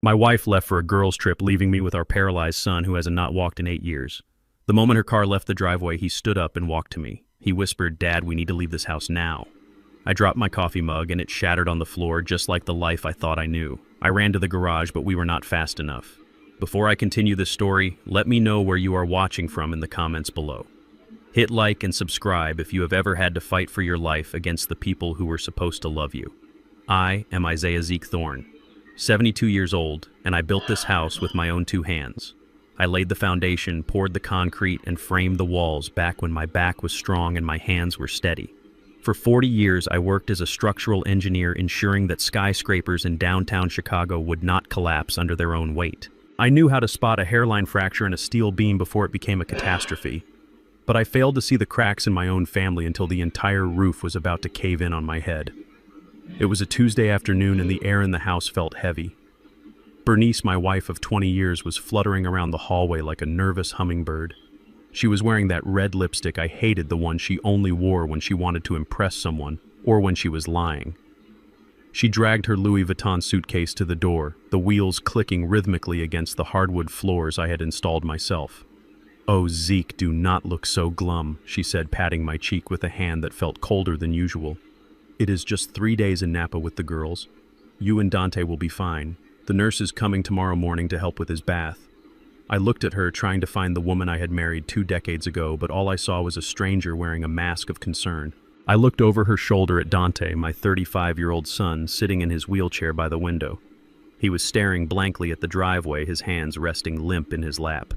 My wife left for a girls' trip, leaving me with our paralyzed son who has not walked in 8 years. The moment her car left the driveway, he stood up and walked to me. He whispered, "Dad, we need to leave this house now." I dropped my coffee mug and it shattered on the floor just like the life I thought I knew. I ran to the garage, but we were not fast enough. Before I continue this story, let me know where you are watching from in the comments below. Hit like and subscribe if you have ever had to fight for your life against the people who were supposed to love you. I am Isaiah Zeke Thorne, 72 years old, and I built this house with my own 2 hands. I laid the foundation, poured the concrete, and framed the walls back when my back was strong and my hands were steady. For 40 years, I worked as a structural engineer, ensuring that skyscrapers in downtown Chicago would not collapse under their own weight. I knew how to spot a hairline fracture in a steel beam before it became a catastrophe. But I failed to see the cracks in my own family until the entire roof was about to cave in on my head. It was a Tuesday afternoon and the air in the house felt heavy. Bernice, my wife of 20 years, was fluttering around the hallway like a nervous hummingbird. She was wearing that red lipstick I hated, the one she only wore when she wanted to impress someone or when she was lying. She dragged her Louis Vuitton suitcase to the door, the wheels clicking rhythmically against the hardwood floors I had installed myself. "Oh, Zeke, do not look so glum," she said, patting my cheek with a hand that felt colder than usual. "It is just 3 days in Napa with the girls. You and Dante will be fine. The nurse is coming tomorrow morning to help with his bath." I looked at her, trying to find the woman I had married 2 decades ago, but all I saw was a stranger wearing a mask of concern. I looked over her shoulder at Dante, my 35-year-old son, sitting in his wheelchair by the window. He was staring blankly at the driveway, his hands resting limp in his lap.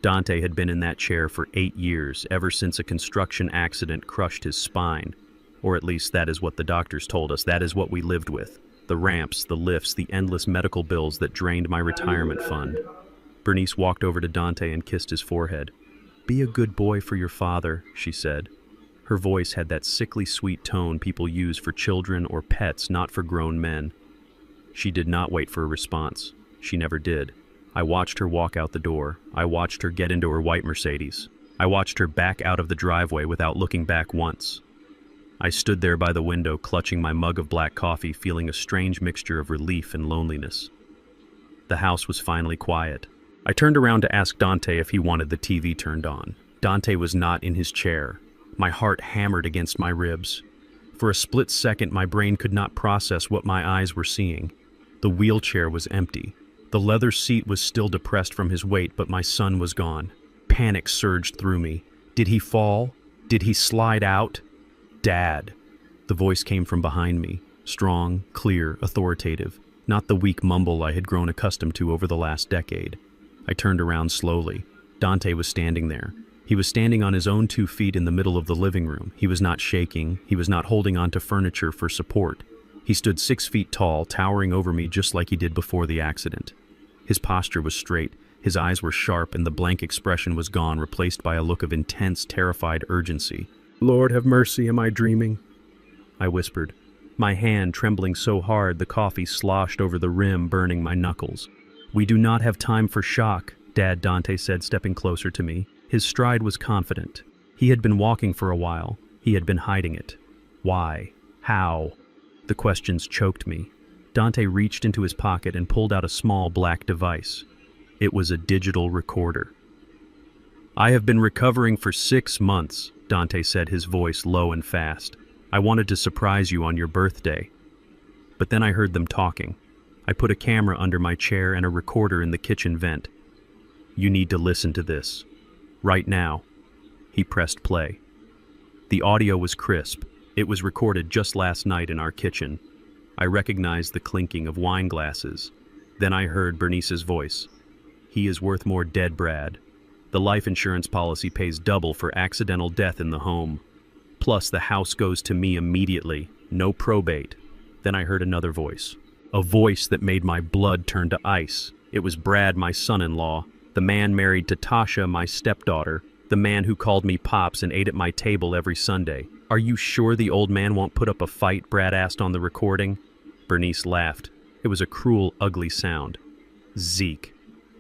Dante had been in that chair for 8 years, ever since a construction accident crushed his spine. Or at least that is what the doctors told us. That is what we lived with. The ramps, the lifts, the endless medical bills that drained my retirement fund. Bernice walked over to Dante and kissed his forehead. "Be a good boy for your father," she said. Her voice had that sickly sweet tone people use for children or pets, not for grown men. She did not wait for a response. She never did. I watched her walk out the door. I watched her get into her white Mercedes. I watched her back out of the driveway without looking back once. I stood there by the window, clutching my mug of black coffee, feeling a strange mixture of relief and loneliness. The house was finally quiet. I turned around to ask Dante if he wanted the TV turned on. Dante was not in his chair. My heart hammered against my ribs. For a split second, my brain could not process what my eyes were seeing. The wheelchair was empty. The leather seat was still depressed from his weight, but my son was gone. Panic surged through me. Did he fall? Did he slide out? "Dad." The voice came from behind me, strong, clear, authoritative, not the weak mumble I had grown accustomed to over the last decade. I turned around slowly. Dante was standing there. He was standing on his own 2 feet in the middle of the living room. He was not shaking. He was not holding onto furniture for support. He stood 6 feet tall, towering over me just like he did before the accident. His posture was straight. His eyes were sharp, and the blank expression was gone, replaced by a look of intense, terrified urgency. "Lord have mercy, am I dreaming?" I whispered, my hand trembling so hard the coffee sloshed over the rim, burning my knuckles. "We do not have time for shock," Dad, Dante said, stepping closer to me. His stride was confident. He had been walking for a while. He had been hiding it. Why? How? The questions choked me. Dante reached into his pocket and pulled out a small black device. It was a digital recorder. "I have been recovering for 6 months, Dante said, his voice low and fast. "I wanted to surprise you on your birthday." But then I heard them talking. I put a camera under my chair and a recorder in the kitchen vent. "You need to listen to this. Right now." He pressed play. The audio was crisp. It was recorded just last night in our kitchen. I recognized the clinking of wine glasses. Then I heard Bernice's voice. "He is worth more dead, Brad. The life insurance policy pays double for accidental death in the home. Plus, the house goes to me immediately. No probate." Then I heard another voice. A voice that made my blood turn to ice. It was Brad, my son-in-law, the man married to Tasha, my stepdaughter, the man who called me Pops and ate at my table every Sunday. "Are you sure the old man won't put up a fight?" Brad asked on the recording. Bernice laughed. It was a cruel, ugly sound. "Zeke,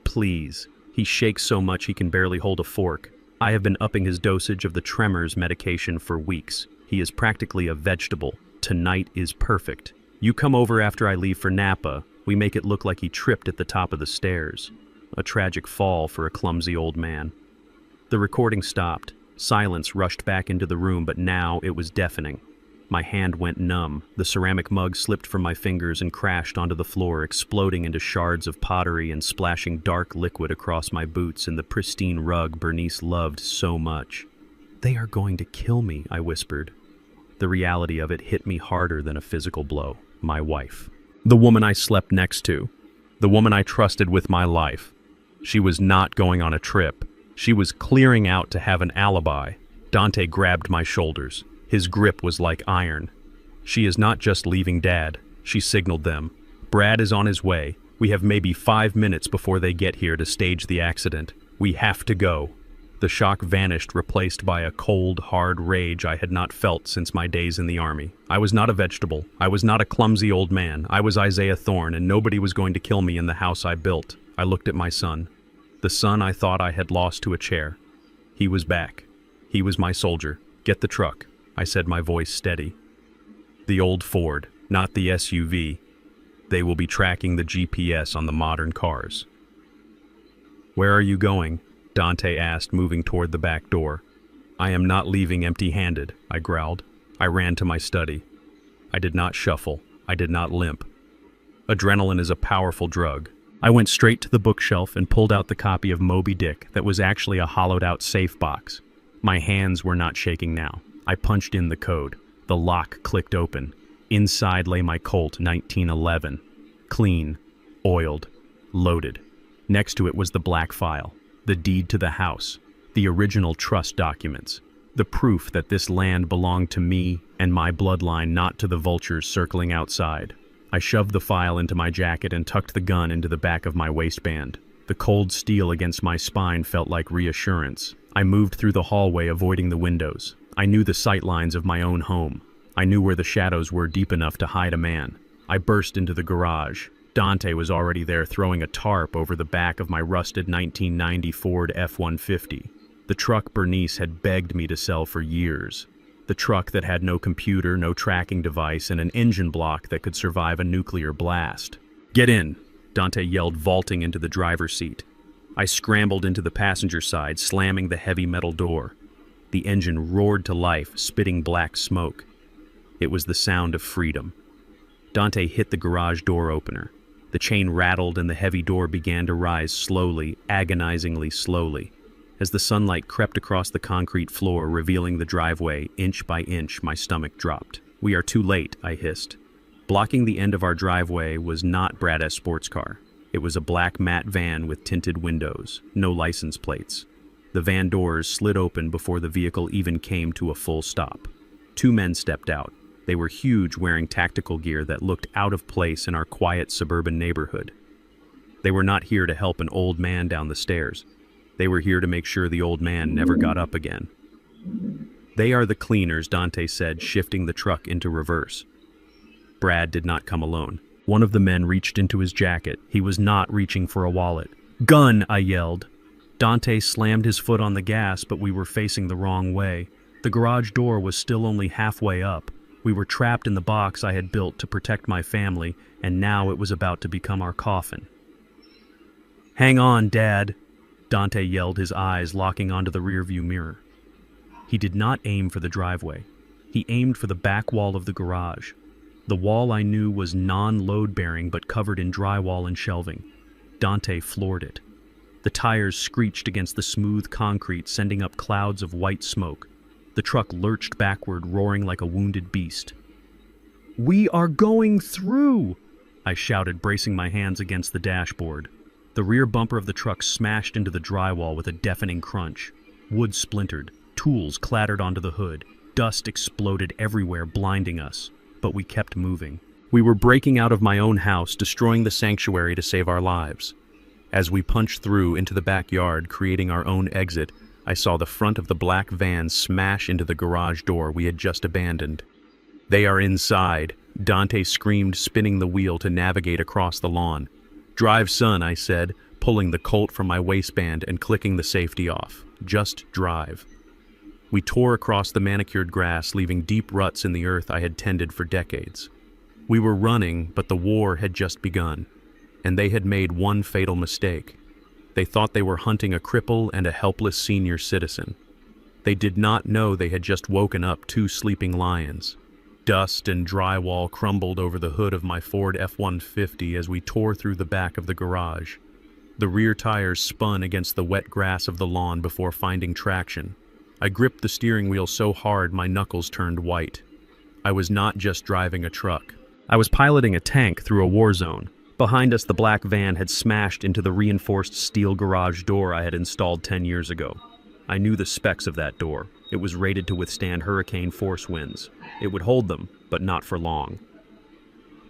please. He shakes so much he can barely hold a fork. I have been upping his dosage of the tremors medication for weeks. He is practically a vegetable. Tonight is perfect. You come over after I leave for Napa. We make it look like he tripped at the top of the stairs. A tragic fall for a clumsy old man. The recording stopped. Silence rushed back into the room, but now it was deafening. My hand went numb. The ceramic mug slipped from my fingers and crashed onto the floor, exploding into shards of pottery and splashing dark liquid across my boots and the pristine rug Bernice loved so much. "They are going to kill me," I whispered. The reality of it hit me harder than a physical blow. My wife. The woman I slept next to. The woman I trusted with my life. She was not going on a trip. She was clearing out to have an alibi. Dante grabbed my shoulders. His grip was like iron. "She is not just leaving Dad," she signaled them. "Brad is on his way. We have maybe 5 minutes before they get here to stage the accident. We have to go." The shock vanished, replaced by a cold, hard rage I had not felt since my days in the army. I was not a vegetable. I was not a clumsy old man. I was Isaiah Thorne, and nobody was going to kill me in the house I built. I looked at my son. The son I thought I had lost to a chair. He was back. He was my soldier. "Get the truck," I said, my voice steady. "The old Ford, not the SUV. They will be tracking the GPS on the modern cars." "Where are you going?" Dante asked, moving toward the back door. "I am not leaving empty-handed," I growled. I ran to my study. I did not shuffle. I did not limp. Adrenaline is a powerful drug. I went straight to the bookshelf and pulled out the copy of Moby Dick that was actually a hollowed-out safe box. My hands were not shaking now. I punched in the code. The lock clicked open. Inside lay my Colt 1911. Clean, oiled, loaded. Next to it was the black file, the deed to the house, the original trust documents, the proof that this land belonged to me and my bloodline, not to the vultures circling outside. I shoved the file into my jacket and tucked the gun into the back of my waistband. The cold steel against my spine felt like reassurance. I moved through the hallway, avoiding the windows. I knew the sight lines of my own home. I knew where the shadows were deep enough to hide a man. I burst into the garage. Dante was already there, throwing a tarp over the back of my rusted 1990 Ford F-150. The truck Bernice had begged me to sell for years. The truck that had no computer, no tracking device, and an engine block that could survive a nuclear blast. "Get in," Dante yelled, vaulting into the driver's seat. I scrambled into the passenger side, slamming the heavy metal door. The engine roared to life, spitting black smoke. It was the sound of freedom. Dante hit the garage door opener. The chain rattled and the heavy door began to rise slowly, agonizingly slowly. As the sunlight crept across the concrete floor, revealing the driveway, inch by inch, my stomach dropped. "We are too late," I hissed. Blocking the end of our driveway was not Brad's sports car. It was a black matte van with tinted windows, no license plates. The van doors slid open before the vehicle even came to a full stop. 2 men stepped out. They were huge, wearing tactical gear that looked out of place in our quiet suburban neighborhood. They were not here to help an old man down the stairs. They were here to make sure the old man never got up again. "They are the cleaners," Dante said, shifting the truck into reverse. Brad did not come alone. One of the men reached into his jacket. He was not reaching for a wallet. "Gun!" I yelled. Dante slammed his foot on the gas, but we were facing the wrong way. The garage door was still only halfway up. We were trapped in the box I had built to protect my family, and now it was about to become our coffin. "Hang on, Dad," Dante yelled, his eyes locking onto the rearview mirror. He did not aim for the driveway. He aimed for the back wall of the garage. The wall I knew was non-load-bearing but covered in drywall and shelving. Dante floored it. The tires screeched against the smooth concrete, sending up clouds of white smoke. The truck lurched backward, roaring like a wounded beast. "We are going through!" I shouted, bracing my hands against the dashboard. The rear bumper of the truck smashed into the drywall with a deafening crunch. Wood splintered. Tools clattered onto the hood. Dust exploded everywhere, blinding us. But we kept moving. We were breaking out of my own house, destroying the sanctuary to save our lives. As we punched through into the backyard, creating our own exit, I saw the front of the black van smash into the garage door we had just abandoned. "They are inside," Dante screamed, spinning the wheel to navigate across the lawn. "Drive, son," I said, pulling the Colt from my waistband and clicking the safety off. "Just drive." We tore across the manicured grass, leaving deep ruts in the earth I had tended for decades. We were running, but the war had just begun. And they had made one fatal mistake. They thought they were hunting a cripple and a helpless senior citizen. They did not know they had just woken up two sleeping lions. Dust and drywall crumbled over the hood of my Ford F-150 as we tore through the back of the garage. The rear tires spun against the wet grass of the lawn before finding traction. I gripped the steering wheel so hard my knuckles turned white. I was not just driving a truck. I was piloting a tank through a war zone. Behind us, the black van had smashed into the reinforced steel garage door I had installed 10 years ago. I knew the specs of that door. It was rated to withstand hurricane force winds. It would hold them, but not for long.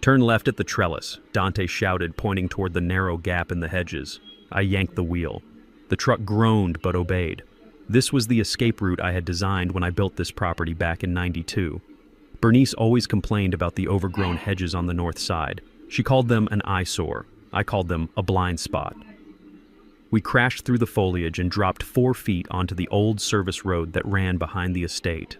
"Turn left at the trellis," Dante shouted, pointing toward the narrow gap in the hedges. I yanked the wheel. The truck groaned but obeyed. This was the escape route I had designed when I built this property back in '92. Bernice always complained about the overgrown hedges on the north side. She called them an eyesore. I called them a blind spot. We crashed through the foliage and dropped 4 feet onto the old service road that ran behind the estate.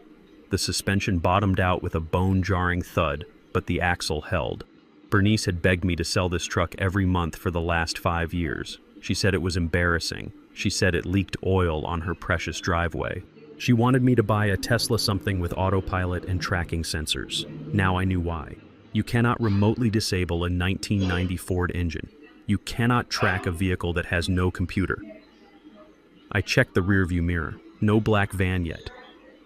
The suspension bottomed out with a bone-jarring thud, but the axle held. Bernice had begged me to sell this truck every month for the last 5 years. She said it was embarrassing. She said it leaked oil on her precious driveway. She wanted me to buy a Tesla something with autopilot and tracking sensors. Now I knew why. You cannot remotely disable a 1990 Ford engine. You cannot track a vehicle that has no computer. I checked the rearview mirror. No black van yet.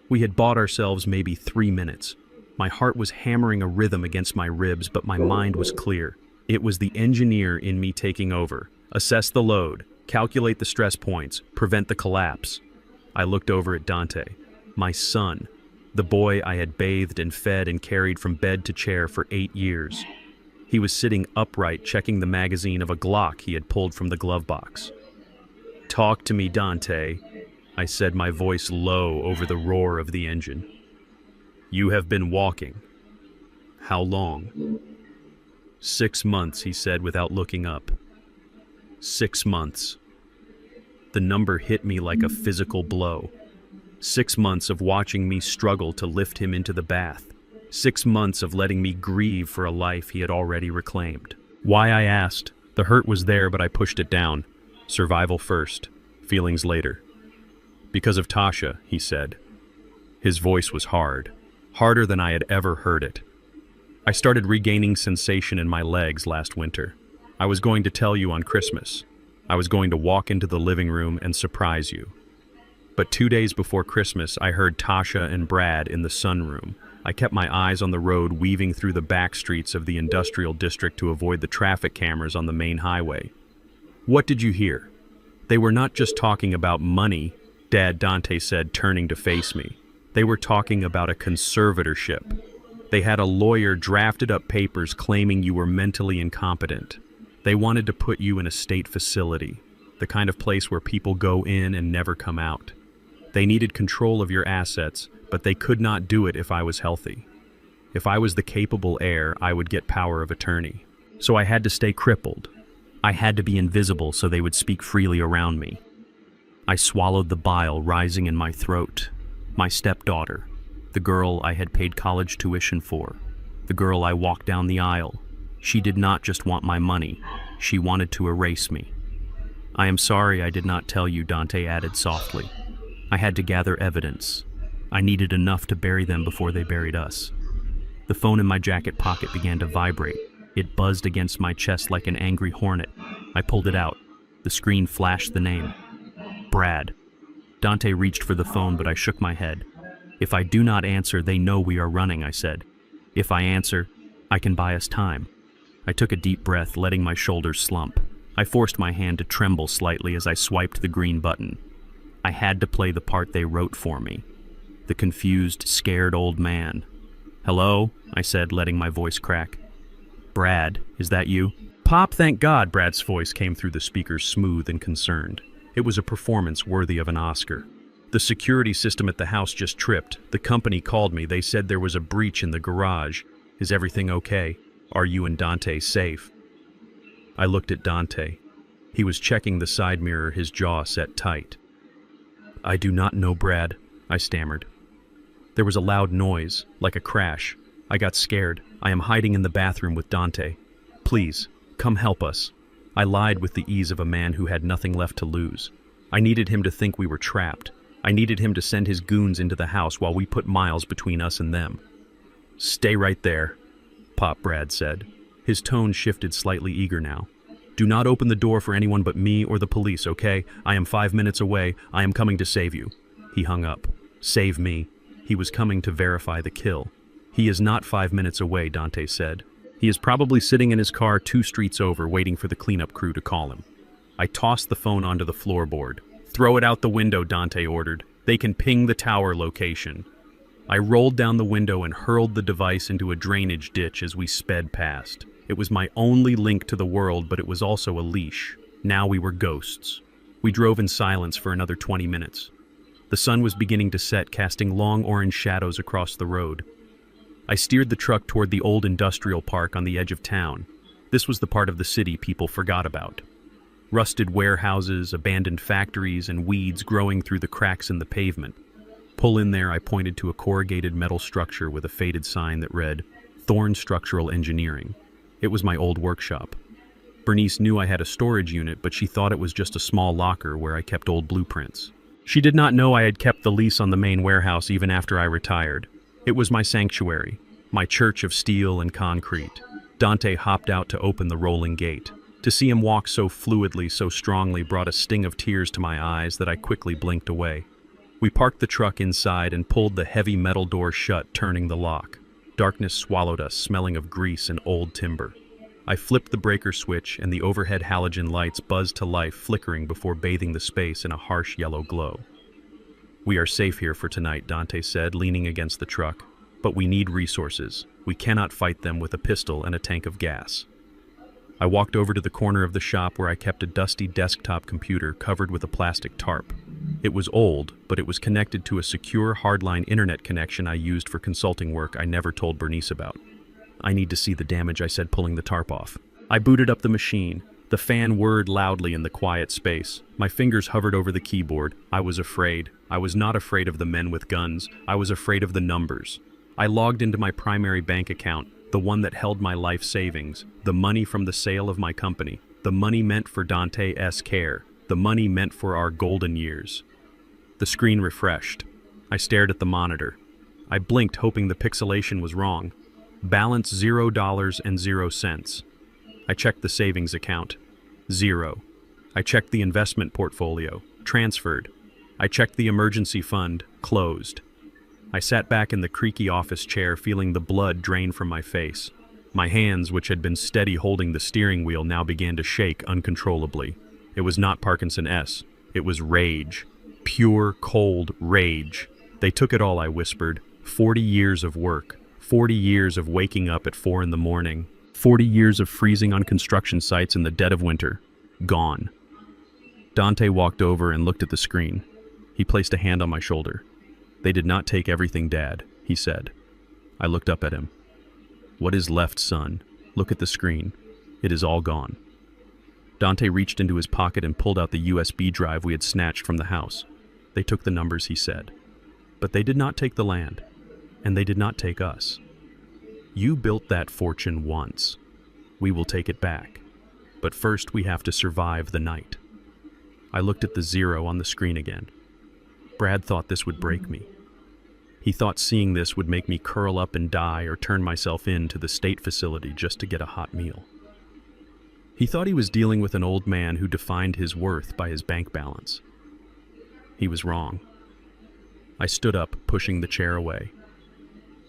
We had bought ourselves maybe 3 minutes. My heart was hammering a rhythm against my ribs, but my mind was clear. It was the engineer in me taking over. Assess the load, calculate the stress points, prevent the collapse. I looked over at Dante, my son, the boy I had bathed and fed and carried from bed to chair for 8 years. He was sitting upright, checking the magazine of a Glock he had pulled from the glove box. "Talk to me, Dante," I said, my voice low over the roar of the engine. "You have been walking. How long?" 6 months, he said without looking up. 6 months. The number hit me like a physical blow. 6 months of watching me struggle to lift him into the bath. 6 months of letting me grieve for a life he had already reclaimed. Why, I asked. The hurt was there, but I pushed it down. Survival first, feelings later. "Because of Tasha," he said. His voice was hard, harder than I had ever heard it. "I started regaining sensation in my legs last winter. I was going to tell you on Christmas. I was going to walk into the living room and surprise you. But 2 days before Christmas, I heard Tasha and Brad in the sunroom. I kept my eyes on the road, weaving through the back streets of the industrial district to avoid the traffic cameras on the main highway. What did you hear? They were not just talking about money," Dad Dante said, turning to face me. "They were talking about a conservatorship. They had a lawyer drafted up papers claiming you were mentally incompetent. They wanted to put you in a state facility, the kind of place where people go in and never come out. They needed control of your assets, but they could not do it if I was healthy. If I was the capable heir, I would get power of attorney. So I had to stay crippled. I had to be invisible so they would speak freely around me." I swallowed the bile rising in my throat. My stepdaughter, the girl I had paid college tuition for, the girl I walked down the aisle. She did not just want my money, she wanted to erase me. "I am sorry I did not tell you," Dante added softly. "I had to gather evidence. I needed enough to bury them before they buried us." The phone in my jacket pocket began to vibrate. It buzzed against my chest like an angry hornet. I pulled it out. The screen flashed the name. Brad. Dante reached for the phone, but I shook my head. "If I do not answer, they know we are running," I said. "If I answer, I can buy us time." I took a deep breath, letting my shoulders slump. I forced my hand to tremble slightly as I swiped the green button. I had to play the part they wrote for me. The confused, scared old man. "Hello?" I said, letting my voice crack. "Brad, is that you?" "Pop, thank God," Brad's voice came through the speakers, smooth and concerned. It was a performance worthy of an Oscar. "The security system at the house just tripped. The company called me. They said there was a breach in the garage. Is everything okay? Are you and Dante safe?" I looked at Dante. He was checking the side mirror, his jaw set tight. "I do not know, Brad," I stammered. There was a loud noise, like a crash. I got scared. "I am hiding in the bathroom with Dante. Please, come help us." I lied with the ease of a man who had nothing left to lose. I needed him to think we were trapped. I needed him to send his goons into the house while we put miles between us and them. "Stay right there," Pop Brad said. His tone shifted, slightly eager now. "Do not open the door for anyone but me or the police, okay? I am 5 minutes away. I am coming to save you." He hung up. Save me. He was coming to verify the kill. "He is not 5 minutes away," Dante said. "He is probably sitting in his car 2 streets over waiting for the cleanup crew to call him." I tossed the phone onto the floorboard. "Throw it out the window," Dante ordered. "They can ping the tower location." I rolled down the window and hurled the device into a drainage ditch as we sped past. It was my only link to the world, but it was also a leash. Now we were ghosts. We drove in silence for another 20 minutes. The sun was beginning to set, casting long orange shadows across the road. I steered the truck toward the old industrial park on the edge of town. This was the part of the city people forgot about. Rusted warehouses, abandoned factories, and weeds growing through the cracks in the pavement. "Pull in there," I pointed to a corrugated metal structure with a faded sign that read, "Thorn Structural Engineering." It was my old workshop. Bernice knew I had a storage unit, but she thought it was just a small locker where I kept old blueprints. She did not know I had kept the lease on the main warehouse even after I retired. It was my sanctuary, my church of steel and concrete. Dante hopped out to open the rolling gate. To see him walk so fluidly, so strongly, brought a sting of tears to my eyes that I quickly blinked away. We parked the truck inside and pulled the heavy metal door shut, turning the lock. Darkness swallowed us, smelling of grease and old timber. I flipped the breaker switch, and the overhead halogen lights buzzed to life, flickering before bathing the space in a harsh yellow glow. "We are safe here for tonight," Dante said, leaning against the truck. "But we need resources. We cannot fight them with a pistol and a tank of gas." I walked over to the corner of the shop where I kept a dusty desktop computer covered with a plastic tarp. It was old, but it was connected to a secure hardline internet connection I used for consulting work I never told Bernice about. "I need to see the damage," I said, pulling the tarp off. I booted up the machine. The fan whirred loudly in the quiet space. My fingers hovered over the keyboard. I was afraid. I was not afraid of the men with guns. I was afraid of the numbers. I logged into my primary bank account, the one that held my life savings, the money from the sale of my company, the money meant for Dante's care, the money meant for our golden years. The screen refreshed. I stared at the monitor. I blinked, hoping the pixelation was wrong. Balance $0.00. I checked the savings account. 0. I checked the investment portfolio. Transferred. I checked the emergency fund. Closed. I sat back in the creaky office chair, feeling the blood drain from my face. My hands, which had been steady holding the steering wheel, now began to shake uncontrollably. It was not Parkinson-S. It was rage. Pure, cold rage. "They took it all," I whispered. 40 years of work. 40 years of waking up at 4 in the morning. 40 years of freezing on construction sites in the dead of winter. Gone. Dante walked over and looked at the screen. He placed a hand on my shoulder. "They did not take everything, Dad," he said. I looked up at him. "What is left, son? Look at the screen. It is all gone." Dante reached into his pocket and pulled out the USB drive we had snatched from the house. "They took the numbers," he said. "But they did not take the land. And they did not take us. You built that fortune once. We will take it back. But first we have to survive the night." I looked at the 0 on the screen again. Brad thought this would break me. He thought seeing this would make me curl up and die or turn myself in to the state facility just to get a hot meal. He thought he was dealing with an old man who defined his worth by his bank balance. He was wrong. I stood up, pushing the chair away.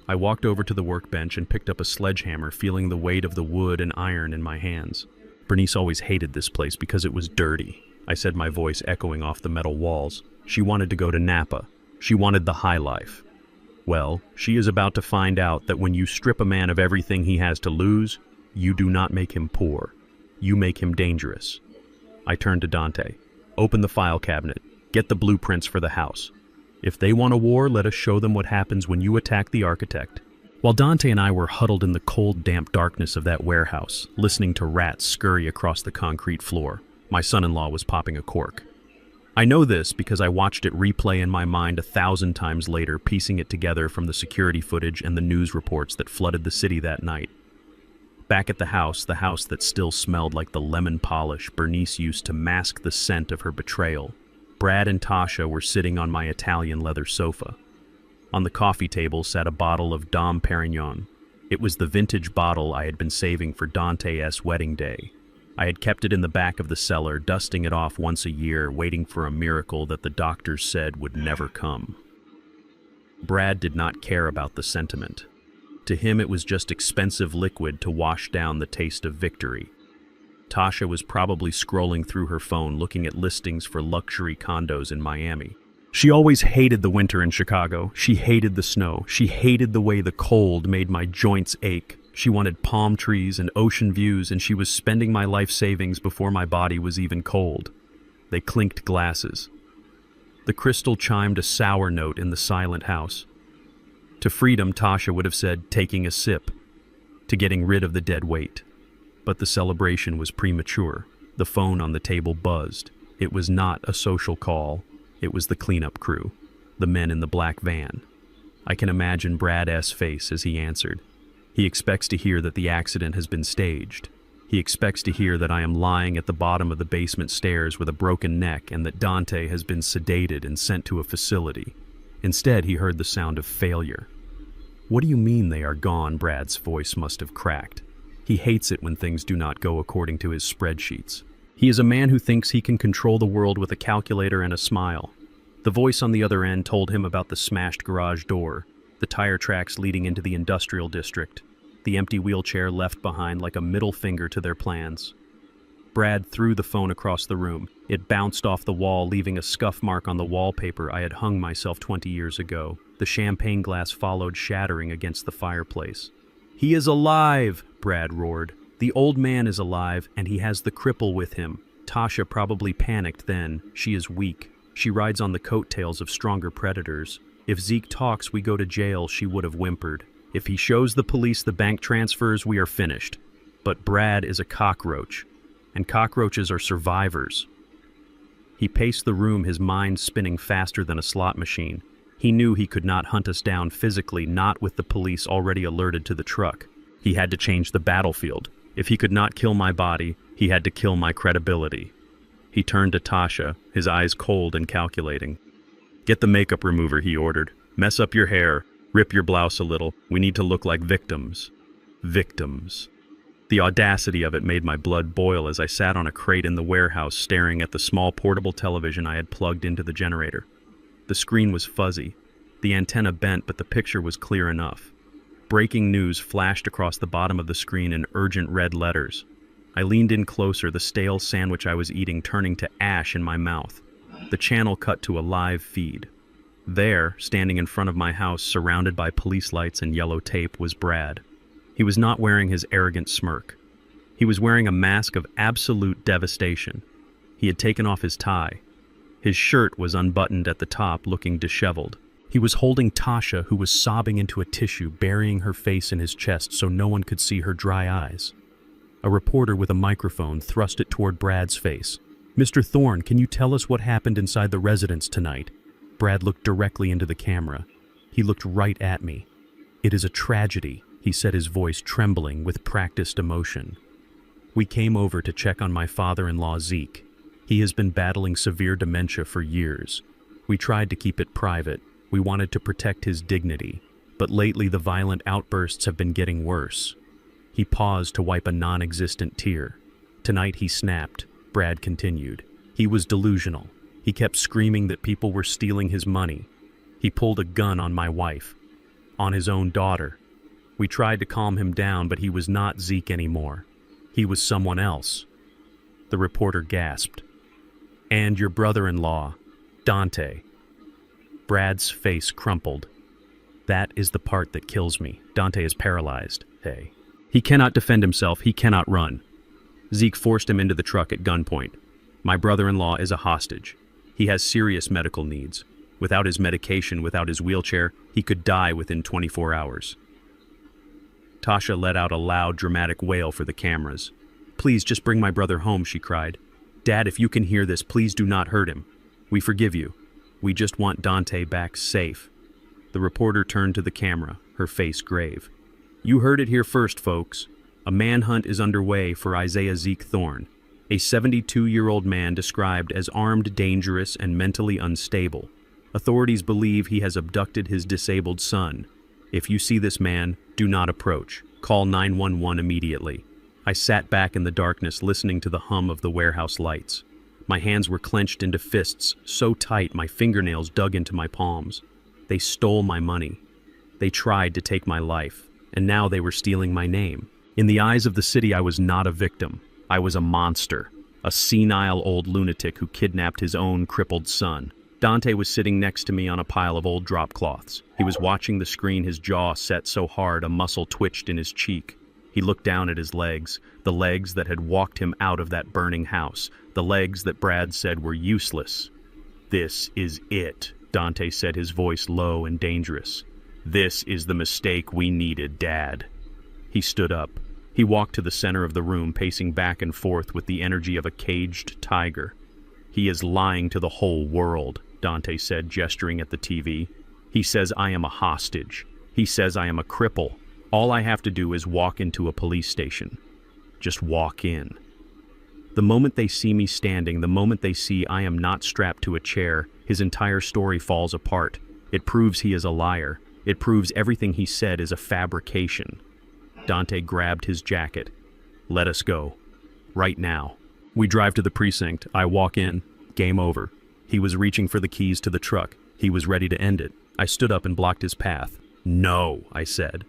I walked over to the workbench and picked up a sledgehammer, feeling the weight of the wood and iron in my hands. "Bernice always hated this place because it was dirty," I said, my voice echoing off the metal walls. "She wanted to go to Napa. She wanted the high life. Well, she is about to find out that when you strip a man of everything he has to lose, you do not make him poor. You make him dangerous." I turned to Dante. "Open the file cabinet. Get the blueprints for the house. If they want a war, let us show them what happens when you attack the architect." While Dante and I were huddled in the cold, damp darkness of that warehouse, listening to rats scurry across the concrete floor, my son-in-law was popping a cork. I know this because I watched it replay in my mind 1,000 times later, piecing it together from the security footage and the news reports that flooded the city that night. Back at the house that still smelled like the lemon polish Bernice used to mask the scent of her betrayal, Brad and Tasha were sitting on my Italian leather sofa. On the coffee table sat a bottle of Dom Perignon. It was the vintage bottle I had been saving for Dante's wedding day. I had kept it in the back of the cellar, dusting it off once a year, waiting for a miracle that the doctors said would never come. Brad did not care about the sentiment. To him, it was just expensive liquid to wash down the taste of victory. Tasha was probably scrolling through her phone, looking at listings for luxury condos in Miami. She always hated the winter in Chicago. She hated the snow. She hated the way the cold made my joints ache. She wanted palm trees and ocean views, and she was spending my life savings before my body was even cold. They clinked glasses. The crystal chimed a sour note in the silent house. To freedom, Tasha would have said, taking a sip. To getting rid of the dead weight. But the celebration was premature. The phone on the table buzzed. It was not a social call. It was the cleanup crew, the men in the black van. I can imagine Brad's face as he answered. He expects to hear that the accident has been staged. He expects to hear that I am lying at the bottom of the basement stairs with a broken neck and that Dante has been sedated and sent to a facility. Instead, he heard the sound of failure. What do you mean they are gone? Brad's voice must have cracked. He hates it when things do not go according to his spreadsheets. He is a man who thinks he can control the world with a calculator and a smile. The voice on the other end told him about the smashed garage door, the tire tracks leading into the industrial district, the empty wheelchair left behind like a middle finger to their plans. Brad threw the phone across the room. It bounced off the wall, leaving a scuff mark on the wallpaper I had hung myself 20 years ago. The champagne glass followed, shattering against the fireplace. "He is alive!" Brad roared. "The old man is alive, and he has the cripple with him." Tasha probably panicked then. She is weak. She rides on the coattails of stronger predators. If Zeke talks, we go to jail, she would have whimpered. If he shows the police the bank transfers, we are finished. But Brad is a cockroach, and cockroaches are survivors. He paced the room, his mind spinning faster than a slot machine. He knew he could not hunt us down physically, not with the police already alerted to the truck. He had to change the battlefield. If he could not kill my body, he had to kill my credibility. He turned to Tasha, his eyes cold and calculating. "Get the makeup remover," he ordered. "Mess up your hair. Rip your blouse a little. We need to look like victims." Victims. The audacity of it made my blood boil as I sat on a crate in the warehouse staring at the small portable television I had plugged into the generator. The screen was fuzzy. The antenna bent, but the picture was clear enough. Breaking news flashed across the bottom of the screen in urgent red letters. I leaned in closer, the stale sandwich I was eating turning to ash in my mouth. The channel cut to a live feed. There, standing in front of my house, surrounded by police lights and yellow tape, was Brad. He was not wearing his arrogant smirk. He was wearing a mask of absolute devastation. He had taken off his tie. His shirt was unbuttoned at the top, looking disheveled. He was holding Tasha, who was sobbing into a tissue, burying her face in his chest so no one could see her dry eyes. A reporter with a microphone thrust it toward Brad's face. "Mr. Thorne, can you tell us what happened inside the residence tonight?" Brad looked directly into the camera. He looked right at me. "It is a tragedy," he said, his voice trembling with practiced emotion. "We came over to check on my father-in-law, Zeke. He has been battling severe dementia for years. We tried to keep it private. We wanted to protect his dignity. But lately the violent outbursts have been getting worse." He paused to wipe a non-existent tear. "Tonight he snapped," Brad continued. "He was delusional. He kept screaming that people were stealing his money. He pulled a gun on my wife, on his own daughter. We tried to calm him down, but he was not Zeke anymore. He was someone else." The reporter gasped. "And your brother-in-law, Dante." Brad's face crumpled. "That is the part that kills me. Dante is paralyzed. Hey. He cannot defend himself. He cannot run. Zeke forced him into the truck at gunpoint. My brother-in-law is a hostage. He has serious medical needs. Without his medication, without his wheelchair, he could die within 24 hours. Tasha let out a loud, dramatic wail for the cameras. "Please, just bring my brother home," she cried. "Dad, if you can hear this, please do not hurt him. We forgive you. We just want Dante back safe." The reporter turned to the camera, her face grave. "You heard it here first, folks. A manhunt is underway for Isaiah Zeke Thorne, a 72-year-old man described as armed, dangerous, and mentally unstable. Authorities believe he has abducted his disabled son. If you see this man, do not approach. Call 911 immediately. I sat back in the darkness listening to the hum of the warehouse lights. My hands were clenched into fists, so tight my fingernails dug into my palms. They stole my money. They tried to take my life, and now they were stealing my name. In the eyes of the city, I was not a victim. I was a monster, a senile old lunatic who kidnapped his own crippled son. Dante was sitting next to me on a pile of old drop cloths. He was watching the screen, his jaw set so hard a muscle twitched in his cheek. He looked down at his legs, the legs that had walked him out of that burning house, the legs that Brad said were useless. "This is it," Dante said, his voice low and dangerous. "This is the mistake we needed, Dad." He stood up. He walked to the center of the room, pacing back and forth with the energy of a caged tiger. "He is lying to the whole world," Dante said, gesturing at the TV. "He says I am a hostage. He says I am a cripple. All I have to do is walk into a police station. Just walk in. The moment they see me standing, the moment they see I am not strapped to a chair, his entire story falls apart. It proves he is a liar. It proves everything he said is a fabrication." Dante grabbed his jacket. "Let us go. Right now." We drive to the precinct. I walk in. Game over. He was reaching for the keys to the truck. He was ready to end it. I stood up and blocked his path. "No," I said.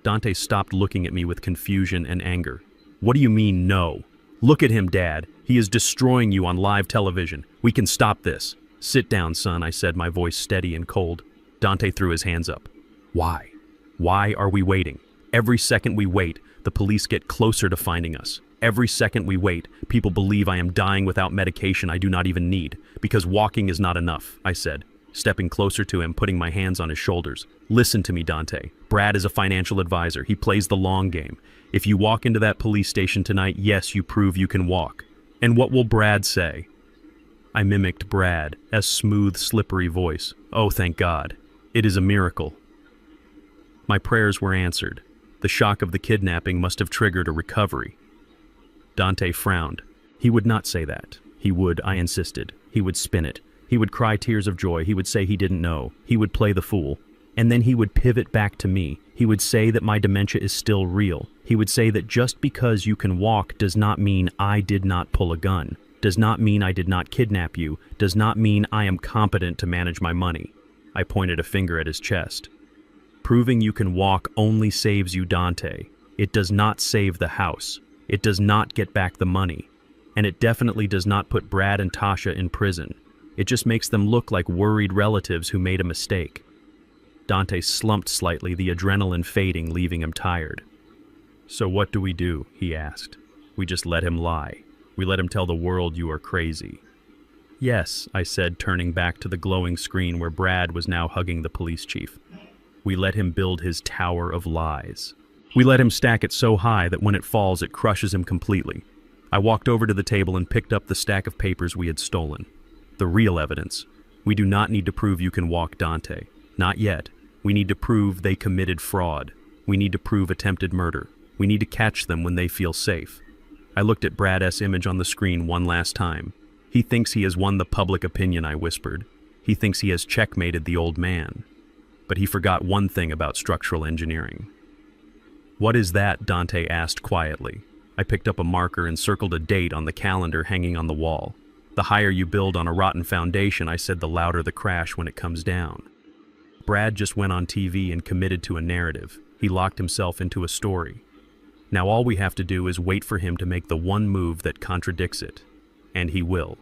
Dante stopped looking at me with confusion and anger. "What do you mean, no? Look at him, Dad. He is destroying you on live television. We can stop this." "Sit down, son," I said, my voice steady and cold. Dante threw his hands up. "Why? Why are we waiting? Every second we wait, the police get closer to finding us. Every second we wait, people believe I am dying without medication I do not even need, because walking is not enough," I said, stepping closer to him, putting my hands on his shoulders. "Listen to me, Dante. Brad is a financial advisor. He plays the long game. If you walk into that police station tonight, yes, you prove you can walk. And what will Brad say?" I mimicked Brad, a smooth, slippery voice. "Oh, thank God. It is a miracle." My prayers were answered. The shock of the kidnapping must have triggered a recovery. Dante frowned. He would not say that. He would, I insisted. He would spin it. He would cry tears of joy. He would say he didn't know. He would play the fool. And then he would pivot back to me. He would say that my dementia is still real. He would say that just because you can walk does not mean I did not pull a gun, does not mean I did not kidnap you, does not mean I am competent to manage my money. I pointed a finger at his chest. "Proving you can walk only saves you, Dante. It does not save the house. It does not get back the money. And it definitely does not put Brad and Tasha in prison. It just makes them look like worried relatives who made a mistake." Dante slumped slightly, the adrenaline fading, leaving him tired. "So what do we do?" he asked. "We just let him lie. We let him tell the world you are crazy." "Yes," I said, turning back to the glowing screen where Brad was now hugging the police chief. "We let him build his tower of lies. We let him stack it so high that when it falls, it crushes him completely." I walked over to the table and picked up the stack of papers we had stolen. The real evidence. We do not need to prove you can walk, Dante. Not yet. We need to prove they committed fraud. We need to prove attempted murder. We need to catch them when they feel safe. I looked at Brad S. image on the screen one last time. "He thinks he has won the public opinion," I whispered. "He thinks he has checkmated the old man." But he forgot one thing about structural engineering. "What is that?" Dante asked quietly. I picked up a marker and circled a date on the calendar hanging on the wall. "The higher you build on a rotten foundation," I said, "the louder the crash when it comes down." Brad just went on TV and committed to a narrative. He locked himself into a story. Now all we have to do is wait for him to make the one move that contradicts it. And he will.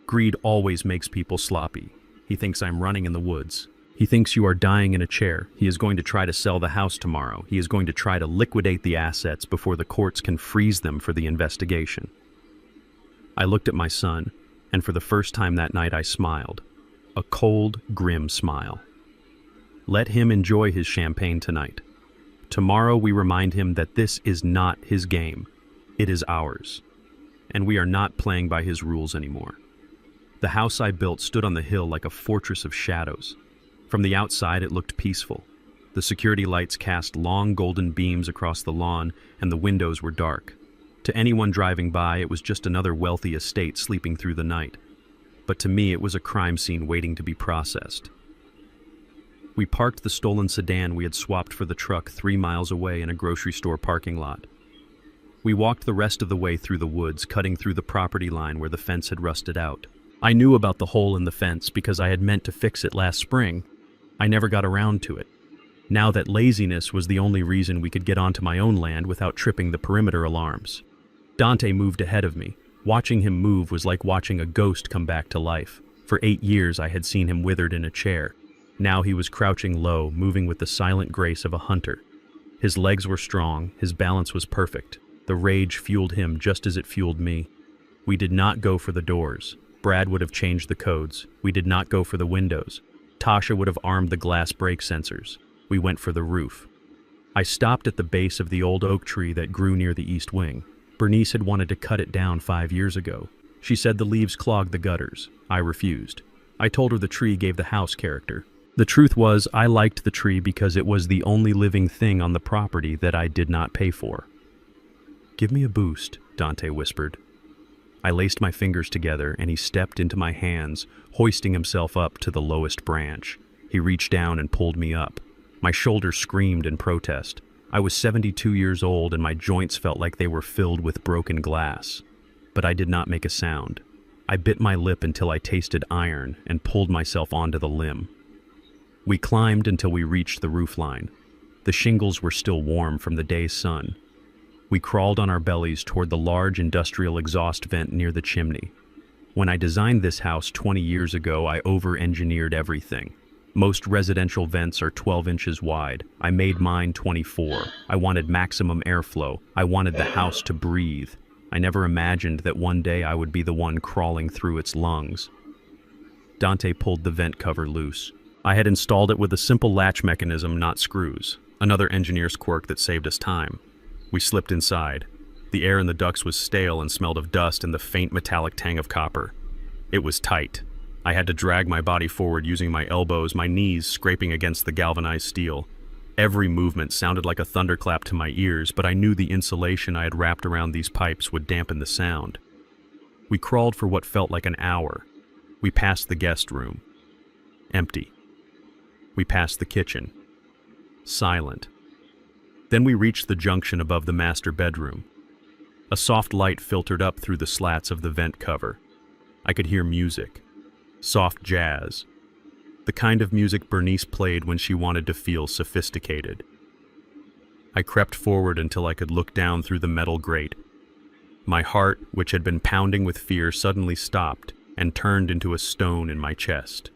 Greed always makes people sloppy. He thinks I'm running in the woods. He thinks you are dying in a chair. He is going to try to sell the house tomorrow. He is going to try to liquidate the assets before the courts can freeze them for the investigation. I looked at my son, and for the first time that night I smiled. A cold, grim smile. Let him enjoy his champagne tonight. Tomorrow we remind him that this is not his game. It is ours. And we are not playing by his rules anymore. The house I built stood on the hill like a fortress of shadows. From the outside it looked peaceful. The security lights cast long golden beams across the lawn, and the windows were dark. To anyone driving by, it was just another wealthy estate sleeping through the night. But to me, it was a crime scene waiting to be processed. We parked the stolen sedan we had swapped for the truck 3 miles away in a grocery store parking lot. We walked the rest of the way through the woods, cutting through the property line where the fence had rusted out. I knew about the hole in the fence because I had meant to fix it last spring. I never got around to it. Now that laziness was the only reason we could get onto my own land without tripping the perimeter alarms. Dante moved ahead of me. Watching him move was like watching a ghost come back to life. For 8 years I had seen him withered in a chair. Now he was crouching low, moving with the silent grace of a hunter. His legs were strong, his balance was perfect. The rage fueled him just as it fueled me. We did not go for the doors. Brad would have changed the codes. We did not go for the windows. Tasha would have armed the glass brake sensors. We went for the roof. I stopped at the base of the old oak tree that grew near the east wing. Bernice had wanted to cut it down 5 years ago. She said the leaves clogged the gutters. I refused. I told her the tree gave the house character. The truth was, I liked the tree because it was the only living thing on the property that I did not pay for. "Give me a boost," Dante whispered. I laced my fingers together and he stepped into my hands, hoisting himself up to the lowest branch. He reached down and pulled me up. My shoulders screamed in protest. I was 72 years old and my joints felt like they were filled with broken glass. But I did not make a sound. I bit my lip until I tasted iron and pulled myself onto the limb. We climbed until we reached the roofline. The shingles were still warm from the day's sun. We crawled on our bellies toward the large industrial exhaust vent near the chimney. When I designed this house 20 years ago, I over-engineered everything. Most residential vents are 12 inches wide. I made mine 24. I wanted maximum airflow. I wanted the house to breathe. I never imagined that one day I would be the one crawling through its lungs. Dante pulled the vent cover loose. I had installed it with a simple latch mechanism, not screws. Another engineer's quirk that saved us time. We slipped inside. The air in the ducts was stale and smelled of dust and the faint metallic tang of copper. It was tight. I had to drag my body forward using my elbows, my knees scraping against the galvanized steel. Every movement sounded like a thunderclap to my ears, but I knew the insulation I had wrapped around these pipes would dampen the sound. We crawled for what felt like an hour. We passed the guest room. Empty. We passed the kitchen. Silent. Then we reached the junction above the master bedroom. A soft light filtered up through the slats of the vent cover. I could hear music. Soft jazz. The kind of music Bernice played when she wanted to feel sophisticated. I crept forward until I could look down through the metal grate. My heart, which had been pounding with fear, suddenly stopped and turned into a stone in my chest.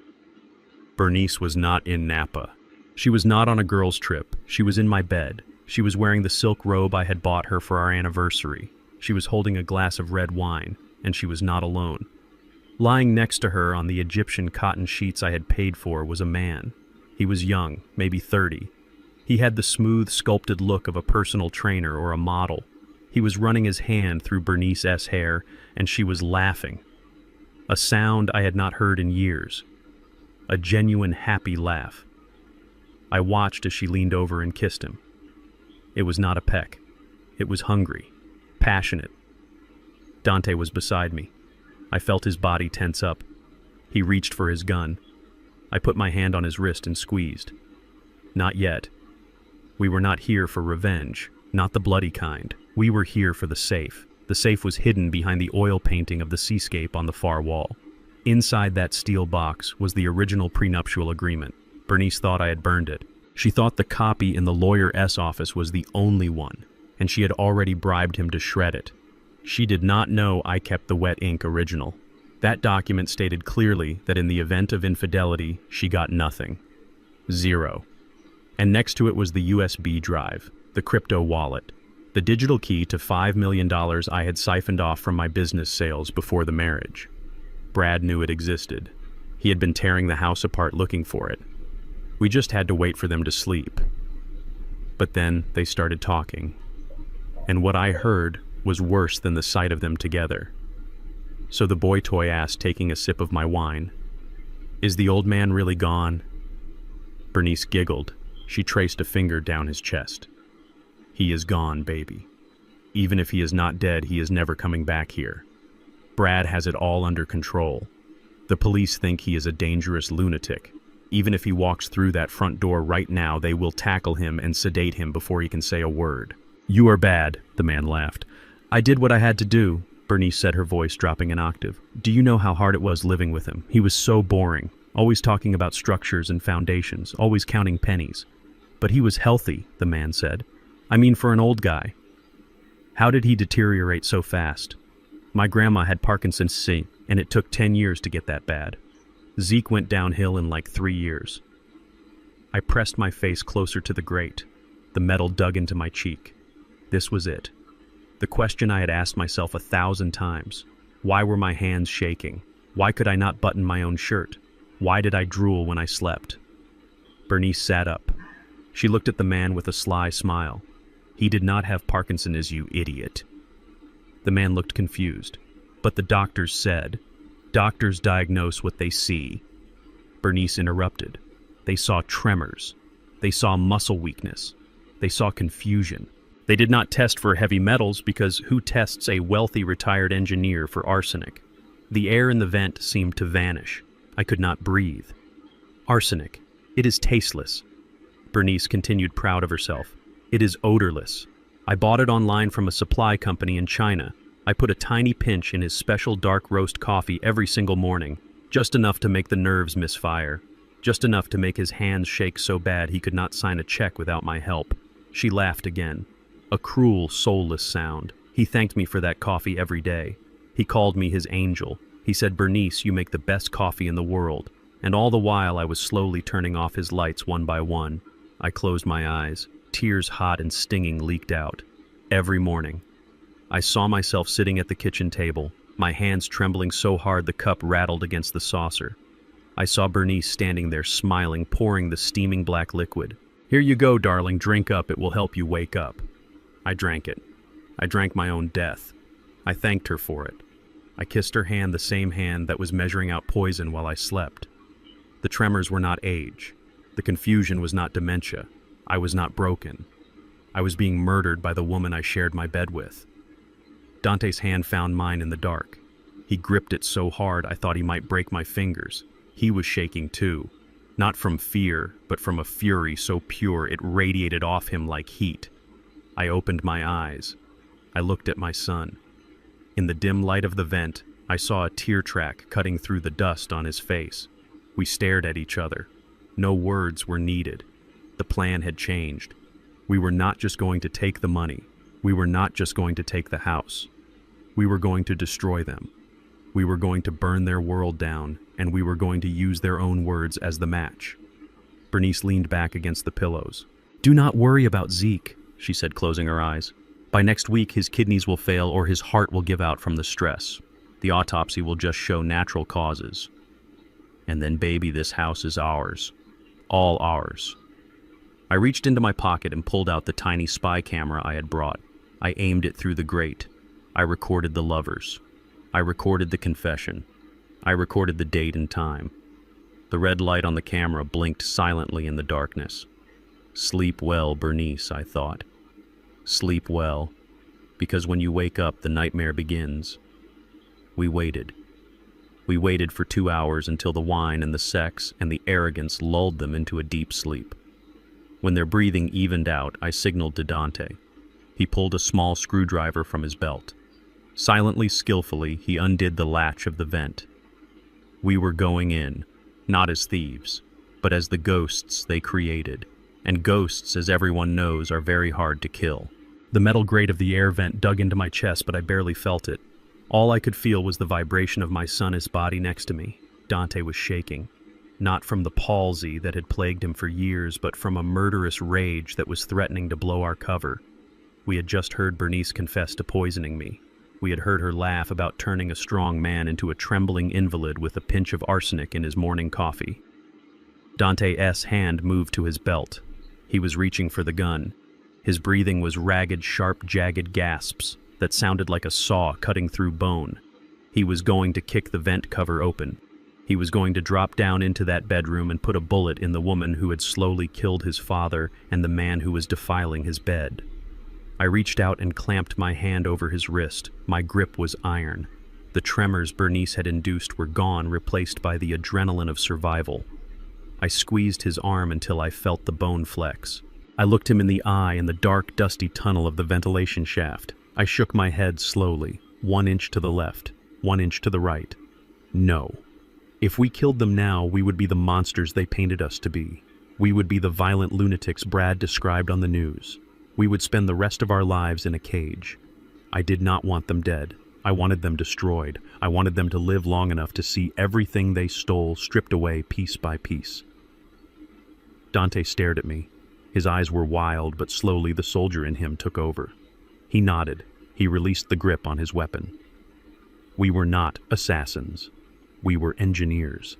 Bernice was not in Napa. She was not on a girls' trip. She was in my bed. She was wearing the silk robe I had bought her for our anniversary. She was holding a glass of red wine, and she was not alone. Lying next to her on the Egyptian cotton sheets I had paid for was a man. He was young, maybe 30. He had the smooth, sculpted look of a personal trainer or a model. He was running his hand through Bernice's hair, and she was laughing. A sound I had not heard in years. A genuine, happy laugh. I watched as she leaned over and kissed him. It was not a peck. It was hungry, passionate. Dante was beside me. I felt his body tense up. He reached for his gun. I put my hand on his wrist and squeezed. Not yet. We were not here for revenge, not the bloody kind. We were here for the safe. The safe was hidden behind the oil painting of the seascape on the far wall. Inside that steel box was the original prenuptial agreement. Bernice thought I had burned it. She thought the copy in the Lawyer S office was the only one, and she had already bribed him to shred it. She did not know I kept the wet ink original. That document stated clearly that in the event of infidelity, she got nothing. 0. And next to it was the USB drive, the crypto wallet, the digital key to $5 million I had siphoned off from my business sales before the marriage. Brad knew it existed. He had been tearing the house apart looking for it. We just had to wait for them to sleep. But then they started talking. And what I heard was worse than the sight of them together. So the boy toy asked, taking a sip of my wine, "Is the old man really gone?" Bernice giggled. She traced a finger down his chest. He is gone, baby. Even if he is not dead, he is never coming back here. Brad has it all under control. The police think he is a dangerous lunatic. Even if he walks through that front door right now, they will tackle him and sedate him before he can say a word. You are bad, the man laughed. I did what I had to do, Bernice said, her voice dropping an octave. Do you know how hard it was living with him? He was so boring, always talking about structures and foundations, always counting pennies. But he was healthy, the man said. I mean, for an old guy. How did he deteriorate so fast? My grandma had Parkinson's disease, and it took 10 years to get that bad. Zeke went downhill in like 3 years. I pressed my face closer to the grate. The metal dug into my cheek. This was it. The question I had asked myself 1,000 times. Why were my hands shaking? Why could I not button my own shirt? Why did I drool when I slept? Bernice sat up. She looked at the man with a sly smile. He did not have Parkinson's, you idiot. The man looked confused. But the doctors said, doctors diagnose what they see. Bernice interrupted. They saw tremors. They saw muscle weakness. They saw confusion. They did not test for heavy metals because who tests a wealthy retired engineer for arsenic? The air in the vent seemed to vanish. I could not breathe. Arsenic. It is tasteless. Bernice continued, proud of herself. It is odorless. I bought it online from a supply company in China. I put a tiny pinch in his special dark roast coffee every single morning, just enough to make the nerves misfire, just enough to make his hands shake so bad he could not sign a check without my help. She laughed again. A cruel, soulless sound. He thanked me for that coffee every day. He called me his angel. He said, Bernice, you make the best coffee in the world. And all the while I was slowly turning off his lights one by one. I closed my eyes. Tears hot and stinging leaked out. Every morning. I saw myself sitting at the kitchen table, my hands trembling so hard the cup rattled against the saucer. I saw Bernice standing there smiling, pouring the steaming black liquid. Here you go, darling, drink up, it will help you wake up. I drank it. I drank my own death. I thanked her for it. I kissed her hand, the same hand that was measuring out poison while I slept. The tremors were not age. The confusion was not dementia. I was not broken. I was being murdered by the woman I shared my bed with. Dante's hand found mine in the dark. He gripped it so hard I thought he might break my fingers. He was shaking too. Not from fear, but from a fury so pure it radiated off him like heat. I opened my eyes. I looked at my son. In the dim light of the vent, I saw a tear track cutting through the dust on his face. We stared at each other. No words were needed. The plan had changed. We were not just going to take the money. We were not just going to take the house. We were going to destroy them. We were going to burn their world down, and we were going to use their own words as the match. Bernice leaned back against the pillows. Do not worry about Zeke, she said, closing her eyes. By next week, his kidneys will fail or his heart will give out from the stress. The autopsy will just show natural causes. And then, baby, this house is ours. All ours. I reached into my pocket and pulled out the tiny spy camera I had brought. I aimed it through the grate. I recorded the lovers. I recorded the confession. I recorded the date and time. The red light on the camera blinked silently in the darkness. Sleep well, Bernice, I thought. Sleep well, because when you wake up, the nightmare begins. We waited. We waited for 2 hours until the wine and the sex and the arrogance lulled them into a deep sleep. When their breathing evened out, I signaled to Dante. He pulled a small screwdriver from his belt. Silently, skillfully, he undid the latch of the vent. We were going in, not as thieves, but as the ghosts they created. And ghosts, as everyone knows, are very hard to kill. The metal grate of the air vent dug into my chest, but I barely felt it. All I could feel was the vibration of my son's body next to me. Dante was shaking. Not from the palsy that had plagued him for years, but from a murderous rage that was threatening to blow our cover. We had just heard Bernice confess to poisoning me. We had heard her laugh about turning a strong man into a trembling invalid with a pinch of arsenic in his morning coffee. Dante's hand moved to his belt. He was reaching for the gun. His breathing was ragged, sharp, jagged gasps that sounded like a saw cutting through bone. He was going to kick the vent cover open. He was going to drop down into that bedroom and put a bullet in the woman who had slowly killed his father and the man who was defiling his bed. I reached out and clamped my hand over his wrist. My grip was iron. The tremors Bernice had induced were gone, replaced by the adrenaline of survival. I squeezed his arm until I felt the bone flex. I looked him in the eye in the dark, dusty tunnel of the ventilation shaft. I shook my head slowly, 1 inch to the left, 1 inch to the right. No. If we killed them now, we would be the monsters they painted us to be. We would be the violent lunatics Brad described on the news. We would spend the rest of our lives in a cage. I did not want them dead. I wanted them destroyed. I wanted them to live long enough to see everything they stole stripped away piece by piece. Dante stared at me. His eyes were wild, but slowly the soldier in him took over. He nodded. He released the grip on his weapon. We were not assassins. We were engineers.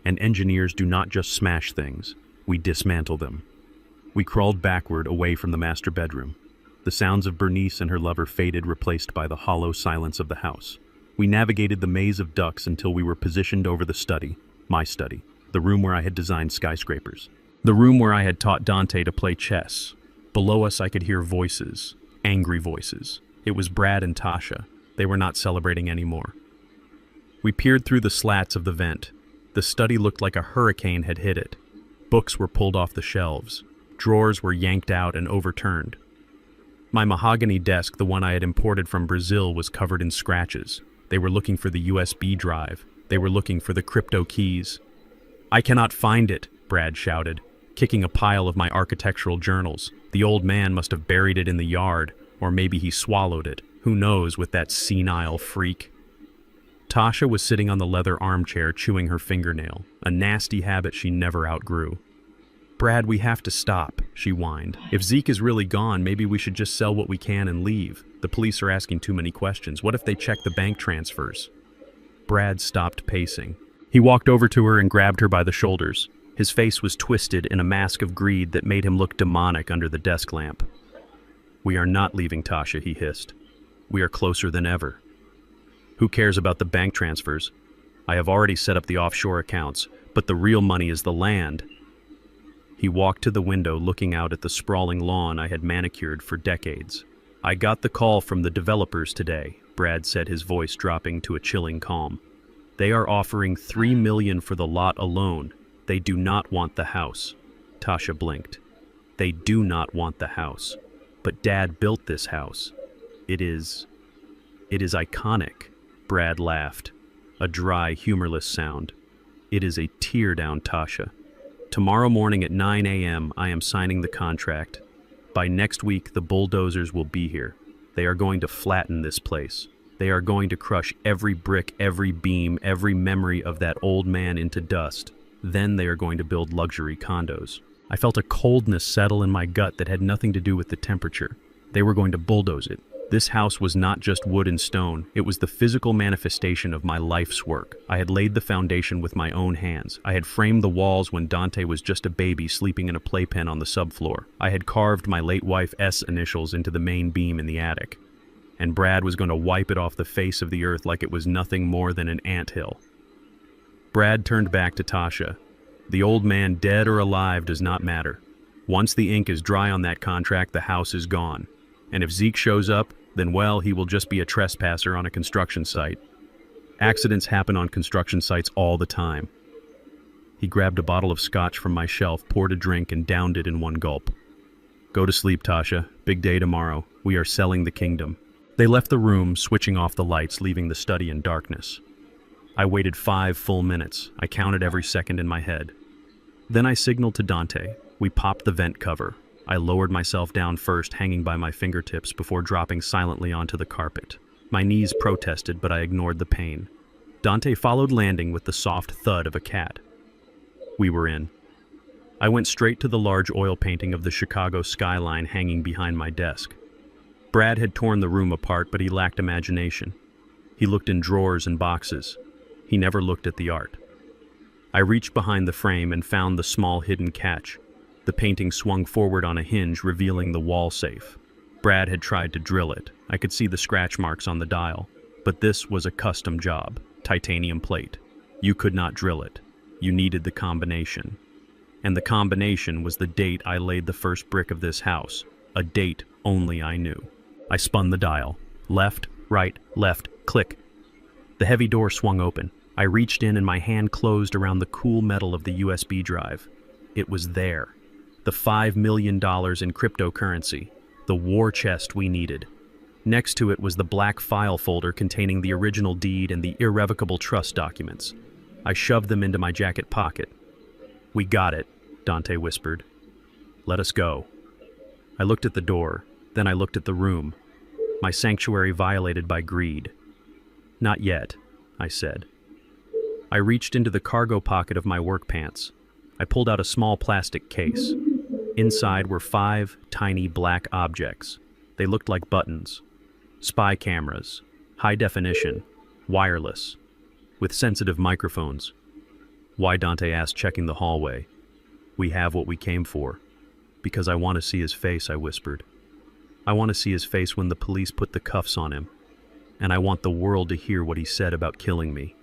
And engineers do not just smash things. We dismantle them. We crawled backward away from the master bedroom. The sounds of Bernice and her lover faded, replaced by the hollow silence of the house. We navigated the maze of ducts until we were positioned over the study, my study, the room where I had designed skyscrapers. The room where I had taught Dante to play chess. Below us I could hear voices, angry voices. It was Brad and Tasha. They were not celebrating anymore. We peered through the slats of the vent. The study looked like a hurricane had hit it. Books were pulled off the shelves. Drawers were yanked out and overturned. My mahogany desk, the one I had imported from Brazil, was covered in scratches. They were looking for the USB drive. They were looking for the crypto keys. "I cannot find it," Brad shouted, kicking a pile of my architectural journals. The old man must have buried it in the yard, or maybe he swallowed it. Who knows, with that senile freak. Tasha was sitting on the leather armchair chewing her fingernail, a nasty habit she never outgrew. "Brad, we have to stop," she whined. "If Zeke is really gone, maybe we should just sell what we can and leave. The police are asking too many questions. What if they check the bank transfers?" Brad stopped pacing. He walked over to her and grabbed her by the shoulders. His face was twisted in a mask of greed that made him look demonic under the desk lamp. "We are not leaving, Tasha," he hissed. "We are closer than ever. Who cares about the bank transfers? I have already set up the offshore accounts, but the real money is the land." He walked to the window, looking out at the sprawling lawn I had manicured for decades. "I got the call from the developers today," Brad said, his voice dropping to a chilling calm. "They are offering $3 million for the lot alone. They do not want the house." Tasha blinked. "They do not want the house. But Dad built this house. It is iconic." Brad laughed, a dry, humorless sound. "It is a tear down, Tasha. Tomorrow morning at 9 a.m. I am signing the contract. By next week, the bulldozers will be here. They are going to flatten this place. They are going to crush every brick, every beam, every memory of that old man into dust. Then they are going to build luxury condos." I felt a coldness settle in my gut that had nothing to do with the temperature. They were going to bulldoze it. This house was not just wood and stone. It was the physical manifestation of my life's work. I had laid the foundation with my own hands. I had framed the walls when Dante was just a baby sleeping in a playpen on the subfloor. I had carved my late wife's initials into the main beam in the attic. And Brad was going to wipe it off the face of the earth like it was nothing more than an anthill. Brad turned back to Tasha. "The old man, dead or alive, does not matter. Once the ink is dry on that contract, the house is gone. And if Zeke shows up, then well, he will just be a trespasser on a construction site. Accidents happen on construction sites all the time." He grabbed a bottle of scotch from my shelf, poured a drink, and downed it in one gulp. "Go to sleep, Tasha. Big day tomorrow. We are selling the kingdom." They left the room, switching off the lights, leaving the study in darkness. I waited 5 full minutes. I counted every second in my head. Then I signaled to Dante. We popped the vent cover. I lowered myself down first, hanging by my fingertips before dropping silently onto the carpet. My knees protested, but I ignored the pain. Dante followed, landing with the soft thud of a cat. We were in. I went straight to the large oil painting of the Chicago skyline hanging behind my desk. Brad had torn the room apart, but he lacked imagination. He looked in drawers and boxes. He never looked at the art. I reached behind the frame and found the small hidden catch. The painting swung forward on a hinge, revealing the wall safe. Brad had tried to drill it. I could see the scratch marks on the dial. But this was a custom job, titanium plate. You could not drill it. You needed the combination. And the combination was the date I laid the first brick of this house, a date only I knew. I spun the dial. Left, right, left, click. The heavy door swung open. I reached in and my hand closed around the cool metal of the USB drive. It was there. The $5 million in cryptocurrency. The war chest we needed. Next to it was the black file folder containing the original deed and the irrevocable trust documents. I shoved them into my jacket pocket. "We got it," Dante whispered. "Let us go." I looked at the door, then I looked at the room. My sanctuary violated by greed. "Not yet," I said. I reached into the cargo pocket of my work pants. I pulled out a small plastic case. Inside were 5 tiny black objects. They looked like buttons. Spy cameras, high definition, wireless, with sensitive microphones. "Why?" Dante asked, checking the hallway. "We have what we came for." "Because I want to see his face," I whispered. "I want to see his face when the police put the cuffs on him. And I want the world to hear what he said about killing me."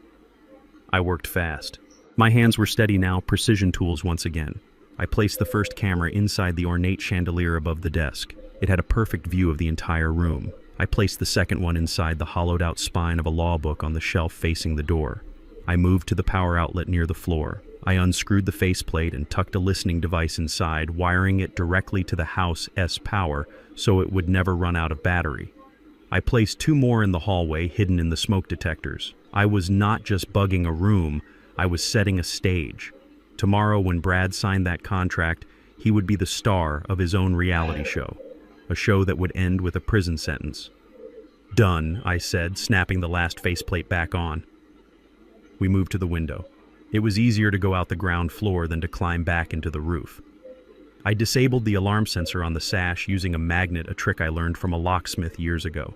I worked fast. My hands were steady now, precision tools once again. I placed the first camera inside the ornate chandelier above the desk. It had a perfect view of the entire room. I placed the second one inside the hollowed-out spine of a law book on the shelf facing the door. I moved to the power outlet near the floor. I unscrewed the faceplate and tucked a listening device inside, wiring it directly to the house's power so it would never run out of battery. I placed 2 more in the hallway, hidden in the smoke detectors. I was not just bugging a room, I was setting a stage. Tomorrow, when Brad signed that contract, he would be the star of his own reality show. A show that would end with a prison sentence. "Done," I said, snapping the last faceplate back on. We moved to the window. It was easier to go out the ground floor than to climb back into the roof. I disabled the alarm sensor on the sash using a magnet, a trick I learned from a locksmith years ago.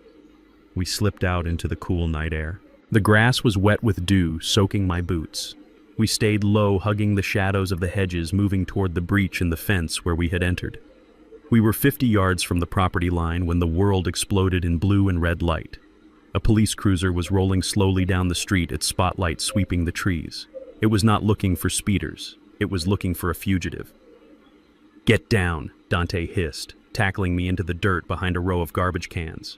We slipped out into the cool night air. The grass was wet with dew, soaking my boots. We stayed low, hugging the shadows of the hedges, moving toward the breach in the fence where we had entered. We were 50 yards from the property line when the world exploded in blue and red light. A police cruiser was rolling slowly down the street, its spotlight sweeping the trees. It was not looking for speeders. It was looking for a fugitive. "Get down," Dante hissed, tackling me into the dirt behind a row of garbage cans.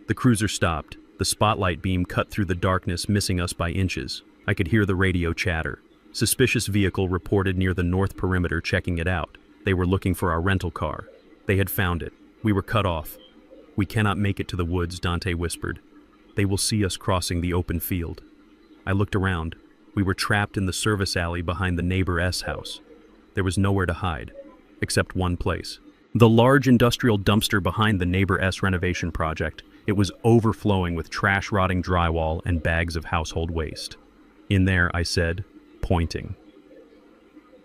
The cruiser stopped. The spotlight beam cut through the darkness, missing us by inches. I could hear the radio chatter. Suspicious vehicle reported near the north perimeter, checking it out. They were looking for our rental car. They had found it. We were cut off. "We cannot make it to the woods," Dante whispered. "They will see us crossing the open field." I looked around. We were trapped in the service alley behind the neighbor's house. There was nowhere to hide, except one place. The large industrial dumpster behind the neighbor's renovation project. It was overflowing with trash-rotting drywall and bags of household waste. "In there," I said, pointing.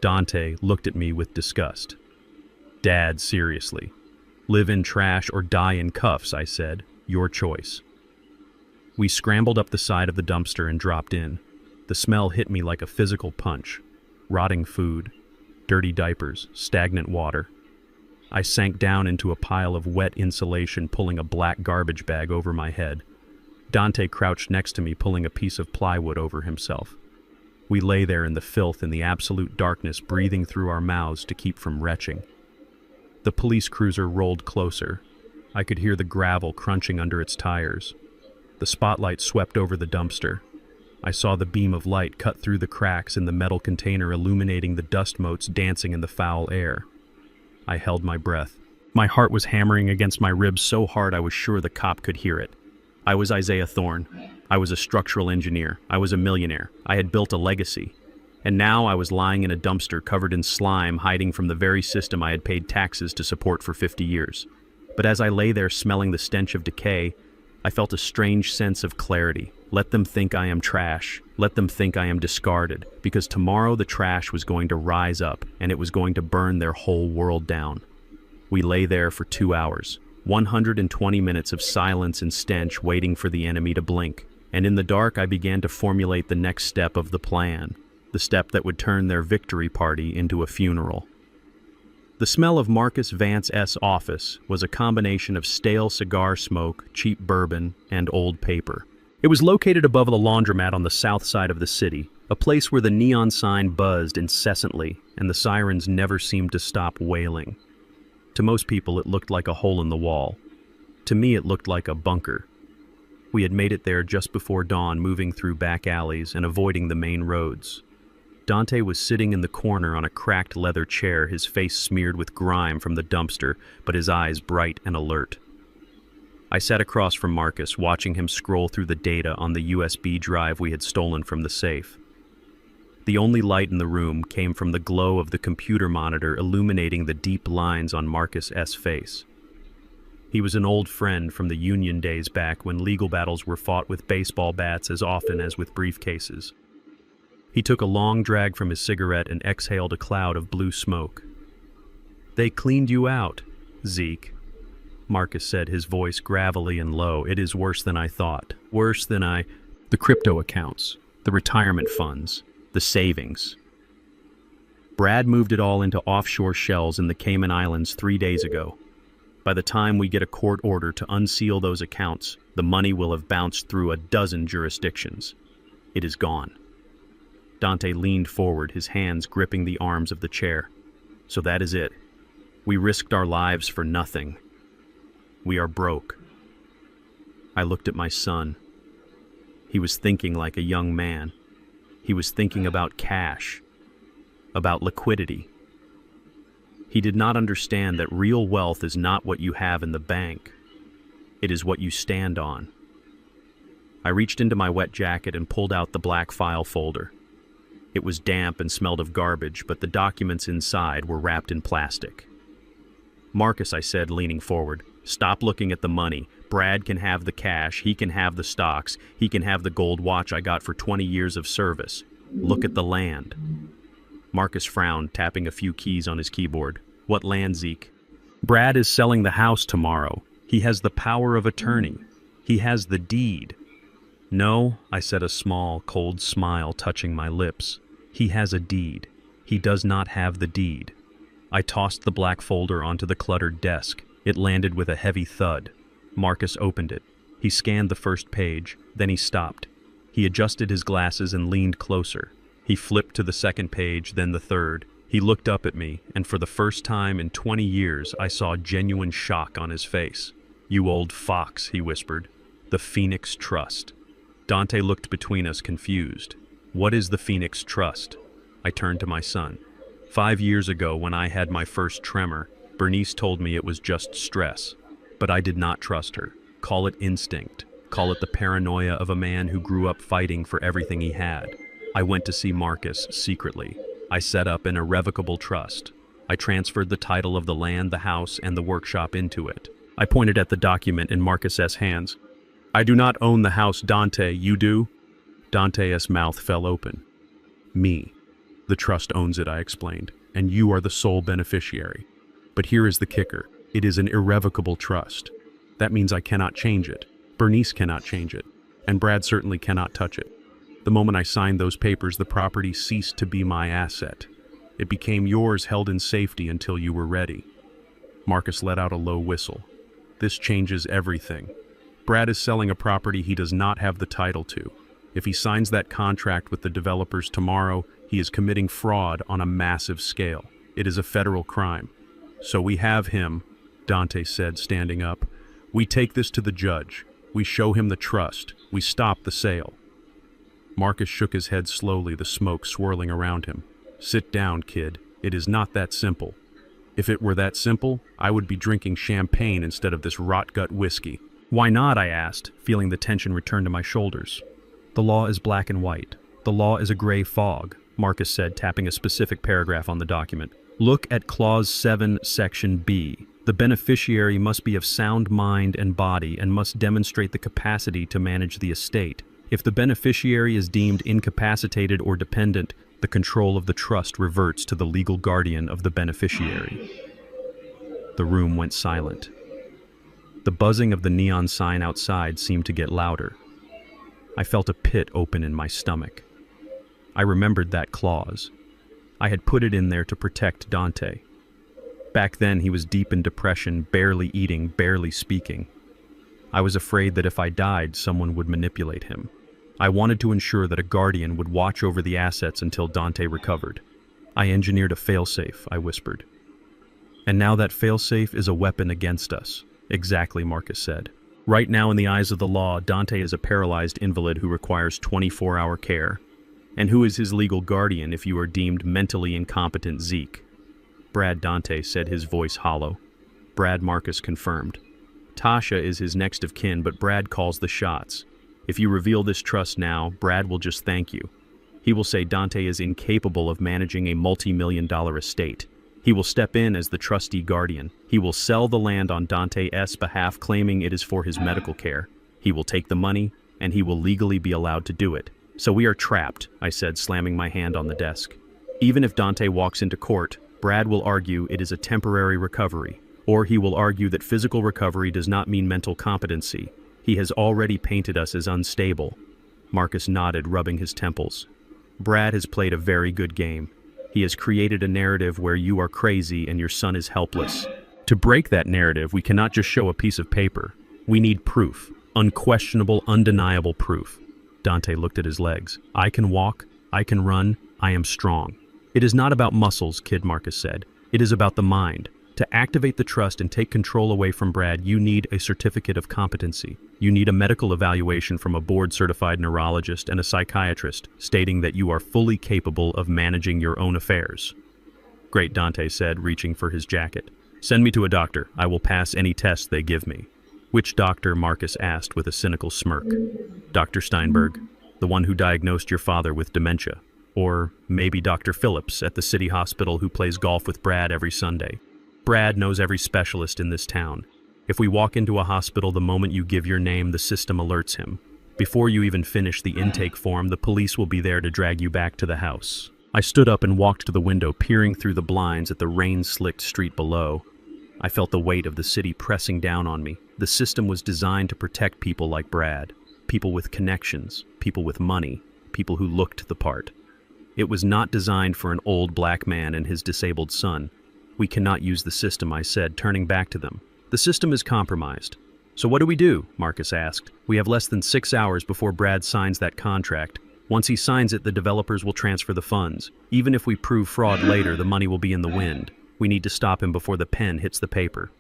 Dante looked at me with disgust. "Dad, seriously. Live in trash or die in cuffs," I said. "Your choice." We scrambled up the side of the dumpster and dropped in. The smell hit me like a physical punch. Rotting food, dirty diapers, stagnant water. I sank down into a pile of wet insulation, pulling a black garbage bag over my head. Dante crouched next to me, pulling a piece of plywood over himself. We lay there in the filth, in the absolute darkness, breathing through our mouths to keep from retching. The police cruiser rolled closer. I could hear the gravel crunching under its tires. The spotlight swept over the dumpster. I saw the beam of light cut through the cracks in the metal container, illuminating the dust motes dancing in the foul air. I held my breath. My heart was hammering against my ribs so hard I was sure the cop could hear it. I was Isaiah Thorne. I was a structural engineer. I was a millionaire. I had built a legacy. And now I was lying in a dumpster covered in slime, hiding from the very system I had paid taxes to support for 50 years. But as I lay there smelling the stench of decay, I felt a strange sense of clarity. Let them think I am trash. Let them think I am discarded, because tomorrow the trash was going to rise up and it was going to burn their whole world down. We lay there for 2 hours, 120 minutes of silence and stench, waiting for the enemy to blink. And in the dark, I began to formulate the next step of the plan, the step that would turn their victory party into a funeral. The smell of Marcus Vance's office was a combination of stale cigar smoke, cheap bourbon, and old paper. It was located above the laundromat on the south side of the city, A place where the neon sign buzzed incessantly and the sirens never seemed to stop wailing. To most people, it looked like a hole in the wall. To me, it looked like a bunker. We had made it there just before dawn, moving through back alleys and avoiding the main roads. Dante was sitting in the corner on a cracked leather chair, his face smeared with grime from the dumpster, but his eyes bright and alert. I sat across from Marcus, watching him scroll through the data on the USB drive we had stolen from the safe. The only light in the room came from the glow of the computer monitor illuminating the deep lines on Marcus' face. He was an old friend from the Union days back when legal battles were fought with baseball bats as often as with briefcases. He took a long drag from his cigarette and exhaled a cloud of blue smoke. "They cleaned you out, Zeke," Marcus said, his voice gravelly and low. "It is worse than I thought. Worse than I—" "The crypto accounts, the retirement funds, the savings. Brad moved it all into offshore shells in the Cayman Islands 3 days ago. By the time we get a court order to unseal those accounts, the money will have bounced through a dozen jurisdictions. It is gone." Dante leaned forward, his hands gripping the arms of the chair. "So that is it. We risked our lives for nothing. We are broke." I looked at my son. He was thinking like a young man. He was thinking about cash, about liquidity. He did not understand that real wealth is not what you have in the bank. It is what you stand on. I reached into my wet jacket and pulled out the black file folder. It was damp and smelled of garbage, but the documents inside were wrapped in plastic. "Marcus," I said, leaning forward, "stop looking at the money. Brad can have the cash, he can have the stocks, he can have the gold watch I got for 20 years of service. Look at the land." Marcus frowned, tapping a few keys on his keyboard. "What land, Zeke?" "Brad is selling the house tomorrow. He has the power of attorney. He has the deed." "No," I said, a small, cold smile touching my lips. "He has a deed. He does not have the deed." I tossed the black folder onto the cluttered desk. It landed with a heavy thud. Marcus opened it. He scanned the first page, then he stopped. He adjusted his glasses and leaned closer. He flipped to the second page, then the third. He looked up at me, and for the first time in 20 years, I saw genuine shock on his face. "You old fox," he whispered. "The Phoenix Trust." Dante looked between us, confused. "What is the Phoenix Trust?" I turned to my son. 5 years ago, when I had my first tremor, Bernice told me it was just stress. But I did not trust her. Call it instinct. Call it the paranoia of a man who grew up fighting for everything he had. I went to see Marcus secretly. I set up an irrevocable trust. I transferred the title of the land, the house, and the workshop into it. I pointed at the document in Marcus's hands. "I do not own the house, Dante. You do?" Dante's mouth fell open. "Me. The trust owns it," I explained, "and you are the sole beneficiary. But here is the kicker. It is an irrevocable trust. That means I cannot change it. Bernice cannot change it. And Brad certainly cannot touch it. The moment I signed those papers, the property ceased to be my asset. It became yours, held in safety until you were ready." Marcus let out a low whistle. "This changes everything. Brad is selling a property he does not have the title to. If he signs that contract with the developers tomorrow, he is committing fraud on a massive scale. It is a federal crime. So we have him," Dante said, standing up. "We take this to the judge. We show him the trust. We stop the sale." Marcus shook his head slowly, the smoke swirling around him. "Sit down, kid. It is not that simple. If it were that simple, I would be drinking champagne instead of this rot-gut whiskey." "Why not?" I asked, feeling the tension return to my shoulders. "The law is black and white. The law is a gray fog," Marcus said, tapping a specific paragraph on the document. "Look at Clause 7, Section B. The beneficiary must be of sound mind and body and must demonstrate the capacity to manage the estate. If the beneficiary is deemed incapacitated or dependent, the control of the trust reverts to the legal guardian of the beneficiary." The room went silent. The buzzing of the neon sign outside seemed to get louder. I felt a pit open in my stomach. I remembered that clause. I had put it in there to protect Dante. Back then, he was deep in depression, barely eating, barely speaking. I was afraid that if I died, someone would manipulate him. I wanted to ensure that a guardian would watch over the assets until Dante recovered. I engineered a failsafe, I whispered. And now that failsafe is a weapon against us. Exactly, Marcus said. Right now, in the eyes of the law, Dante is a paralyzed invalid who requires 24-hour care. And who is his legal guardian if you are deemed mentally incompetent, Zeke? Brad, Dante said, his voice hollow. Brad, Marcus confirmed. Tasha is his next of kin, but Brad calls the shots. If you reveal this trust now, Brad will just thank you. He will say Dante is incapable of managing a multi-million-dollar estate. He will step in as the trustee guardian. He will sell the land on Dante's behalf, claiming it is for his medical care. He will take the money, and he will legally be allowed to do it. So we are trapped, I said, slamming my hand on the desk. Even if Dante walks into court, Brad will argue it is a temporary recovery, or he will argue that physical recovery does not mean mental competency. He has already painted us as unstable. Marcus nodded, rubbing his temples. Brad has played a very good game. He has created a narrative where you are crazy and your son is helpless. To break that narrative, we cannot just show a piece of paper. We need proof. Unquestionable, undeniable proof. Dante looked at his legs. I can walk. I can run. I am strong. It is not about muscles, Kid, Marcus said. It is about the mind. To activate the trust and take control away from Brad, you need a certificate of competency. You need a medical evaluation from a board-certified neurologist and a psychiatrist stating that you are fully capable of managing your own affairs. Great, Dante said, reaching for his jacket. Send me to a doctor. I will pass any test they give me. Which doctor? Marcus asked with a cynical smirk. Dr. Steinberg, the one who diagnosed your father with dementia. Or maybe Dr. Phillips at the city hospital who plays golf with Brad every Sunday. Brad knows every specialist in this town. If we walk into a hospital the moment you give your name, the system alerts him. Before you even finish the intake form, the police will be there to drag you back to the house. I stood up and walked to the window, peering through the blinds at the rain-slicked street below. I felt the weight of the city pressing down on me. The system was designed to protect people like Brad, people with connections, people with money, people who looked the part. It was not designed for an old black man and his disabled son. We cannot use the system, I said, turning back to them. The system is compromised. So what do we do? Marcus asked. We have less than 6 hours before Brad signs that contract. Once he signs it, the developers will transfer the funds. Even if we prove fraud later, the money will be in the wind. We need to stop him before the pen hits the paper.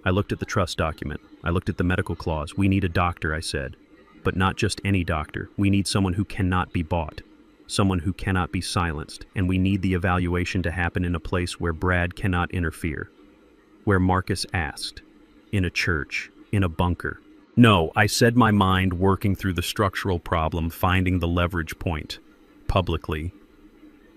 I looked at the trust document. I looked at the medical clause. We need a doctor, I said. But not just any doctor. We need someone who cannot be bought. Someone who cannot be silenced, and we need the evaluation to happen in a place where Brad cannot interfere. Where Marcus asked. In a church. In a bunker. No, I said, my mind working through the structural problem, finding the leverage point. Publicly.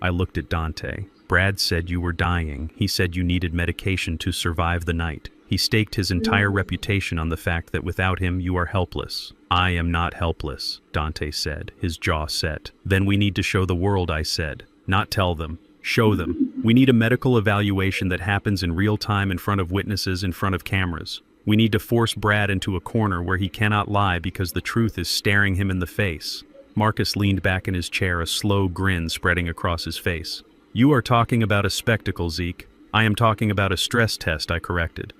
I looked at Dante. Brad said you were dying. He said you needed medication to survive the night. He staked his entire reputation on the fact that without him you are helpless. I am not helpless, Dante said, his jaw set. Then we need to show the world, I said. Not tell them. Show them. We need a medical evaluation that happens in real time in front of witnesses, in front of cameras. We need to force Brad into a corner where he cannot lie because the truth is staring him in the face. Marcus leaned back in his chair, a slow grin spreading across his face. You are talking about a spectacle, Zeke. I am talking about a stress test, I corrected.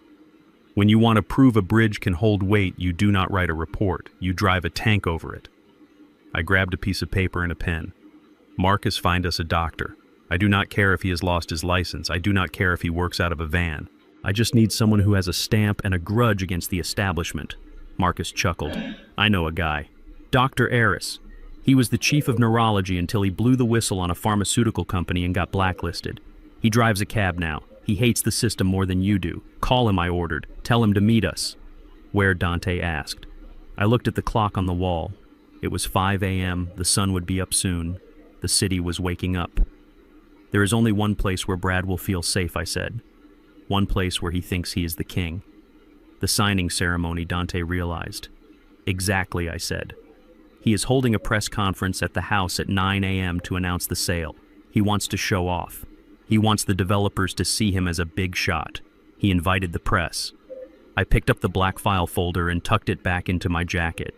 When you want to prove a bridge can hold weight, you do not write a report. You drive a tank over it. I grabbed a piece of paper and a pen. Marcus, find us a doctor. I do not care if he has lost his license. I do not care if he works out of a van. I just need someone who has a stamp and a grudge against the establishment. Marcus chuckled. I know a guy. Dr. Aris. He was the chief of neurology until he blew the whistle on a pharmaceutical company and got blacklisted. He drives a cab now. He hates the system more than you do. Call him, I ordered. Tell him to meet us. Where? Dante asked. I looked at the clock on the wall. It was 5 a.m. The sun would be up soon. The city was waking up. There is only one place where Brad will feel safe, I said. One place where he thinks he is the king. The signing ceremony, Dante realized. Exactly, I said. He is holding a press conference at the house at 9 a.m. to announce the sale. He wants to show off. He wants the developers to see him as a big shot. He invited the press. I picked up the black file folder and tucked it back into my jacket.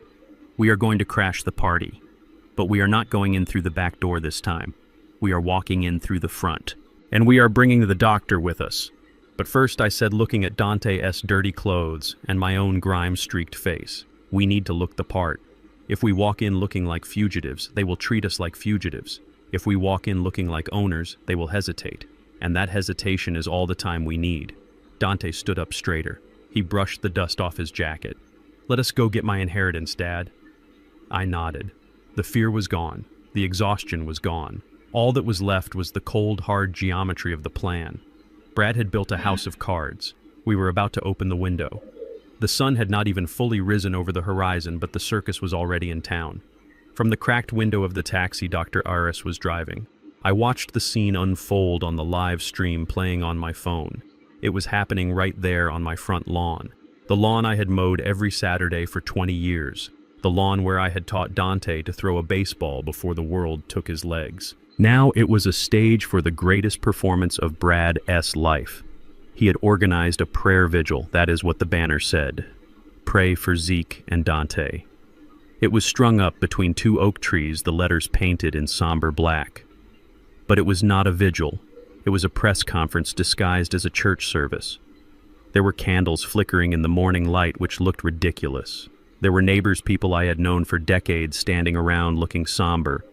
We are going to crash the party. But we are not going in through the back door this time. We are walking in through the front. And we are bringing the doctor with us. But first, I said, looking at Dante's dirty clothes and my own grime-streaked face, we need to look the part. If we walk in looking like fugitives, they will treat us like fugitives. If we walk in looking like owners, they will hesitate. And that hesitation is all the time we need. Dante stood up straighter. He brushed the dust off his jacket. "Let us go get my inheritance, Dad." I nodded. The fear was gone. The exhaustion was gone. All that was left was the cold, hard geometry of the plan. Brad had built a house of cards. We were about to open the window. The sun had not even fully risen over the horizon, but the circus was already in town. From the cracked window of the taxi Dr. Aris was driving, I watched the scene unfold on the live stream playing on my phone. It was happening right there on my front lawn. The lawn I had mowed every Saturday for 20 years. The lawn where I had taught Dante to throw a baseball before the world took his legs. Now it was a stage for the greatest performance of Brad's life. He had organized a prayer vigil, that is what the banner said. Pray for Zeke and Dante. It was strung up between two oak trees, the letters painted in somber black. But it was not a vigil. It was a press conference disguised as a church service. There were candles flickering in the morning light which looked ridiculous. There were neighbors, people I had known for decades, standing around looking somber.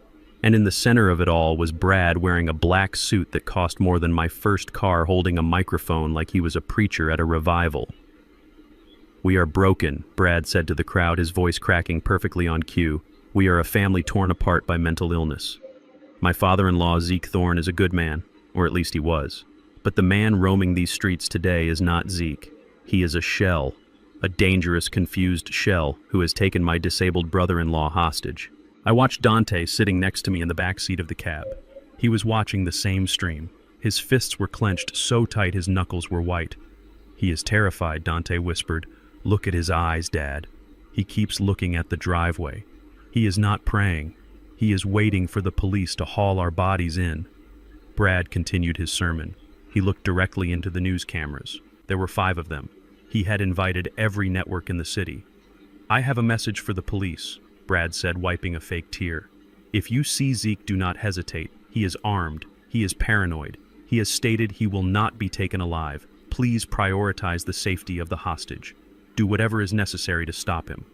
And in the center of it all was Brad wearing a black suit that cost more than my first car, holding a microphone like he was a preacher at a revival. "We are broken," Brad said to the crowd, his voice cracking perfectly on cue. "We are a family torn apart by mental illness. My father-in-law, Zeke Thorne, is a good man, or at least he was. But the man roaming these streets today is not Zeke. He is a shell, a dangerous, confused shell who has taken my disabled brother-in-law hostage." I watched Dante sitting next to me in the back seat of the cab. He was watching the same stream. His fists were clenched so tight his knuckles were white. "He is terrified," Dante whispered. "Look at his eyes, Dad. He keeps looking at the driveway. He is not praying. He is waiting for the police to haul our bodies in." Brad continued his sermon. He looked directly into the news cameras. There were 5 of them. He had invited every network in the city. "I have a message for the police," Brad said, wiping a fake tear. "If you see Zeke, do not hesitate. He is armed. He is paranoid. He has stated he will not be taken alive. Please prioritize the safety of the hostage. Do whatever is necessary to stop him."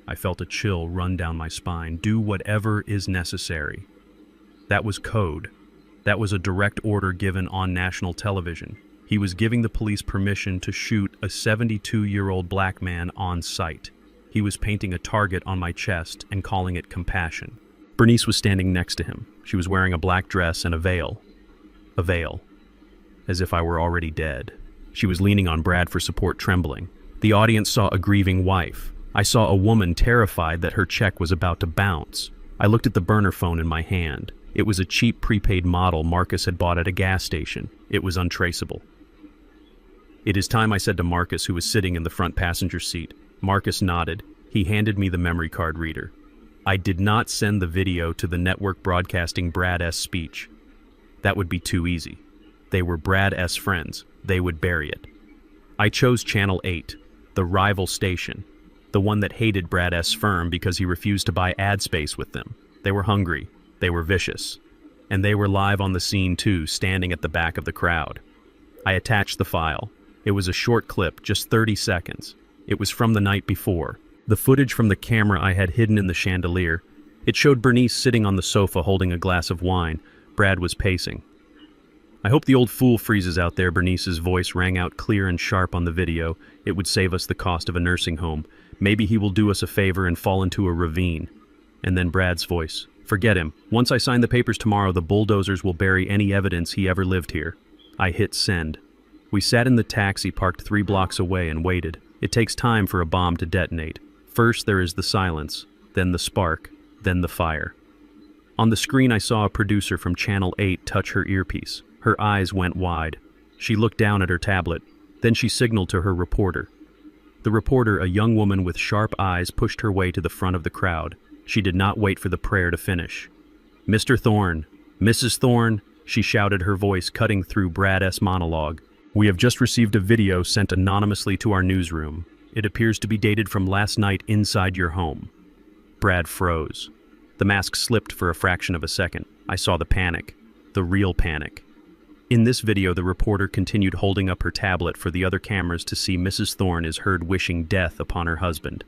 I felt a chill run down my spine. Do whatever is necessary. That was code. That was a direct order given on national television. He was giving the police permission to shoot a 72-year-old black man on sight. He was painting a target on my chest and calling it compassion. Bernice was standing next to him. She was wearing a black dress and a veil. A veil. As if I were already dead. She was leaning on Brad for support, trembling. The audience saw a grieving wife. I saw a woman terrified that her check was about to bounce. I looked at the burner phone in my hand. It was a cheap prepaid model Marcus had bought at a gas station. It was untraceable. "It is time," I said to Marcus, who was sitting in the front passenger seat. Marcus nodded. He handed me the memory card reader. I did not send the video to the network broadcasting Brad's speech. That would be too easy. They were Brad's friends. They would bury it. I chose Channel 8, the rival station, the one that hated Brad's firm because he refused to buy ad space with them. They were hungry. They were vicious. And they were live on the scene too, standing at the back of the crowd. I attached the file. It was a short clip, just 30 seconds. It was from the night before. The footage from the camera I had hidden in the chandelier. It showed Bernice sitting on the sofa holding a glass of wine. Brad was pacing. "I hope the old fool freezes out there," Bernice's voice rang out clear and sharp on the video. "It would save us the cost of a nursing home. Maybe he will do us a favor and fall into a ravine." And then Brad's voice. "Forget him. Once I sign the papers tomorrow, the bulldozers will bury any evidence he ever lived here." I hit send. We sat in the taxi parked 3 blocks away and waited. It takes time for a bomb to detonate. First there is the silence, then the spark, then the fire. On the screen I saw a producer from Channel 8 touch her earpiece. Her eyes went wide. She looked down at her tablet. Then she signaled to her reporter. The reporter, a young woman with sharp eyes, pushed her way to the front of the crowd. She did not wait for the prayer to finish. "Mr. Thorne, Mrs. Thorne," she shouted, her voice cutting through Brad's monologue. "We have just received a video sent anonymously to our newsroom. It appears to be dated from last night inside your home." Brad froze. The mask slipped for a fraction of a second. I saw the panic. The real panic. In this video, the reporter continued holding up her tablet for the other cameras to see. Mrs. Thorne is heard wishing death upon her husband.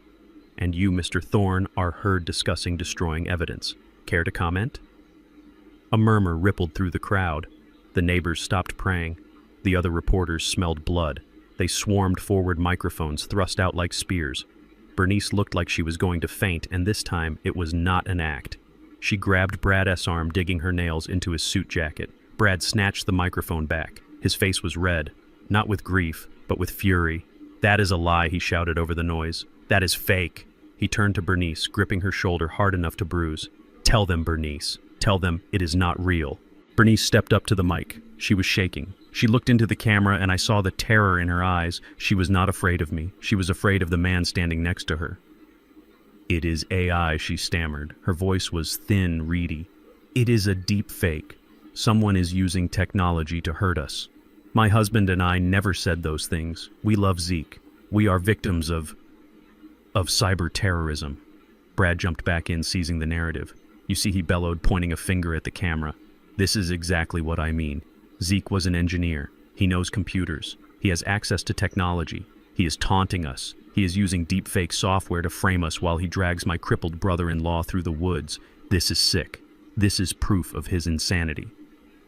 and you, Mr. Thorne, are heard discussing destroying evidence. Care to comment? A murmur rippled through the crowd. The neighbors stopped praying. The other reporters smelled blood. They swarmed forward, microphones thrust out like spears. Bernice looked like she was going to faint, and this time it was not an act. She grabbed Brad's arm, digging her nails into his suit jacket. Brad snatched the microphone back. His face was red, not with grief, but with fury. "That is a lie," he shouted over the noise. "That is fake." He turned to Bernice, gripping her shoulder hard enough to bruise. "Tell them, Bernice. Tell them it is not real." Bernice stepped up to the mic. She was shaking. She looked into the camera, and I saw the terror in her eyes. She was not afraid of me. She was afraid of the man standing next to her. "It is AI," she stammered. Her voice was thin, reedy. "It is a deep fake. Someone is using technology to hurt us. My husband and I never said those things. We love Zeke. We are victims of cyber terrorism." Brad jumped back in, seizing the narrative. "You see," he bellowed, pointing a finger at the camera. "This is exactly what I mean. Zeke was an engineer. He knows computers. He has access to technology. He is taunting us. He is using deepfake software to frame us while he drags my crippled brother-in-law through the woods. This is sick. This is proof of his insanity."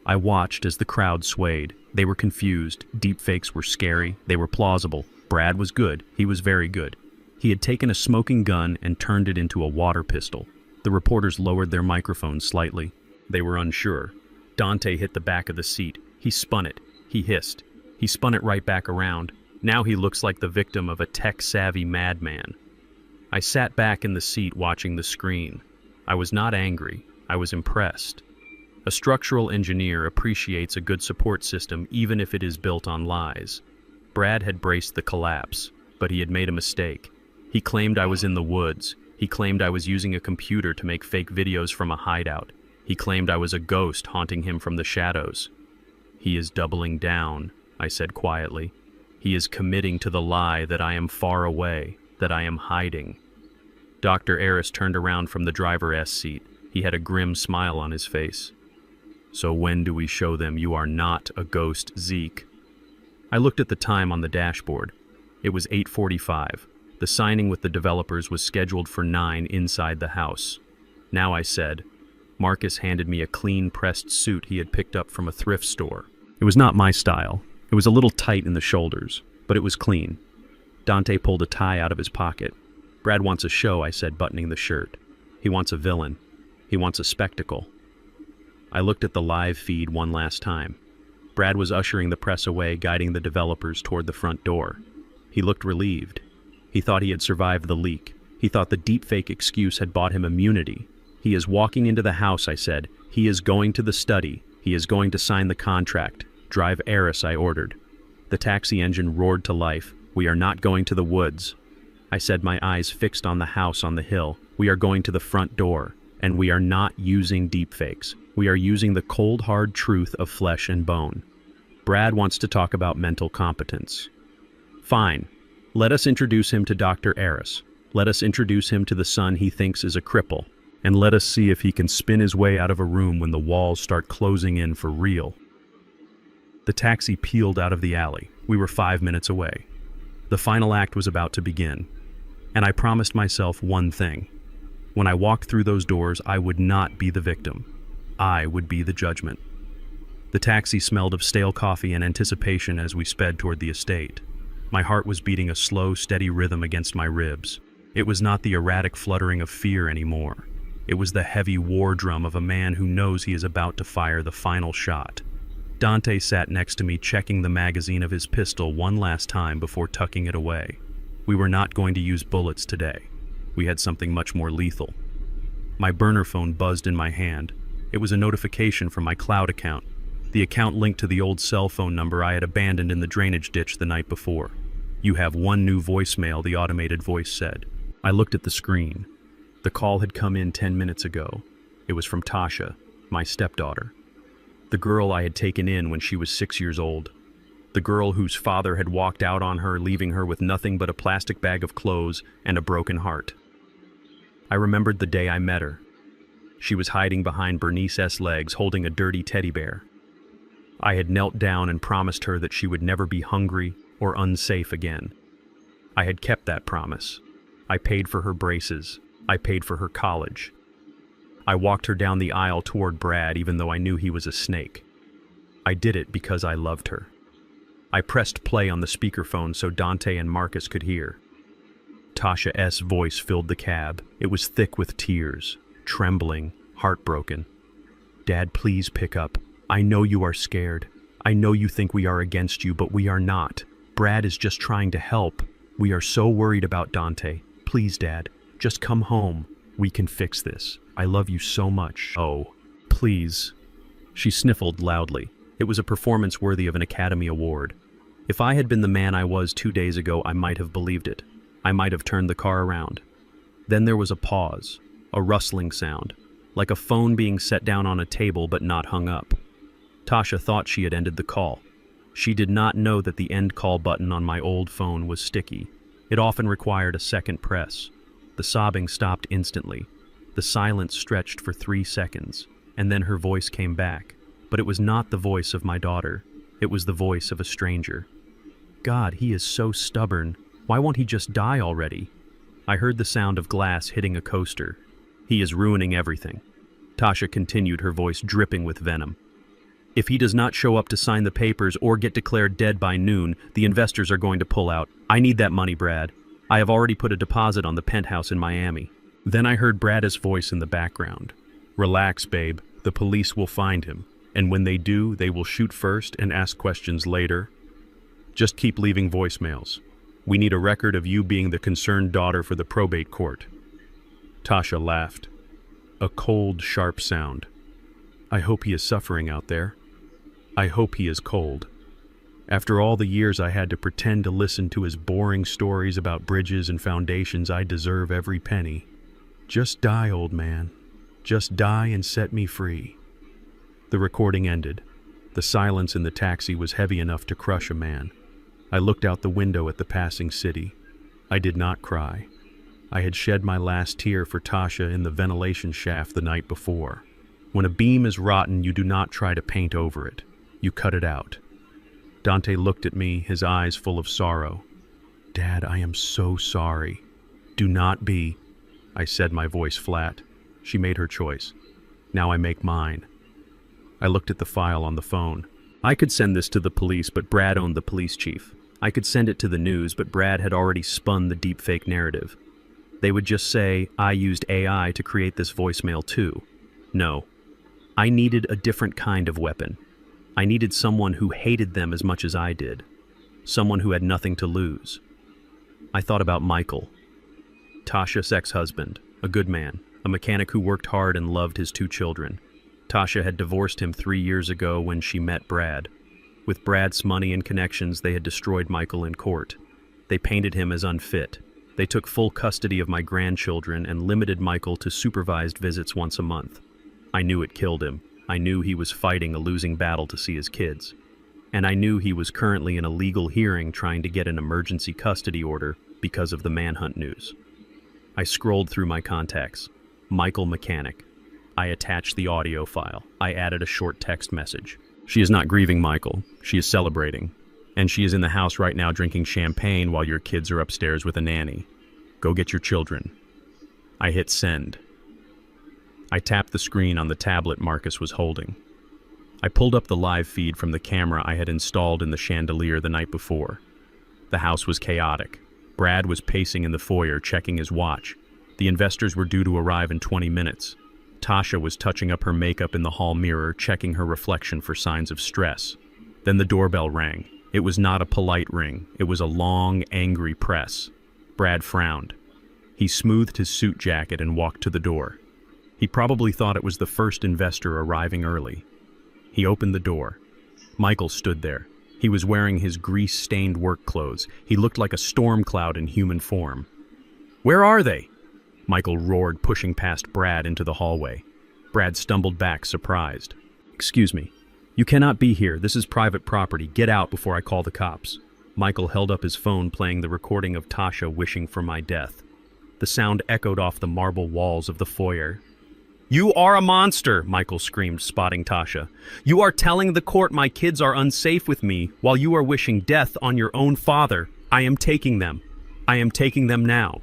I watched as the crowd swayed. They were confused. Deepfakes were scary. They were plausible. Brad was good. He was very good. He had taken a smoking gun and turned it into a water pistol. The reporters lowered their microphones slightly. They were unsure. Dante hit the back of the seat. He spun it. He hissed. He spun it right back around. Now he looks like the victim of a tech-savvy madman. I sat back in the seat watching the screen. I was not angry. I was impressed. A structural engineer appreciates a good support system even if it is built on lies. Brad had braced the collapse, but he had made a mistake. He claimed I was in the woods. He claimed I was using a computer to make fake videos from a hideout. He claimed I was a ghost haunting him from the shadows. "He is doubling down," I said quietly. "He is committing to the lie that I am far away, that I am hiding." Dr. Eris turned around from the driver's seat. He had a grim smile on his face. "So when do we show them you are not a ghost, Zeke?" I looked at the time on the dashboard. It was 8:45. The signing with the developers was scheduled for 9 inside the house. "Now," I said. Marcus handed me a clean pressed suit he had picked up from a thrift store. It was not my style. It was a little tight in the shoulders, but it was clean. Dante pulled a tie out of his pocket. "Brad wants a show," I said, buttoning the shirt. "He wants a villain. He wants a spectacle." I looked at the live feed one last time. Brad was ushering the press away, guiding the developers toward the front door. He looked relieved. He thought he had survived the leak. He thought the deepfake excuse had bought him immunity. "He is walking into the house," I said. "He is going to the study. He is going to sign the contract. Drive Eris," I ordered. The taxi engine roared to life. "We are not going to the woods," I said, my eyes fixed on the house on the hill. "We are going to the front door, and we are not using deepfakes. We are using the cold, hard truth of flesh and bone." Brad wants to talk about mental competence. Fine. Let us introduce him to Dr. Eris. Let us introduce him to the son he thinks is a cripple. And let us see if he can spin his way out of a room when the walls start closing in for real. The taxi peeled out of the alley. We were 5 minutes away. The final act was about to begin. And I promised myself one thing. When I walked through those doors, I would not be the victim. I would be the judgment. The taxi smelled of stale coffee and anticipation as we sped toward the estate. My heart was beating a slow, steady rhythm against my ribs. It was not the erratic fluttering of fear anymore. It was the heavy war drum of a man who knows he is about to fire the final shot. Dante sat next to me, checking the magazine of his pistol one last time before tucking it away. We were not going to use bullets today. We had something much more lethal. My burner phone buzzed in my hand. It was a notification from my cloud account, the account linked to the old cell phone number I had abandoned in the drainage ditch the night before. "You have one new voicemail," the automated voice said. I looked at the screen. The call had come in 10 minutes ago. It was from Tasha, my stepdaughter. The girl I had taken in when she was 6 years old. The girl whose father had walked out on her, leaving her with nothing but a plastic bag of clothes and a broken heart. I remembered the day I met her. She was hiding behind Bernice's legs, holding a dirty teddy bear. I had knelt down and promised her that she would never be hungry or unsafe again. I had kept that promise. I paid for her braces. I paid for her college. I walked her down the aisle toward Brad even though I knew he was a snake. I did it because I loved her. I pressed play on the speakerphone so Dante and Marcus could hear. Tasha's voice filled the cab. It was thick with tears, trembling, heartbroken. Dad, please pick up. I know you are scared. I know you think we are against you, but we are not. Brad is just trying to help. We are so worried about Dante. Please, Dad, just come home. We can fix this. I love you so much. Oh, please. She sniffled loudly. It was a performance worthy of an Academy Award. If I had been the man I was 2 days ago, I might have believed it. I might have turned the car around. Then there was a pause, a rustling sound, like a phone being set down on a table but not hung up. Tasha thought she had ended the call. She did not know that the end call button on my old phone was sticky. It often required a second press. The sobbing stopped instantly. The silence stretched for 3 seconds, and then her voice came back. But it was not the voice of my daughter. It was the voice of a stranger. God, he is so stubborn. Why won't he just die already? I heard the sound of glass hitting a coaster. He is ruining everything. Tasha continued, her voice dripping with venom. If he does not show up to sign the papers or get declared dead by noon, the investors are going to pull out. I need that money, Brad. I have already put a deposit on the penthouse in Miami. Then I heard Brad's voice in the background. Relax, babe. The police will find him. And when they do, they will shoot first and ask questions later. Just keep leaving voicemails. We need a record of you being the concerned daughter for the probate court. Tasha laughed. A cold, sharp sound. I hope he is suffering out there. I hope he is cold. After all the years I had to pretend to listen to his boring stories about bridges and foundations, I deserve every penny. Just die, old man. Just die and set me free. The recording ended. The silence in the taxi was heavy enough to crush a man. I looked out the window at the passing city. I did not cry. I had shed my last tear for Tasha in the ventilation shaft the night before. When a beam is rotten, you do not try to paint over it. You cut it out. Dante looked at me, his eyes full of sorrow. Dad, I am so sorry. Do not be. I said, my voice flat. She made her choice. Now I make mine. I looked at the file on the phone. I could send this to the police, but Brad owned the police chief. I could send it to the news, but Brad had already spun the deepfake narrative. They would just say, I used AI to create this voicemail too. No. I needed a different kind of weapon. I needed someone who hated them as much as I did. Someone who had nothing to lose. I thought about Michael. Tasha's ex-husband, a good man, a mechanic who worked hard and loved his 2 children. Tasha had divorced him 3 years ago when she met Brad. With Brad's money and connections, they had destroyed Michael in court. They painted him as unfit. They took full custody of my grandchildren and limited Michael to supervised visits once a month. I knew it killed him. I knew he was fighting a losing battle to see his kids. And I knew he was currently in a legal hearing trying to get an emergency custody order because of the manhunt news. I scrolled through my contacts. Michael Mechanic. I attached the audio file. I added a short text message. She is not grieving Michael. She is celebrating. And she is in the house right now drinking champagne while your kids are upstairs with a nanny. Go get your children. I hit send. I tapped the screen on the tablet Marcus was holding. I pulled up the live feed from the camera I had installed in the chandelier the night before. The house was chaotic. Brad was pacing in the foyer, checking his watch. The investors were due to arrive in 20 minutes. Tasha was touching up her makeup in the hall mirror, checking her reflection for signs of stress. Then the doorbell rang. It was not a polite ring. It was a long, angry press. Brad frowned. He smoothed his suit jacket and walked to the door. He probably thought it was the first investor arriving early. He opened the door. Michael stood there. He was wearing his grease-stained work clothes. He looked like a storm cloud in human form. "Where are they?" Michael roared, pushing past Brad into the hallway. Brad stumbled back, surprised. "Excuse me. You cannot be here. This is private property. Get out before I call the cops." Michael held up his phone, playing the recording of Tasha wishing for my death. The sound echoed off the marble walls of the foyer. "You are a monster," Michael screamed, spotting Tasha. "You are telling the court my kids are unsafe with me while you are wishing death on your own father. I am taking them. I am taking them now."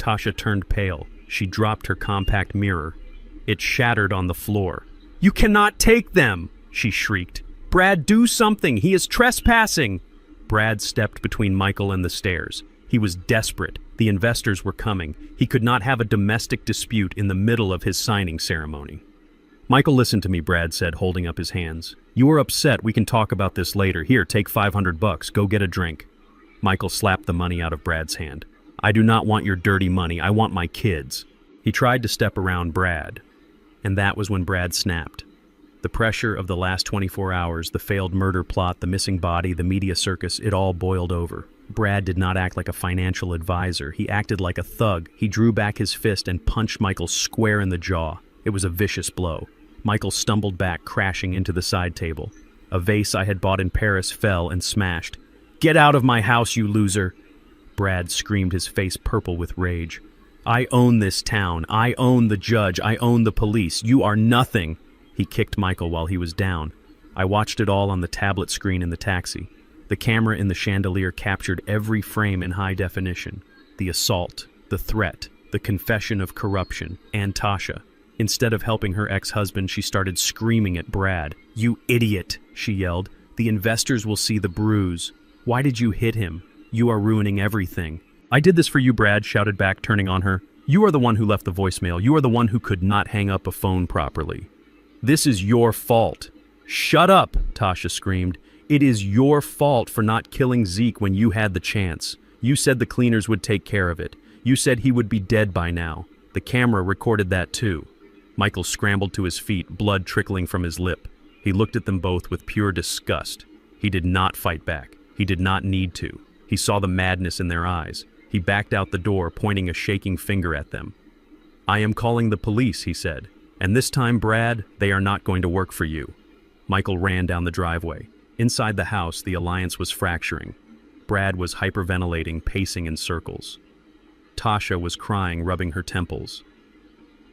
Tasha turned pale. She dropped her compact mirror. It shattered on the floor. "You cannot take them!" she shrieked. "Brad, do something! He is trespassing!" Brad stepped between Michael and the stairs. He was desperate. The investors were coming. He could not have a domestic dispute in the middle of his signing ceremony. "Michael, listen to me," Brad said, holding up his hands. "You are upset. We can talk about this later. Here, take $500. Go get a drink." Michael slapped the money out of Brad's hand. "I do not want your dirty money. I want my kids." He tried to step around Brad, and that was when Brad snapped. The pressure of the last 24 hours, the failed murder plot, the missing body, the media circus, it all boiled over. Brad did not act like a financial advisor. He acted like a thug. He drew back his fist and punched Michael square in the jaw. It was a vicious blow. Michael stumbled back, crashing into the side table. A vase I had bought in Paris fell and smashed. "Get out of my house, you loser!" Brad screamed, his face purple with rage. "I own this town. I own the judge. I own the police. You are nothing." He kicked Michael while he was down. I watched it all on the tablet screen in the taxi. The camera in the chandelier captured every frame in high definition. The assault, the threat, the confession of corruption, and Tasha. Instead of helping her ex-husband, she started screaming at Brad. "You idiot," she yelled. "The investors will see the bruise. Why did you hit him? You are ruining everything." "I did this for you," Brad shouted back, turning on her. "You are the one who left the voicemail. You are the one who could not hang up a phone properly. This is your fault." "Shut up," Tasha screamed. "It is your fault for not killing Zeke when you had the chance. You said the cleaners would take care of it. You said he would be dead by now. The camera recorded that too." Michael scrambled to his feet, blood trickling from his lip. He looked at them both with pure disgust. He did not fight back. He did not need to. He saw the madness in their eyes. He backed out the door, pointing a shaking finger at them. "I am calling the police," he said. "And this time, Brad, they are not going to work for you." Michael ran down the driveway. Inside the house, the alliance was fracturing. Brad was hyperventilating, pacing in circles. Tasha was crying, rubbing her temples.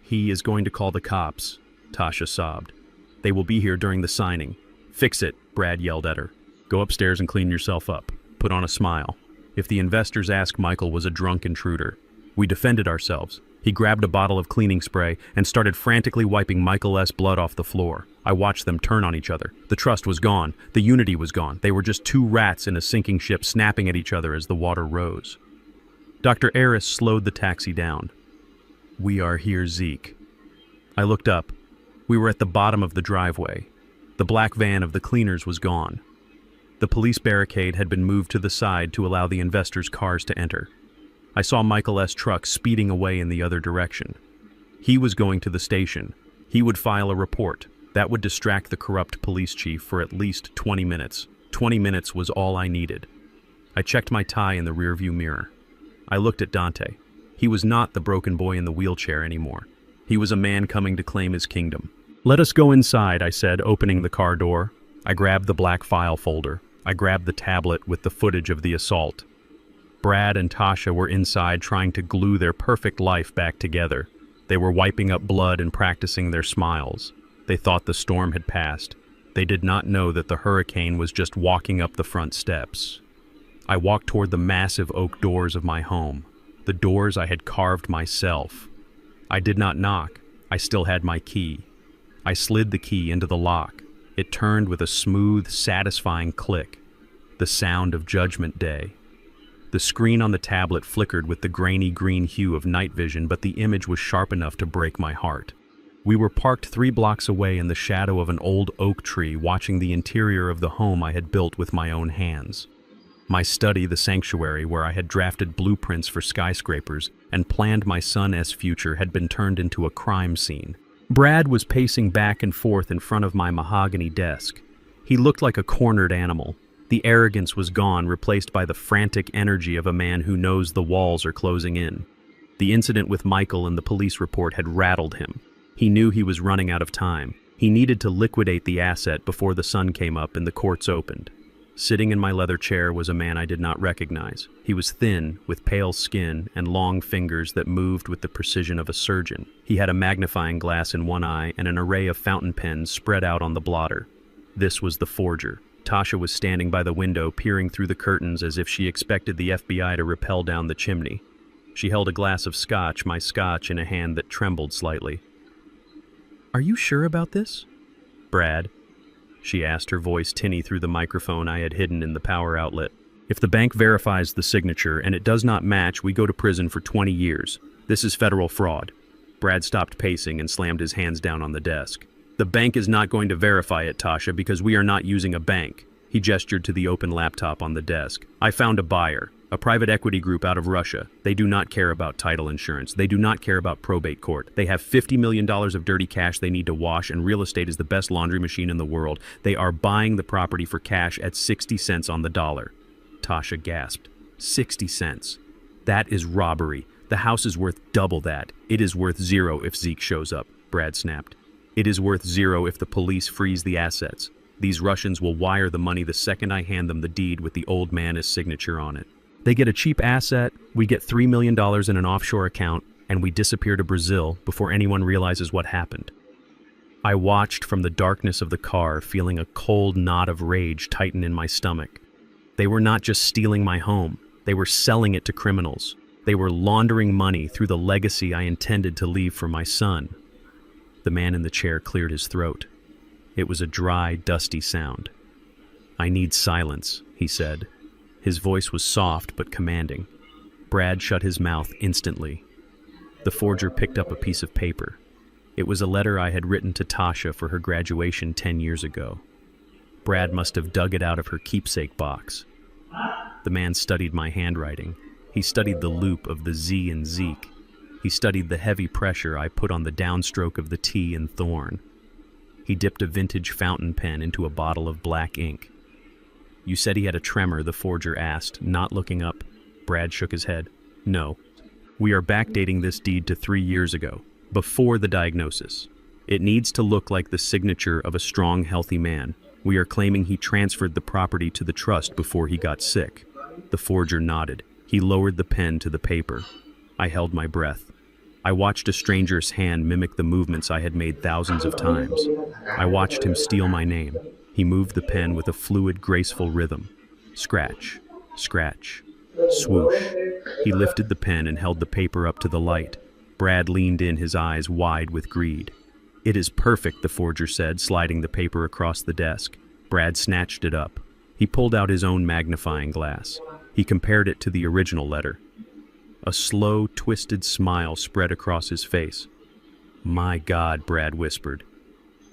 "He is going to call the cops," Tasha sobbed. "They will be here during the signing." "Fix it," Brad yelled at her. "Go upstairs and clean yourself up. Put on a smile. If the investors ask, Michael was a drunk intruder. We defended ourselves." He grabbed a bottle of cleaning spray and started frantically wiping Michael's blood off the floor. I watched them turn on each other. The trust was gone. The unity was gone. They were just two rats in a sinking ship snapping at each other as the water rose. Dr. Aris slowed the taxi down. "We are here, Zeke." I looked up. We were at the bottom of the driveway. The black van of the cleaners was gone. The police barricade had been moved to the side to allow the investors' cars to enter. I saw Michael's truck speeding away in the other direction. He was going to the station. He would file a report. That would distract the corrupt police chief for at least 20 minutes. 20 minutes was all I needed. I checked my tie in the rearview mirror. I looked at Dante. He was not the broken boy in the wheelchair anymore. He was a man coming to claim his kingdom. "Let us go inside," I said, opening the car door. I grabbed the black file folder. I grabbed the tablet with the footage of the assault. Brad and Tasha were inside trying to glue their perfect life back together. They were wiping up blood and practicing their smiles. They thought the storm had passed. They did not know that the hurricane was just walking up the front steps. I walked toward the massive oak doors of my home, the doors I had carved myself. I did not knock. I still had my key. I slid the key into the lock. It turned with a smooth, satisfying click. The sound of Judgment Day. The screen on the tablet flickered with the grainy green hue of night vision, but the image was sharp enough to break my heart. We were parked 3 blocks away in the shadow of an old oak tree, watching the interior of the home I had built with my own hands. My study, the sanctuary, where I had drafted blueprints for skyscrapers and planned my son's future, had been turned into a crime scene. Brad was pacing back and forth in front of my mahogany desk. He looked like a cornered animal. The arrogance was gone, replaced by the frantic energy of a man who knows the walls are closing in. The incident with Michael and the police report had rattled him. He knew he was running out of time. He needed to liquidate the asset before the sun came up and the courts opened. Sitting in my leather chair was a man I did not recognize. He was thin, with pale skin and long fingers that moved with the precision of a surgeon. He had a magnifying glass in one eye and an array of fountain pens spread out on the blotter. This was the forger. Tasha was standing by the window, peering through the curtains as if she expected the FBI to rappel down the chimney. She held a glass of scotch, my scotch, in a hand that trembled slightly. "Are you sure about this, Brad?" she asked, her voice tinny through the microphone I had hidden in the power outlet. "If the bank verifies the signature and it does not match, we go to prison for 20 years. This is federal fraud." Brad stopped pacing and slammed his hands down on the desk. "The bank is not going to verify it, Tasha, because we are not using a bank." He gestured to the open laptop on the desk. "I found a buyer, a private equity group out of Russia. They do not care about title insurance. They do not care about probate court. They have $50 million of dirty cash they need to wash, and real estate is the best laundry machine in the world. They are buying the property for cash at 60 cents on the dollar." Tasha gasped. 60 cents. "That is robbery. The house is worth double that. It is worth zero if Zeke shows up," Brad snapped. "It is worth zero if the police freeze the assets. These Russians will wire the money the second I hand them the deed with the old man's signature on it. They get a cheap asset, we get $3 million in an offshore account, and we disappear to Brazil before anyone realizes what happened." I watched from the darkness of the car, feeling a cold knot of rage tighten in my stomach. They were not just stealing my home, they were selling it to criminals. They were laundering money through the legacy I intended to leave for my son. The man in the chair cleared his throat. It was a dry, dusty sound. "I need silence," he said. His voice was soft but commanding. Brad shut his mouth instantly. The forger picked up a piece of paper. It was a letter I had written to Tasha for her graduation 10 years ago. Brad must have dug it out of her keepsake box. The man studied my handwriting. He studied the loop of the Z in Zeke. He studied the heavy pressure I put on the downstroke of the T in Thorn. He dipped a vintage fountain pen into a bottle of black ink. "You said he had a tremor," the forger asked, not looking up. Brad shook his head. "No. We are backdating this deed to 3 years ago, before the diagnosis. It needs to look like the signature of a strong, healthy man. We are claiming he transferred the property to the trust before he got sick." The forger nodded. He lowered the pen to the paper. I held my breath. I watched a stranger's hand mimic the movements I had made thousands of times. I watched him steal my name. He moved the pen with a fluid, graceful rhythm. Scratch, scratch, swoosh. He lifted the pen and held the paper up to the light. Brad leaned in, his eyes wide with greed. "It is perfect," the forger said, sliding the paper across the desk. Brad snatched it up. He pulled out his own magnifying glass. He compared it to the original letter. A slow, twisted smile spread across his face. "My God," Brad whispered.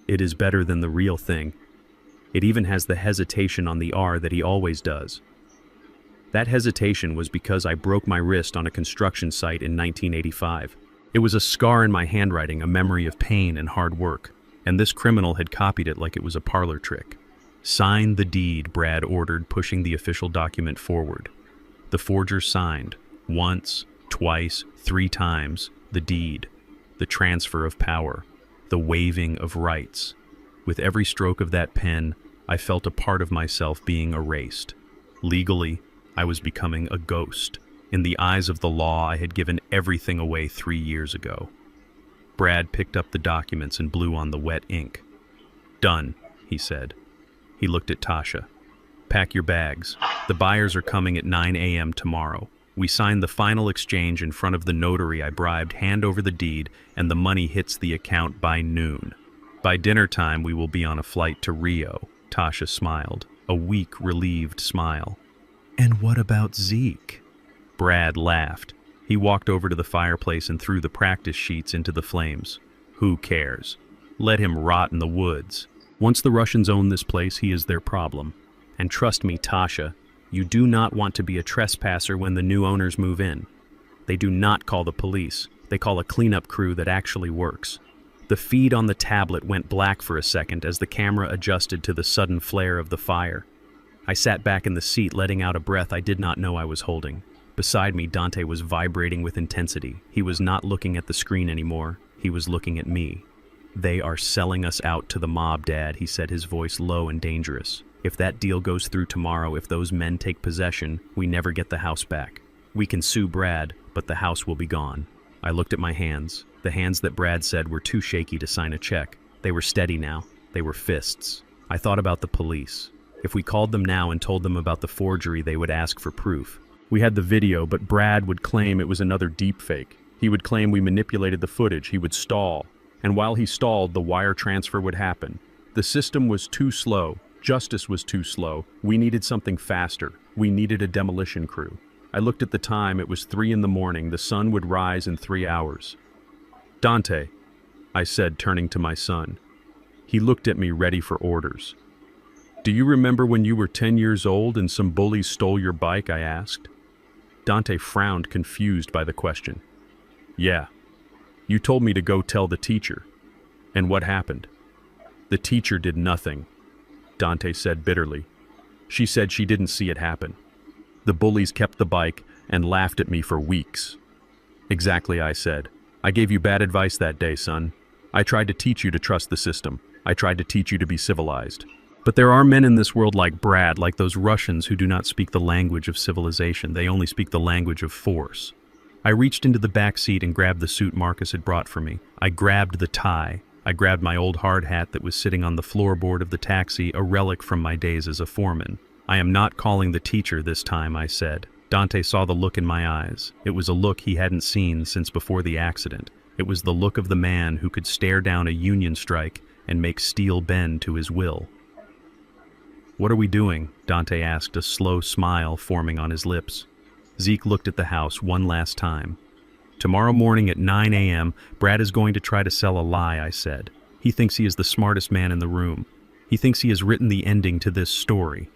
"It is better than the real thing. It even has the hesitation on the R that he always does." That hesitation was because I broke my wrist on a construction site in 1985. It was a scar in my handwriting, a memory of pain and hard work, and this criminal had copied it like it was a parlor trick. "Sign the deed," Brad ordered, pushing the official document forward. The forger signed. Once, twice, 3 times, the deed, the transfer of power, the waiving of rights. With every stroke of that pen, I felt a part of myself being erased. Legally, I was becoming a ghost. In the eyes of the law, I had given everything away 3 years ago. Brad picked up the documents and blew on the wet ink. "Done," he said. He looked at Tasha. "Pack your bags. The buyers are coming at 9 a.m. tomorrow. We sign the final exchange in front of the notary I bribed, hand over the deed, and the money hits the account by noon. By dinner time, we will be on a flight to Rio." Tasha smiled, a weak, relieved smile. "And what about Zeke?" Brad laughed. He walked over to the fireplace and threw the practice sheets into the flames. "Who cares? Let him rot in the woods. Once the Russians own this place, he is their problem. And trust me, Tasha, you do not want to be a trespasser when the new owners move in. They do not call the police. They call a cleanup crew that actually works." The feed on the tablet went black for a second as the camera adjusted to the sudden flare of the fire. I sat back in the seat, letting out a breath I did not know I was holding. Beside me, Dante was vibrating with intensity. He was not looking at the screen anymore. He was looking at me. "They are selling us out to the mob, Dad," he said, his voice low and dangerous. "If that deal goes through tomorrow, if those men take possession, we never get the house back. We can sue Brad, but the house will be gone." I looked at my hands. The hands that Brad said were too shaky to sign a check. They were steady now. They were fists. I thought about the police. If we called them now and told them about the forgery, they would ask for proof. We had the video, but Brad would claim it was another deepfake. He would claim we manipulated the footage. He would stall. And while he stalled, the wire transfer would happen. The system was too slow. Justice was too slow. We needed something faster. We needed a demolition crew. I looked at the time. It was 3 a.m. The sun would rise in 3 hours. "Dante," I said, turning to my son. He looked at me, ready for orders. "Do you remember when you were 10 years old and some bullies stole your bike?" I asked. Dante frowned, confused by the question. "Yeah. You told me to go tell the teacher. And what happened?" "The teacher did nothing," Dante said bitterly. "She said she didn't see it happen. The bullies kept the bike and laughed at me for weeks." "Exactly," I said. "I gave you bad advice that day, son. I tried to teach you to trust the system. I tried to teach you to be civilized. But there are men in this world like Brad, like those Russians who do not speak the language of civilization. They only speak the language of force." I reached into the back seat and grabbed the suit Marcus had brought for me. I grabbed the tie. I grabbed my old hard hat that was sitting on the floorboard of the taxi, a relic from my days as a foreman. "I am not calling the teacher this time," I said. Dante saw the look in my eyes. It was a look he hadn't seen since before the accident. It was the look of the man who could stare down a union strike and make steel bend to his will. "What are we doing?" Dante asked, a slow smile forming on his lips. Zeke looked at the house one last time. "Tomorrow morning at 9 a.m., Brad is going to try to sell a lie," I said. "He thinks he is the smartest man in the room. He thinks he has written the ending to this story."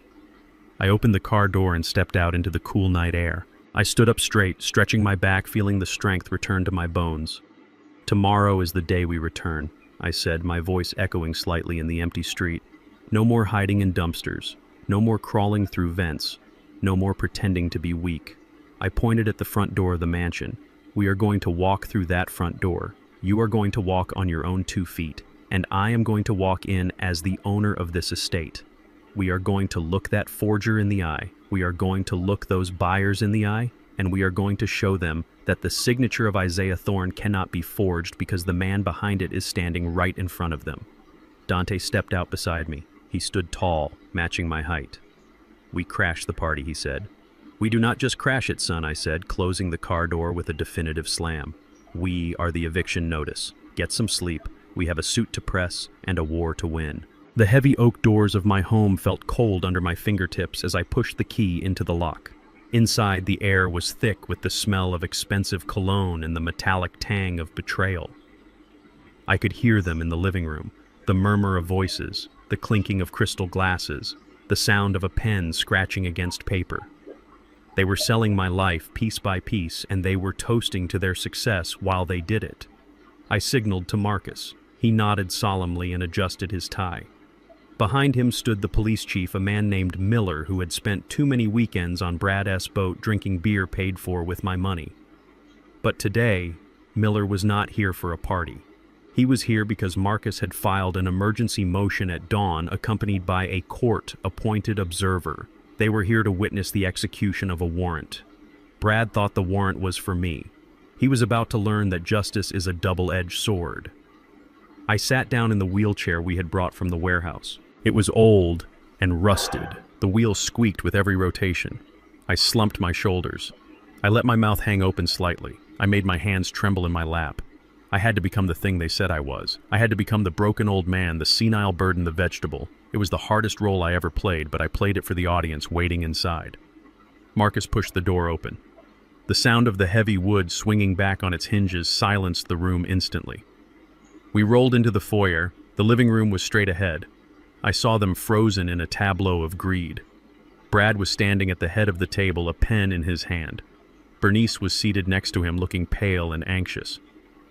I opened the car door and stepped out into the cool night air. I stood up straight, stretching my back, feeling the strength return to my bones. "Tomorrow is the day we return," I said, my voice echoing slightly in the empty street. "No more hiding in dumpsters. No more crawling through vents. No more pretending to be weak." I pointed at the front door of the mansion. "We are going to walk through that front door. You are going to walk on your own 2 feet, and I am going to walk in as the owner of this estate. We are going to look that forger in the eye. We are going to look those buyers in the eye, and we are going to show them that the signature of Isaiah Thorne cannot be forged because the man behind it is standing right in front of them." Dante stepped out beside me. He stood tall, matching my height. "We crash the party," he said. "We do not just crash it, son," I said, closing the car door with a definitive slam. "We are the eviction notice. Get some sleep. We have a suit to press and a war to win." The heavy oak doors of my home felt cold under my fingertips as I pushed the key into the lock. Inside, the air was thick with the smell of expensive cologne and the metallic tang of betrayal. I could hear them in the living room, the murmur of voices, the clinking of crystal glasses, the sound of a pen scratching against paper. They were selling my life piece by piece, and they were toasting to their success while they did it. I signaled to Marcus. He nodded solemnly and adjusted his tie. Behind him stood the police chief, a man named Miller, who had spent too many weekends on Brad S. boat drinking beer paid for with my money. But today, Miller was not here for a party. He was here because Marcus had filed an emergency motion at dawn, accompanied by a court-appointed observer. They were here to witness the execution of a warrant. Brad thought the warrant was for me. He was about to learn that justice is a double-edged sword. I sat down in the wheelchair we had brought from the warehouse. It was old and rusted. The wheels squeaked with every rotation. I slumped my shoulders. I let my mouth hang open slightly. I made my hands tremble in my lap. I had to become the thing they said I was. I had to become the broken old man, the senile bird and the vegetable. It was the hardest role I ever played, but I played it for the audience waiting inside. Marcus pushed the door open. The sound of the heavy wood swinging back on its hinges silenced the room instantly. We rolled into the foyer. The living room was straight ahead. I saw them frozen in a tableau of greed. Brad was standing at the head of the table, a pen in his hand. Bernice was seated next to him, looking pale and anxious.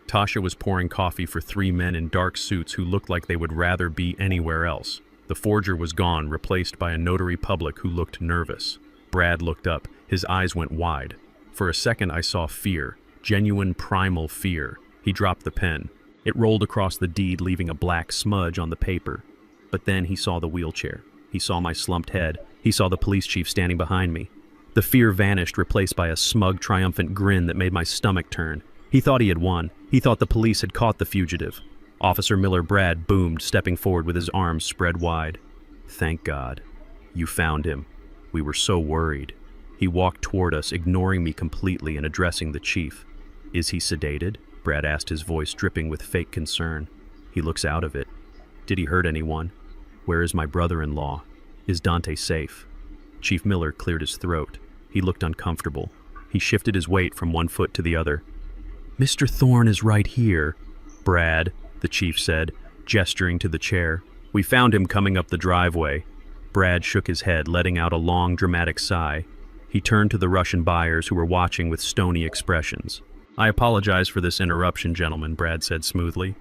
Tasha was pouring coffee for 3 men in dark suits who looked like they would rather be anywhere else. The forger was gone, replaced by a notary public who looked nervous. Brad looked up. His eyes went wide. For a second I saw fear, genuine primal fear. He dropped the pen. It rolled across the deed, leaving a black smudge on the paper. But then he saw the wheelchair. He saw my slumped head. He saw the police chief standing behind me. The fear vanished, replaced by a smug, triumphant grin that made my stomach turn. He thought he had won. He thought the police had caught the fugitive. Officer Miller Brad boomed, stepping forward with his arms spread wide. "Thank God. You found him. We were so worried." He walked toward us, ignoring me completely and addressing the chief. "Is he sedated?" Brad asked, his voice dripping with fake concern. "He looks out of it." "Did he hurt anyone?" "Where is my brother-in-law?" "Is Dante safe?" Chief Miller cleared his throat. He looked uncomfortable. He shifted his weight from one foot to the other. "Mr. Thorne is right here, Brad," the chief said, gesturing to the chair. "We found him coming up the driveway." Brad shook his head, letting out a long, dramatic sigh. He turned to the Russian buyers who were watching with stony expressions. "I apologize for this interruption, gentlemen," Brad said smoothly.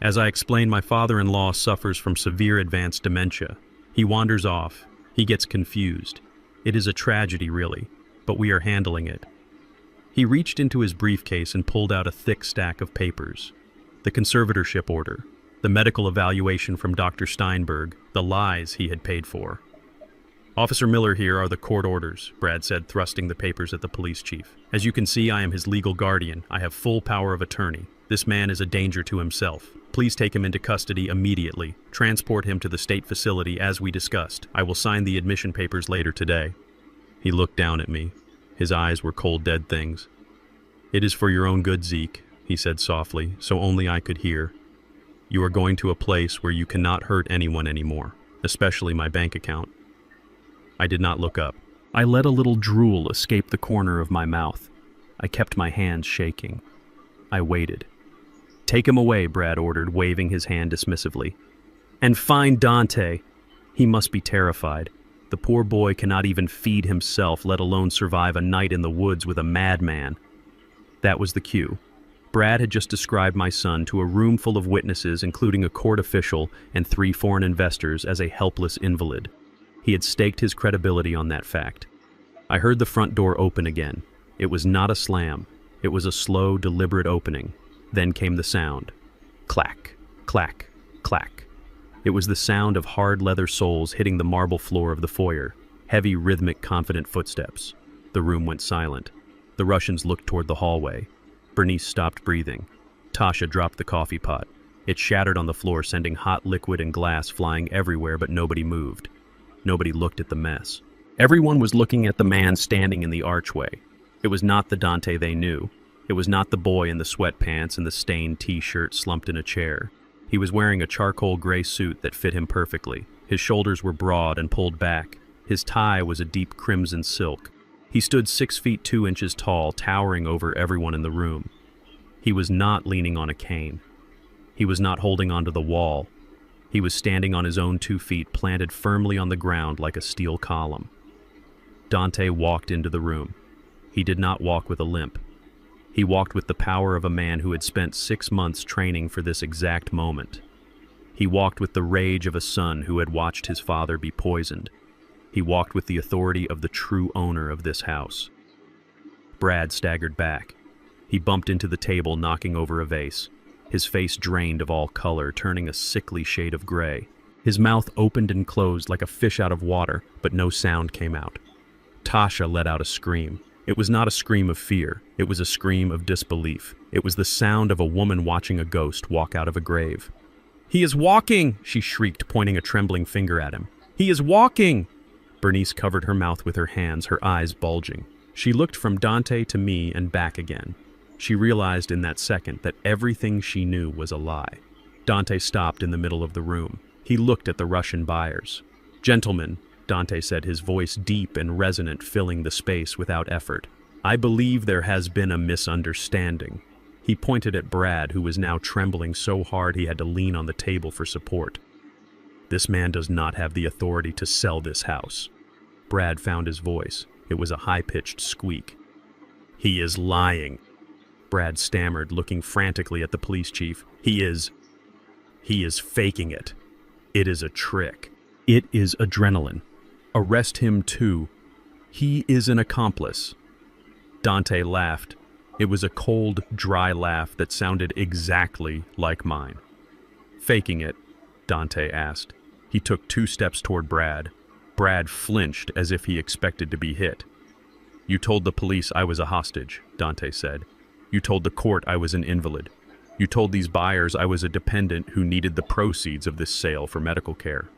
"As I explained, my father-in-law suffers from severe advanced dementia. He wanders off. He gets confused. It is a tragedy, really, but we are handling it." He reached into his briefcase and pulled out a thick stack of papers. The conservatorship order, the medical evaluation from Dr. Steinberg, the lies he had paid for. "Officer Miller, here are the court orders," Brad said, thrusting the papers at the police chief. "As you can see, I am his legal guardian. I have full power of attorney. This man is a danger to himself. Please take him into custody immediately. Transport him to the state facility as we discussed. I will sign the admission papers later today." He looked down at me. His eyes were cold, dead things. "It is for your own good, Zeke," he said softly, so only I could hear. "You are going to a place where you cannot hurt anyone anymore, especially my bank account." I did not look up. I let a little drool escape the corner of my mouth. I kept my hands shaking. I waited. "Take him away," Brad ordered, waving his hand dismissively. "And find Dante." He must be terrified. The poor boy cannot even feed himself, let alone survive a night in the woods with a madman. That was the cue. Brad had just described my son to a room full of witnesses, including a court official and 3 foreign investors, as a helpless invalid. He had staked his credibility on that fact. I heard the front door open again. It was not a slam. It was a slow, deliberate opening. Then came the sound. Clack, clack, clack. It was the sound of hard leather soles hitting the marble floor of the foyer. Heavy, rhythmic, confident footsteps. The room went silent. The Russians looked toward the hallway. Bernice stopped breathing. Tasha dropped the coffee pot. It shattered on the floor, sending hot liquid and glass flying everywhere, but nobody moved. Nobody looked at the mess. Everyone was looking at the man standing in the archway. It was not the Dante they knew. It was not the boy in the sweatpants and the stained t-shirt slumped in a chair. He was wearing a charcoal gray suit that fit him perfectly. His shoulders were broad and pulled back. His tie was a deep crimson silk. He stood 6 feet 2 inches tall, towering over everyone in the room. He was not leaning on a cane. He was not holding onto the wall. He was standing on his own 2 feet, planted firmly on the ground like a steel column. Dante walked into the room. He did not walk with a limp. He walked with the power of a man who had spent 6 months training for this exact moment. He walked with the rage of a son who had watched his father be poisoned. He walked with the authority of the true owner of this house. Brad staggered back. He bumped into the table, knocking over a vase. His face drained of all color, turning a sickly shade of gray. His mouth opened and closed like a fish out of water, but no sound came out. Tasha let out a scream. It was not a scream of fear. It was a scream of disbelief. It was the sound of a woman watching a ghost walk out of a grave. "He is walking!" she shrieked, pointing a trembling finger at him. "He is walking!" Bernice covered her mouth with her hands, her eyes bulging. She looked from Dante to me and back again. She realized in that second that everything she knew was a lie. Dante stopped in the middle of the room. He looked at the Russian buyers. "Gentlemen," Dante said, his voice deep and resonant, filling the space without effort. "I believe there has been a misunderstanding." He pointed at Brad, who was now trembling so hard he had to lean on the table for support. "This man does not have the authority to sell this house." Brad found his voice. It was a high-pitched squeak. "He is lying." Brad stammered, looking frantically at the police chief. He is faking it. It is a trick. It is adrenaline. Arrest him too. He is an accomplice." Dante laughed. It was a cold, dry laugh that sounded exactly like mine. "Faking it?" Dante asked. He took 2 steps toward Brad. Brad flinched as if he expected to be hit. "You told the police I was a hostage," Dante said. "You told the court I was an invalid. You told these buyers I was a dependent who needed the proceeds of this sale for medical care."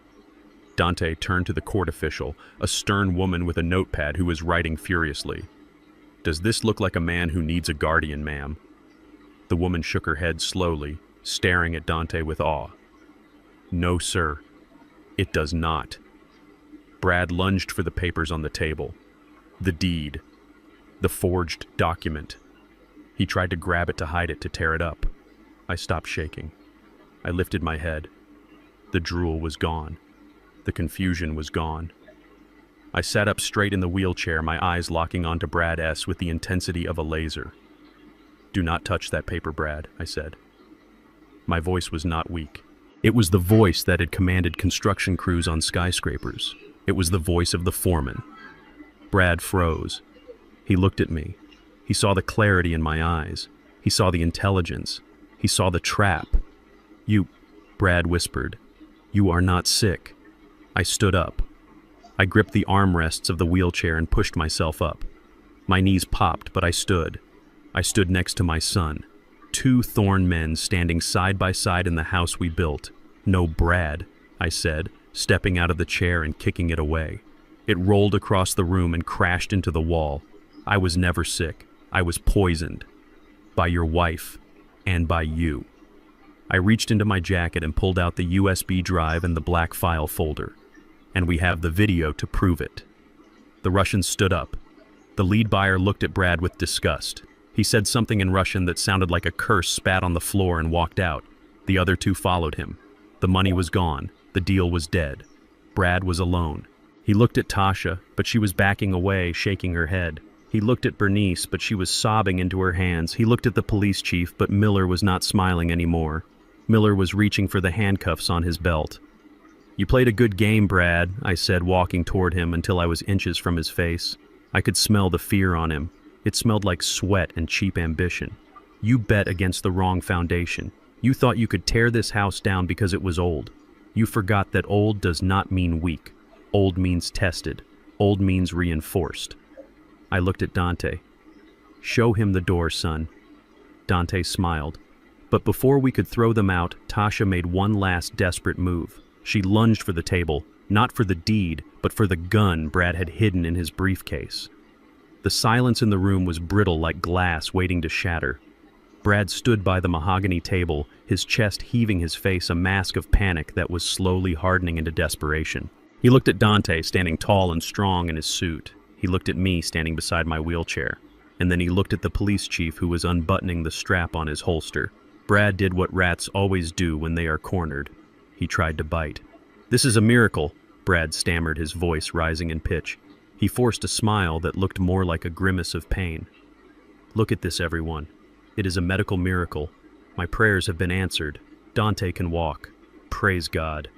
Dante turned to the court official, a stern woman with a notepad who was writing furiously. "Does this look like a man who needs a guardian, ma'am?" The woman shook her head slowly, staring at Dante with awe. "No, sir, it does not." Brad lunged for the papers on the table. The deed. The forged document. He tried to grab it, to hide it, to tear it up. I stopped shaking. I lifted my head. The drool was gone. The confusion was gone. I sat up straight in the wheelchair, my eyes locking onto Brad S. with the intensity of a laser. "Do not touch that paper, Brad," I said. My voice was not weak. It was the voice that had commanded construction crews on skyscrapers. It was the voice of the foreman. Brad froze. He looked at me. He saw the clarity in my eyes. He saw the intelligence. He saw the trap. "You," Brad whispered, "you are not sick." I stood up. I gripped the armrests of the wheelchair and pushed myself up. My knees popped, but I stood. I stood next to my son. Two Thorn men standing side by side in the house we built. "No, Brad," I said, stepping out of the chair and kicking it away. It rolled across the room and crashed into the wall. I was never sick. I was poisoned. By your wife. And by you. I reached into my jacket and pulled out the USB drive and the black file folder. And we have the video to prove it. The Russian stood up. The lead buyer looked at Brad with disgust. He said something in Russian that sounded like a curse, spat on the floor, and walked out. The other two followed him. The money was gone. The deal was dead. Brad was alone. He looked at Tasha, but she was backing away, shaking her head. He looked at Bernice, but she was sobbing into her hands. He looked at the police chief, but Miller was not smiling anymore. Miller was reaching for the handcuffs on his belt. "You played a good game, Brad," I said, walking toward him until I was inches from his face. I could smell the fear on him. It smelled like sweat and cheap ambition. "You bet against the wrong foundation. You thought you could tear this house down because it was old. You forgot that old does not mean weak. Old means tested. Old means reinforced." I looked at Dante. "Show him the door, son." Dante smiled. But before we could throw them out, Tasha made one last desperate move. She lunged for the table, not for the deed, but for the gun Brad had hidden in his briefcase. The silence in the room was brittle like glass waiting to shatter. Brad stood by the mahogany table, his chest heaving, his face a mask of panic that was slowly hardening into desperation. He looked at Dante, standing tall and strong in his suit. He looked at me, standing beside my wheelchair. And then he looked at the police chief, who was unbuttoning the strap on his holster. Brad did what rats always do when they are cornered. He tried to bite. "This is a miracle," Brad stammered, his voice rising in pitch. He forced a smile that looked more like a grimace of pain. "Look at this, everyone. It is a medical miracle. My prayers have been answered. Dante can walk. Praise God."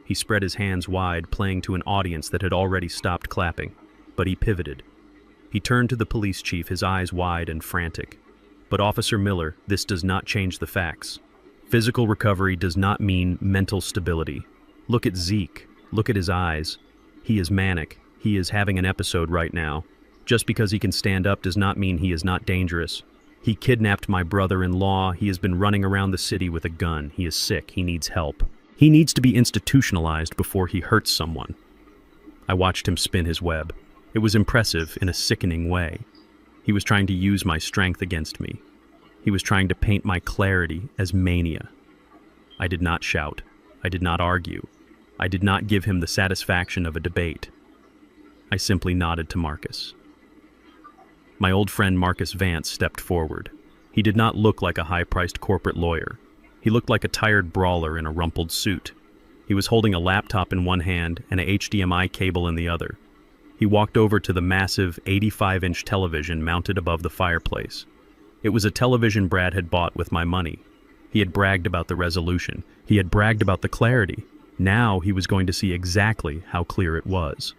He spread his hands wide, playing to an audience that had already stopped clapping. But he pivoted. He turned to the police chief, his eyes wide and frantic. "But Officer Miller, this does not change the facts. Physical recovery does not mean mental stability. Look at Zeke. Look at his eyes. He is manic. He is having an episode right now. Just because he can stand up does not mean he is not dangerous. He kidnapped my brother-in-law. He has been running around the city with a gun. He is sick. He needs help. He needs to be institutionalized before he hurts someone." I watched him spin his web. It was impressive in a sickening way. He was trying to use my strength against me. He was trying to paint my clarity as mania. I did not shout. I did not argue. I did not give him the satisfaction of a debate. I simply nodded to Marcus. My old friend Marcus Vance stepped forward. He did not look like a high-priced corporate lawyer. He looked like a tired brawler in a rumpled suit. He was holding a laptop in one hand and a HDMI cable in the other. He walked over to the massive 85-inch television mounted above the fireplace. It was a television Brad had bought with my money. He had bragged about the resolution. He had bragged about the clarity. Now he was going to see exactly how clear it was.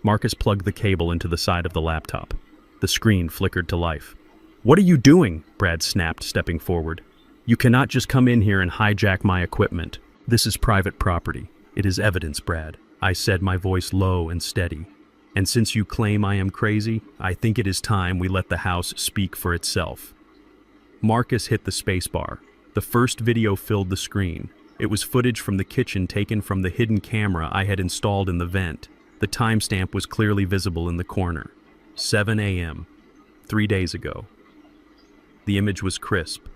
Marcus plugged the cable into the side of the laptop. The screen flickered to life. "What are you doing?" Brad snapped, stepping forward. "You cannot just come in here and hijack my equipment. This is private property. It is evidence, Brad," I said, my voice low and steady. "And since you claim I am crazy, I think it is time we let the house speak for itself." Marcus hit the spacebar. The first video filled the screen. It was footage from the kitchen taken from the hidden camera I had installed in the vent. The timestamp was clearly visible in the corner. 7 a.m., 3 days ago. The image was crisp.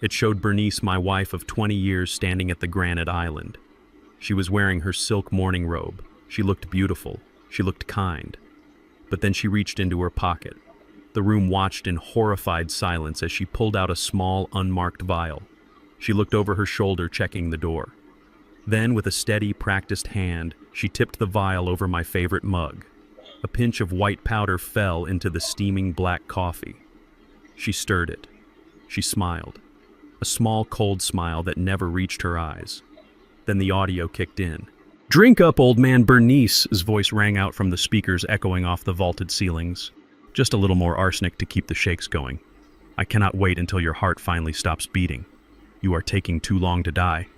It showed Bernice, my wife of 20 years, standing at the granite island. She was wearing her silk morning robe. She looked beautiful. She looked kind. But then she reached into her pocket. The room watched in horrified silence as she pulled out a small, unmarked vial. She looked over her shoulder, checking the door. Then, with a steady, practiced hand, she tipped the vial over my favorite mug. A pinch of white powder fell into the steaming black coffee. She stirred it. She smiled. A small, cold smile that never reached her eyes. Then the audio kicked in. "Drink up, old man." Bernice's voice rang out from the speakers, echoing off the vaulted ceilings. "Just a little more arsenic to keep the shakes going. I cannot wait until your heart finally stops beating. You are taking too long to die."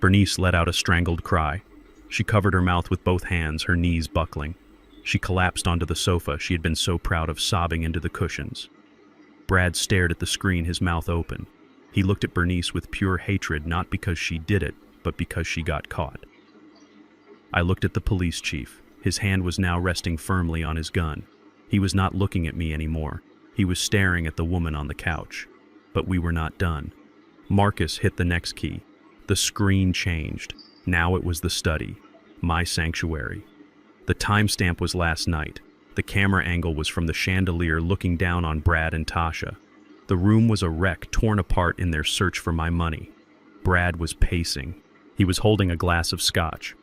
Bernice let out a strangled cry. She covered her mouth with both hands, her knees buckling. She collapsed onto the sofa she had been so proud of, sobbing into the cushions. Brad stared at the screen, his mouth open. He looked at Bernice with pure hatred, not because she did it, but because she got caught. I looked at the police chief. His hand was now resting firmly on his gun. He was not looking at me anymore. He was staring at the woman on the couch. But we were not done. Marcus hit the next key. The screen changed. Now it was the study, my sanctuary. The timestamp was last night. The camera angle was from the chandelier looking down on Brad and Tasha. The room was a wreck, torn apart in their search for my money. Brad was pacing. He was holding a glass of scotch.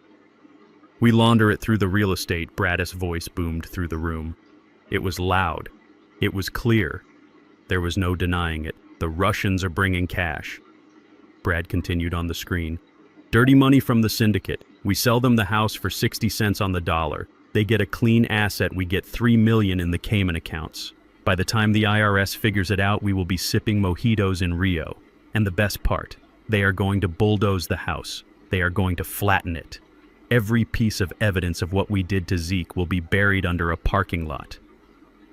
"We launder it through the real estate," Brad's voice boomed through the room. It was loud. It was clear. There was no denying it. "The Russians are bringing cash." Brad continued on the screen. "Dirty money from the syndicate. We sell them the house for 60 cents on the dollar. They get a clean asset. We get $3 million in the Cayman accounts. By the time the IRS figures it out, we will be sipping mojitos in Rio. And the best part, they are going to bulldoze the house. They are going to flatten it. Every piece of evidence of what we did to Zeke will be buried under a parking lot."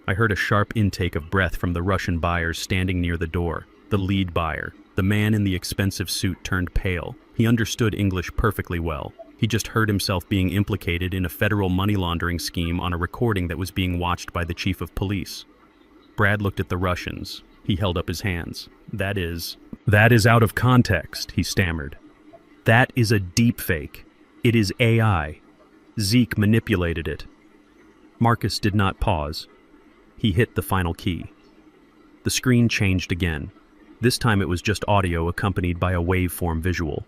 I heard a sharp intake of breath from the Russian buyers standing near the door. The lead buyer, the man in the expensive suit, turned pale. He understood English perfectly well. He just heard himself being implicated in a federal money laundering scheme on a recording that was being watched by the chief of police. Brad looked at the Russians. He held up his hands. That is out of context," he stammered. "That is a deepfake. It is AI. Zeke manipulated it." Marcus did not pause. He hit the final key. The screen changed again. This time it was just audio accompanied by a waveform visual.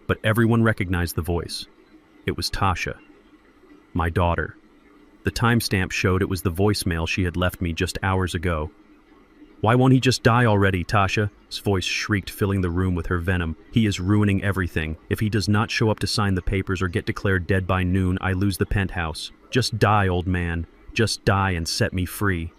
But everyone recognized the voice. It was Tasha, my daughter. The timestamp showed it was the voicemail she had left me just hours ago. "Why won't he just die already?" Tasha's voice shrieked, filling the room with her venom. "He is ruining everything. If he does not show up to sign the papers or get declared dead by noon, I lose the penthouse. Just die, old man. Just die and set me free."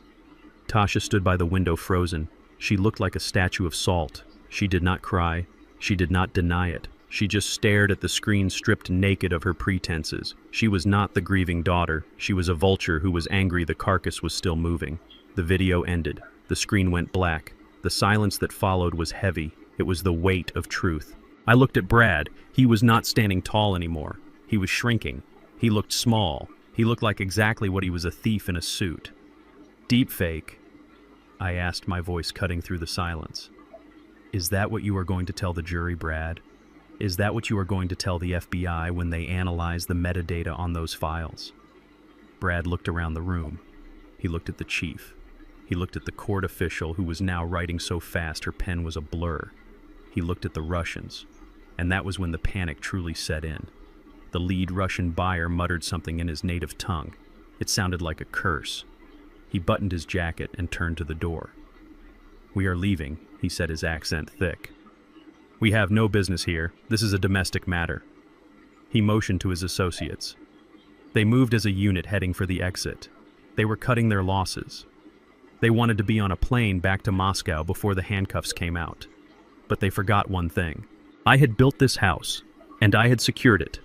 Tasha stood by the window, frozen. She looked like a statue of salt. She did not cry. She did not deny it. She just stared at the screen, stripped naked of her pretenses. She was not the grieving daughter. She was a vulture who was angry the carcass was still moving. The video ended. The screen went black. The silence that followed was heavy. It was the weight of truth. I looked at Brad. He was not standing tall anymore. He was shrinking. He looked small. He looked like exactly what he was, a thief in a suit. "Deepfake?" I asked, my voice cutting through the silence. "Is that what you are going to tell the jury, Brad? Is that what you are going to tell the FBI when they analyze the metadata on those files?" Brad looked around the room. He looked at the chief. He looked at the court official who was now writing so fast her pen was a blur. He looked at the Russians. And that was when the panic truly set in. The lead Russian buyer muttered something in his native tongue. It sounded like a curse. He buttoned his jacket and turned to the door. "We are leaving," he said, his accent thick. "We have no business here. This is a domestic matter." He motioned to his associates. They moved as a unit, heading for the exit. They were cutting their losses. They wanted to be on a plane back to Moscow before the handcuffs came out. But they forgot one thing. I had built this house, and I had secured it.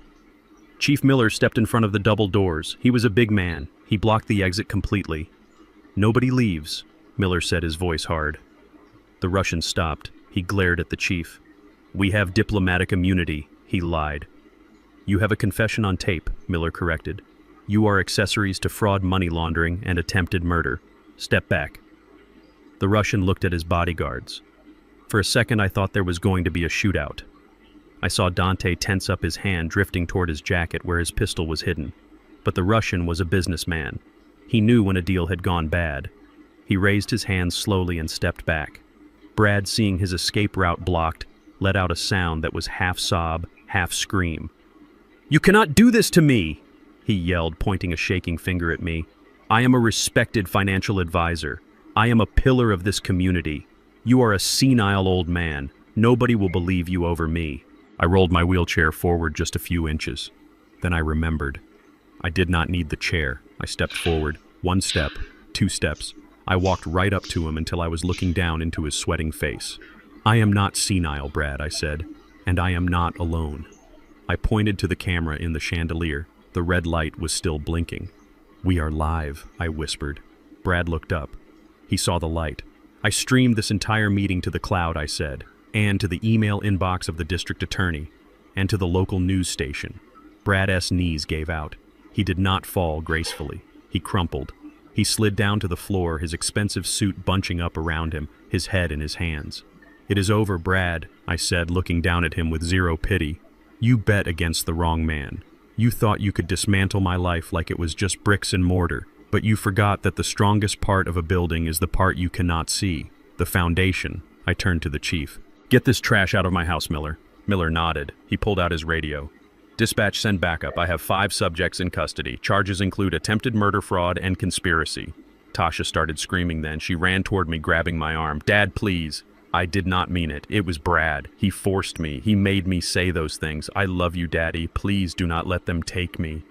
Chief Miller stepped in front of the double doors. He was a big man. He blocked the exit completely. "Nobody leaves," Miller said, his voice hard. The Russian stopped. He glared at the chief. We have diplomatic immunity, he lied. You have a confession on tape, Miller corrected. You are accessories to fraud, money laundering, and attempted murder. Step back. The Russian looked at his bodyguards. For a second, I thought there was going to be a shootout. I saw Dante tense up his hand, drifting toward his jacket where his pistol was hidden. But the Russian was a businessman. He knew when a deal had gone bad. He raised his hands slowly and stepped back. Brad, seeing his escape route blocked, let out a sound that was half sob, half scream. "You cannot do this to me!" he yelled, pointing a shaking finger at me. "I am a respected financial advisor. I am a pillar of this community. You are a senile old man. Nobody will believe you over me." I rolled my wheelchair forward just a few inches. Then I remembered. I did not need the chair. I stepped forward. 1 step, 2 steps. I walked right up to him until I was looking down into his sweating face. "I am not senile, Brad," I said, "and I am not alone." I pointed to the camera in the chandelier. The red light was still blinking. "We are live," I whispered. Brad looked up. He saw the light. "I streamed this entire meeting to the cloud," I said, "and to the email inbox of the district attorney, and to the local news station." Brad's knees gave out. He did not fall gracefully. He crumpled. He slid down to the floor, his expensive suit bunching up around him, his head in his hands. "It is over, Brad," I said, looking down at him with zero pity. "You bet against the wrong man. You thought you could dismantle my life like it was just bricks and mortar, but you forgot that the strongest part of a building is the part you cannot see, the foundation." I turned to the chief. "Get this trash out of my house, Miller." Miller nodded. He pulled out his radio. "Dispatch, send backup. I have 5 subjects in custody. Charges include attempted murder, fraud, and conspiracy." Tasha started screaming then. She ran toward me, grabbing my arm. "Dad, please." I did not mean it. It was Brad. He forced me. He made me say those things. "I love you, Daddy. Please do not let them take me."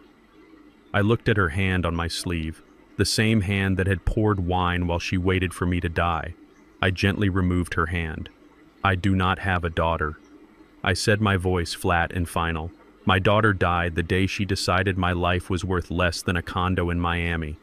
I looked at her hand on my sleeve, the same hand that had poured wine while she waited for me to die. I gently removed her hand. "I do not have a daughter." I said, my voice flat and final. "My daughter died the day she decided my life was worth less than a condo in Miami."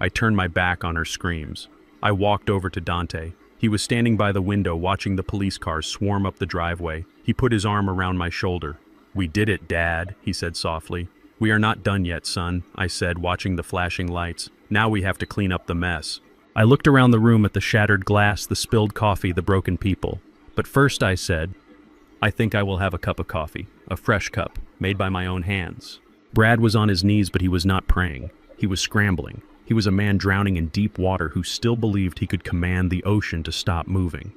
I turned my back on her screams. I walked over to Dante. He was standing by the window watching the police cars swarm up the driveway. He put his arm around my shoulder. "We did it, Dad," he said softly. "We are not done yet, son," I said, watching the flashing lights. "Now we have to clean up the mess." I looked around the room at the shattered glass, the spilled coffee, the broken people. But first I said, "I think I will have a cup of coffee, a fresh cup, made by my own hands." Brad was on his knees, but he was not praying. He was scrambling. He was a man drowning in deep water who still believed he could command the ocean to stop moving.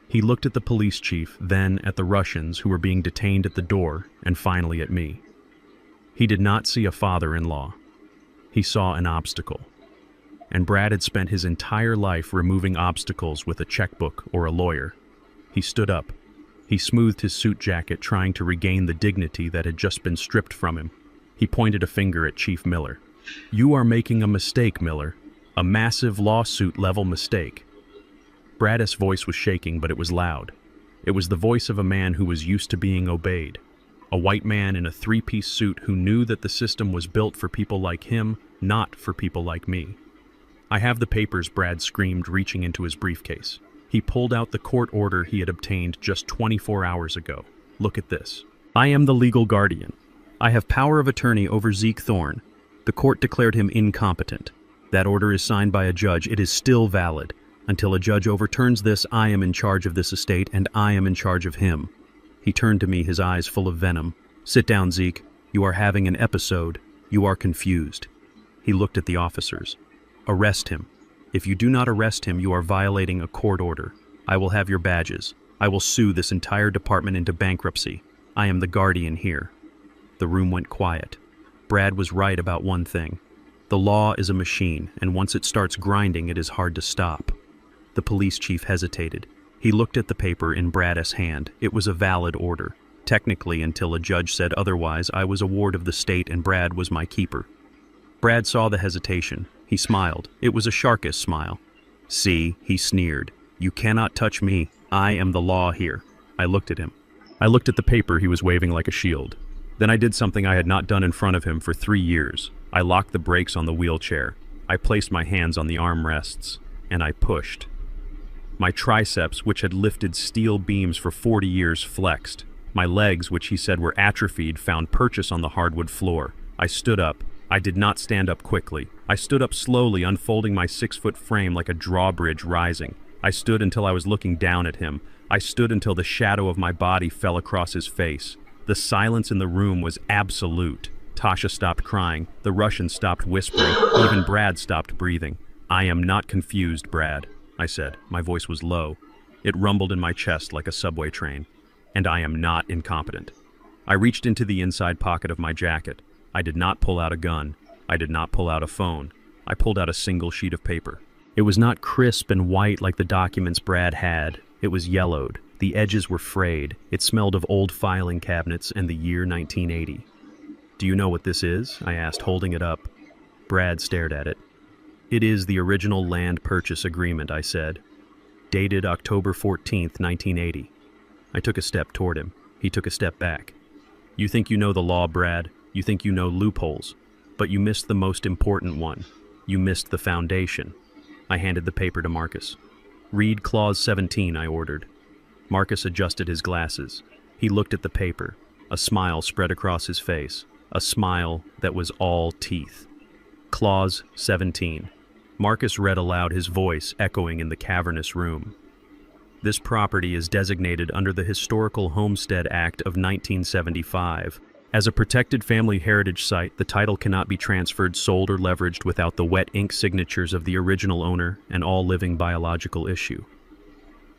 He looked at the police chief, then at the Russians who were being detained at the door, and finally at me. He did not see a father-in-law. He saw an obstacle. And Brad had spent his entire life removing obstacles with a checkbook or a lawyer. He stood up. He smoothed his suit jacket, trying to regain the dignity that had just been stripped from him. He pointed a finger at Chief Miller. "You are making a mistake, Miller. A massive lawsuit-level mistake." Brad's voice was shaking, but it was loud. It was the voice of a man who was used to being obeyed. A white man in a 3-piece suit who knew that the system was built for people like him, not for people like me. "I have the papers," Brad screamed, reaching into his briefcase. He pulled out the court order he had obtained just 24 hours ago. "Look at this. I am the legal guardian. I have power of attorney over Zeke Thorne. The court declared him incompetent. That order is signed by a judge. It is still valid. Until a judge overturns this, I am in charge of this estate, and I am in charge of him." He turned to me, his eyes full of venom. "Sit down, Zeke. You are having an episode. You are confused." He looked at the officers. "Arrest him. If you do not arrest him, you are violating a court order. I will have your badges. I will sue this entire department into bankruptcy. I am the guardian here." The room went quiet. Brad was right about one thing. The law is a machine, and once it starts grinding, it is hard to stop. The police chief hesitated. He looked at the paper in Brad's hand. It was a valid order. Technically, until a judge said otherwise, I was a ward of the state and Brad was my keeper. Brad saw the hesitation. He smiled. It was a sharkish smile. "See," he sneered. "You cannot touch me. I am the law here." I looked at him. I looked at the paper he was waving like a shield. Then I did something I had not done in front of him for 3 years. I locked the brakes on the wheelchair. I placed my hands on the armrests, and I pushed. My triceps, which had lifted steel beams for 40 years, flexed. My legs, which he said were atrophied, found purchase on the hardwood floor. I stood up. I did not stand up quickly. I stood up slowly, unfolding my 6-foot frame like a drawbridge rising. I stood until I was looking down at him. I stood until the shadow of my body fell across his face. The silence in the room was absolute. Tasha stopped crying. The Russian stopped whispering. Even Brad stopped breathing. "I am not confused, Brad," I said. My voice was low. It rumbled in my chest like a subway train. "And I am not incompetent." I reached into the inside pocket of my jacket. I did not pull out a gun. I did not pull out a phone. I pulled out a single sheet of paper. It was not crisp and white like the documents Brad had. It was yellowed. The edges were frayed. It smelled of old filing cabinets and the year 1980. "Do you know what this is?" I asked, holding it up. Brad stared at it. "It is the original land purchase agreement," I said. "Dated October 14th, 1980. I took a step toward him. He took a step back. "You think you know the law, Brad. You think you know loopholes. But you missed the most important one. You missed the foundation." I handed the paper to Marcus. "Read Clause 17, I ordered. Marcus adjusted his glasses. He looked at the paper. A smile spread across his face. A smile that was all teeth. Clause 17. Marcus read aloud, his voice echoing in the cavernous room. "This property is designated under the Historical Homestead Act of 1975. As a protected family heritage site, the title cannot be transferred, sold, or leveraged without the wet ink signatures of the original owner and all living biological issue."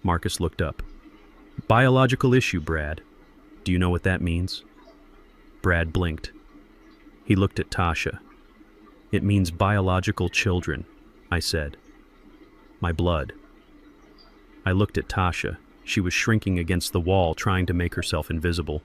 Marcus looked up. "Biological issue, Brad. Do you know what that means?" Brad blinked. He looked at Tasha. "It means biological children," I said. "My blood." I looked at Tasha. She was shrinking against the wall, trying to make herself invisible.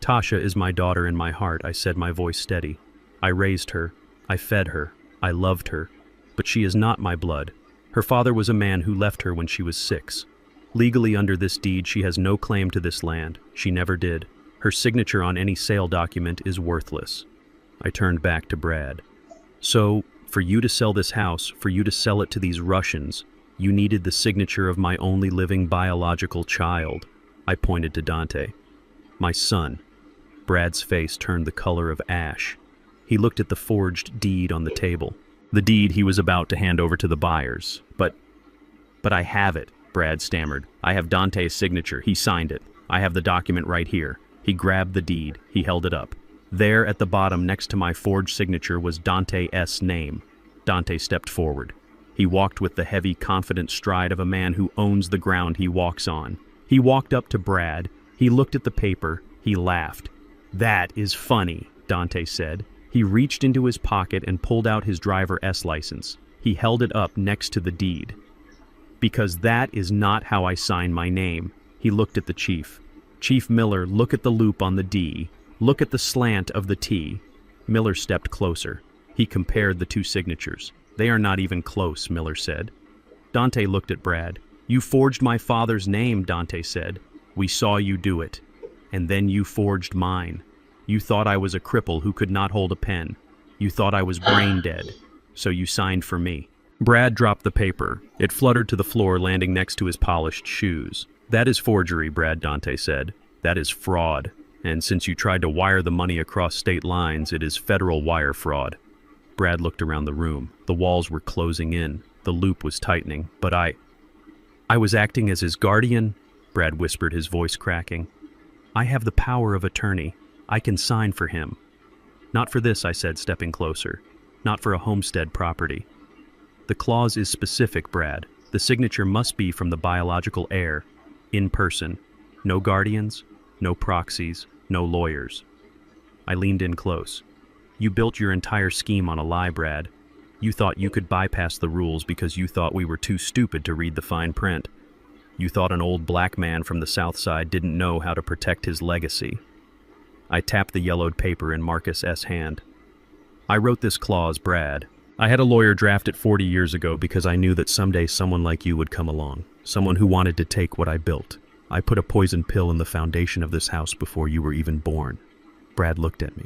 "Tasha is my daughter in my heart," I said, my voice steady. "I raised her. I fed her. I loved her. But she is not my blood. Her father was a man who left her when she was 6. Legally, under this deed, she has no claim to this land. She never did. Her signature on any sale document is worthless." I turned back to Brad. "So, for you to sell this house, for you to sell it to these Russians, you needed the signature of my only living biological child." I pointed to Dante. "My son." Brad's face turned the color of ash. He looked at the forged deed on the table. The deed he was about to hand over to the buyers. But I have it," Brad stammered. "I have Dante's signature. He signed it. I have the document right here." He grabbed the deed. He held it up. There at the bottom next to my forged signature was Dante's name. Dante stepped forward. He walked with the heavy, confident stride of a man who owns the ground he walks on. He walked up to Brad. He looked at the paper. He laughed. "That is funny," Dante said. He reached into his pocket and pulled out his driver's license. He held it up next to the deed. "Because that is not how I sign my name." He looked at the chief. "Chief Miller, look at the loop on the D. Look at the slant of the T." Miller stepped closer. He compared the two signatures. "They are not even close," Miller said. Dante looked at Brad. "You forged my father's name," Dante said. "We saw you do it. And then you forged mine. You thought I was a cripple who could not hold a pen. You thought I was brain dead. So you signed for me." Brad dropped the paper. It fluttered to the floor, landing next to his polished shoes. "That is forgery, Brad," Dante said. "That is fraud. And since you tried to wire the money across state lines, it is federal wire fraud." Brad looked around the room. The walls were closing in. The loop was tightening. "But I was acting as his guardian," Brad whispered, his voice cracking. "I have the power of attorney. I can sign for him." "Not for this," I said, stepping closer. "Not for a homestead property. The clause is specific, Brad. The signature must be from the biological heir, in person. No guardians, no proxies, no lawyers." I leaned in close. "You built your entire scheme on a lie, Brad. You thought you could bypass the rules because you thought we were too stupid to read the fine print. You thought an old black man from the South Side didn't know how to protect his legacy." I tapped the yellowed paper in Marcus's hand. "I wrote this clause, Brad. I had a lawyer draft it 40 years ago because I knew that someday someone like you would come along, someone who wanted to take what I built. I put a poison pill in the foundation of this house before you were even born." Brad looked at me.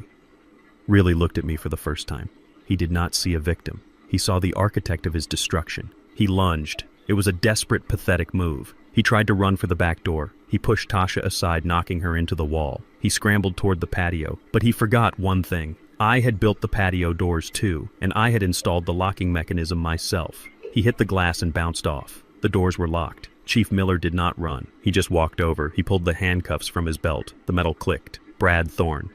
Really looked at me for the first time. He did not see a victim. He saw the architect of his destruction. He lunged, It was a desperate, pathetic move. He tried to run for the back door. He pushed Tasha aside, knocking her into the wall. He scrambled toward the patio, but he forgot one thing. I had built the patio doors too, and I had installed the locking mechanism myself. He hit the glass and bounced off. The doors were locked. Chief Miller did not run. He just walked over. He pulled the handcuffs from his belt. The metal clicked. Brad Thorne.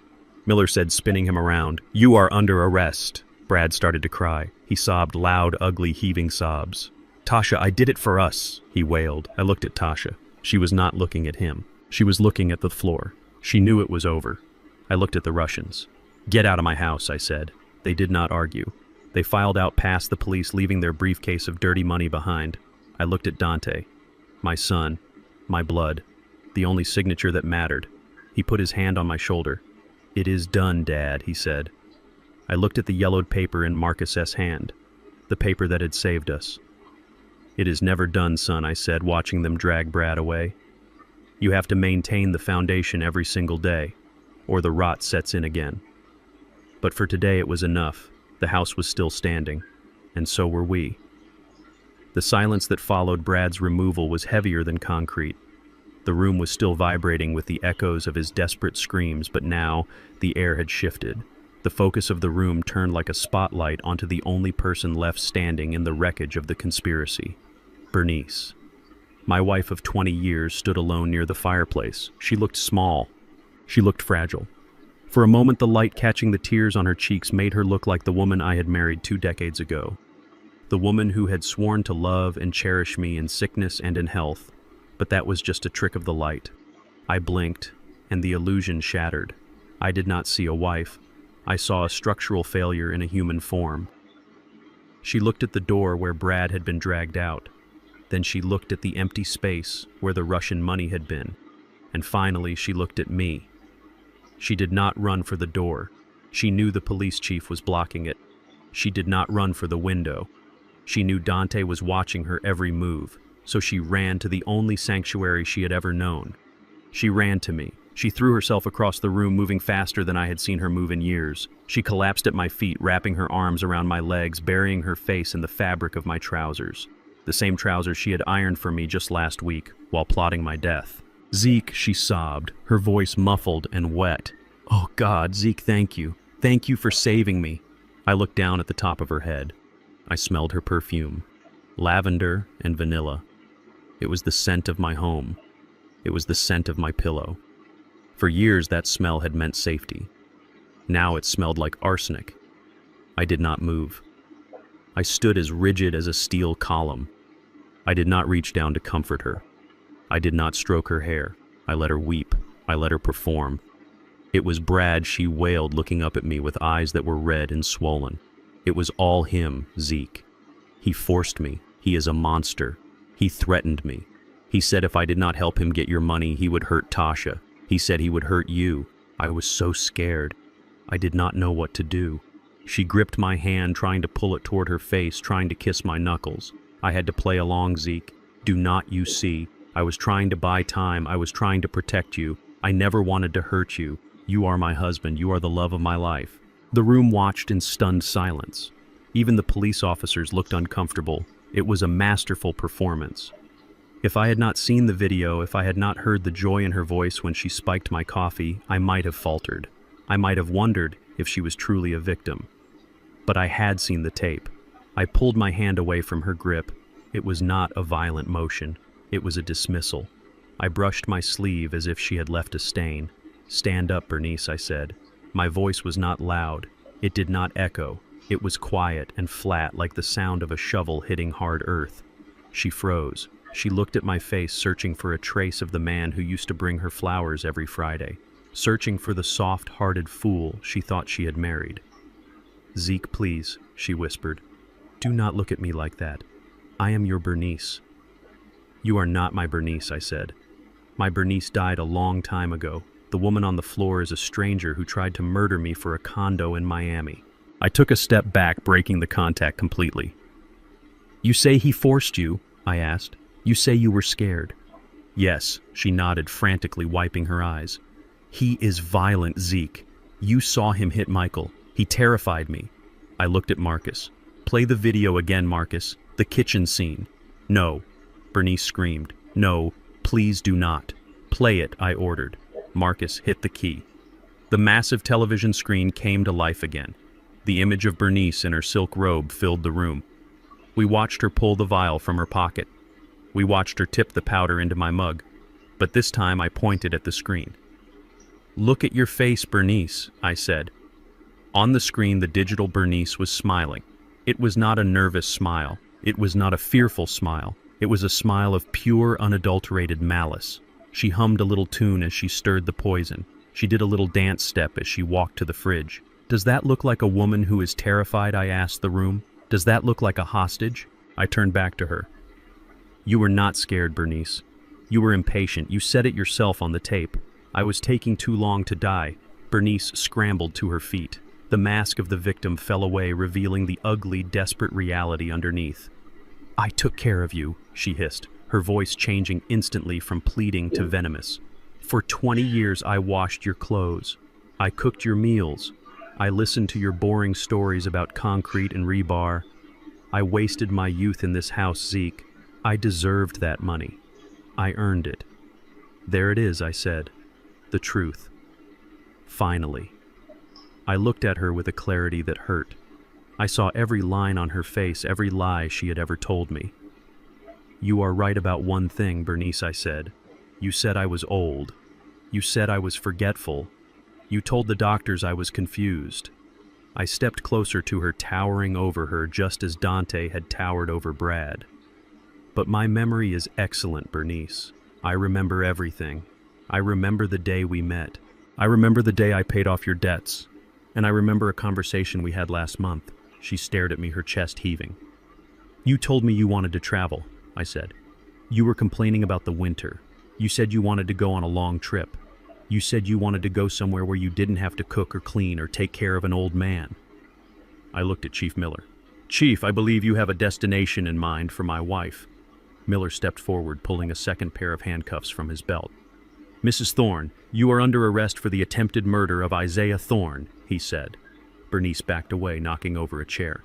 Miller said, spinning him around, "You are under arrest." Brad started to cry. He sobbed loud, ugly, heaving sobs. "Tasha, I did it for us," he wailed. I looked at Tasha. She was not looking at him. She was looking at the floor. She knew it was over. I looked at the Russians. "Get out of my house," I said. They did not argue. They filed out past the police, leaving their briefcase of dirty money behind. I looked at Dante. My son. My blood. The only signature that mattered. He put his hand on my shoulder. "It is done, Dad," he said. I looked at the yellowed paper in Marcus's hand. The paper that had saved us. "It is never done, son," I said, watching them drag Brad away. "You have to maintain the foundation every single day, or the rot sets in again." But for today it was enough. The house was still standing, and so were we. The silence that followed Brad's removal was heavier than concrete. The room was still vibrating with the echoes of his desperate screams, but now the air had shifted. The focus of the room turned like a spotlight onto the only person left standing in the wreckage of the conspiracy. Bernice. My wife of 20 years stood alone near the fireplace. She looked small. She looked fragile. For a moment, the light catching the tears on her cheeks made her look like the woman I had married 2 decades ago. The woman who had sworn to love and cherish me in sickness and in health. But that was just a trick of the light. I blinked, and the illusion shattered. I did not see a wife. I saw a structural failure in a human form. She looked at the door where Brad had been dragged out. Then she looked at the empty space where the Russian money had been. And finally, she looked at me. She did not run for the door. She knew the police chief was blocking it. She did not run for the window. She knew Dante was watching her every move, so she ran to the only sanctuary she had ever known. She ran to me. She threw herself across the room, moving faster than I had seen her move in years. She collapsed at my feet, wrapping her arms around my legs, burying her face in the fabric of my trousers. The same trousers she had ironed for me just last week, while plotting my death. "Zeke," she sobbed, her voice muffled and wet. "Oh God, Zeke, thank you. Thank you for saving me." I looked down at the top of her head. I smelled her perfume. Lavender and vanilla. It was the scent of my home. It was the scent of my pillow. For years that smell had meant safety. Now it smelled like arsenic. I did not move. I stood as rigid as a steel column. I did not reach down to comfort her. I did not stroke her hair. I let her weep. I let her perform. It was Brad, she wailed, looking up at me with eyes that were red and swollen. It was all him, Zeke. He forced me. He is a monster. He threatened me. He said if I did not help him get your money, he would hurt Tasha. He said he would hurt you. I was so scared. I did not know what to do. She gripped my hand, trying to pull it toward her face, trying to kiss my knuckles. I had to play along, Zeke. Do not you see? I was trying to buy time. I was trying to protect you. I never wanted to hurt you. You are my husband. You are the love of my life. The room watched in stunned silence. Even the police officers looked uncomfortable. It was a masterful performance. If I had not seen the video, if I had not heard the joy in her voice when she spiked my coffee, I might have faltered. I might have wondered if she was truly a victim. But I had seen the tape. I pulled my hand away from her grip. It was not a violent motion. It was a dismissal. I brushed my sleeve as if she had left a stain. "Stand up, Bernice," I said. My voice was not loud. It did not echo. It was quiet and flat, like the sound of a shovel hitting hard earth. She froze. She looked at my face, searching for a trace of the man who used to bring her flowers every Friday. Searching for the soft-hearted fool she thought she had married. "Zeke, please," she whispered. "Do not look at me like that. I am your Bernice." "You are not my Bernice," I said. "My Bernice died a long time ago. The woman on the floor is a stranger who tried to murder me for a condo in Miami." I took a step back, breaking the contact completely. "You say he forced you?" I asked. "You say you were scared?" "Yes," she nodded, frantically wiping her eyes. "He is violent, Zeke. You saw him hit Michael. He terrified me." I looked at Marcus. "Play the video again, Marcus. The kitchen scene." No, Bernice screamed. No, please do not. Play it, I ordered. Marcus hit the key. The massive television screen came to life again. The image of Bernice in her silk robe filled the room. We watched her pull the vial from her pocket. We watched her tip the powder into my mug. But this time I pointed at the screen. Look at your face, Bernice, I said. On the screen, the digital Bernice was smiling. It was not a nervous smile. It was not a fearful smile. It was a smile of pure, unadulterated malice. She hummed a little tune as she stirred the poison. She did a little dance step as she walked to the fridge. Does that look like a woman who is terrified? I asked the room. Does that look like a hostage? I turned back to her. You were not scared, Bernice. You were impatient. You said it yourself on the tape. I was taking too long to die. Bernice scrambled to her feet. The mask of the victim fell away, revealing the ugly, desperate reality underneath. I took care of you, she hissed, her voice changing instantly from pleading to venomous. For 20 years I washed your clothes. I cooked your meals. I listened to your boring stories about concrete and rebar. I wasted my youth in this house, Zeke. I deserved that money. I earned it. There it is, I said. The truth. Finally. I looked at her with a clarity that hurt. I saw every line on her face, every lie she had ever told me. You are right about one thing, Bernice, I said. You said I was old. You said I was forgetful. You told the doctors I was confused. I stepped closer to her, towering over her just as Dante had towered over Brad. But my memory is excellent, Bernice. I remember everything. I remember the day we met. I remember the day I paid off your debts. And I remember a conversation we had last month. She stared at me, her chest heaving. You told me you wanted to travel, I said. You were complaining about the winter. You said you wanted to go on a long trip. You said you wanted to go somewhere where you didn't have to cook or clean or take care of an old man. I looked at Chief Miller. Chief, I believe you have a destination in mind for my wife. Miller stepped forward, pulling a second pair of handcuffs from his belt. Mrs. Thorne, you are under arrest for the attempted murder of Isaiah Thorne, he said. Bernice backed away, knocking over a chair.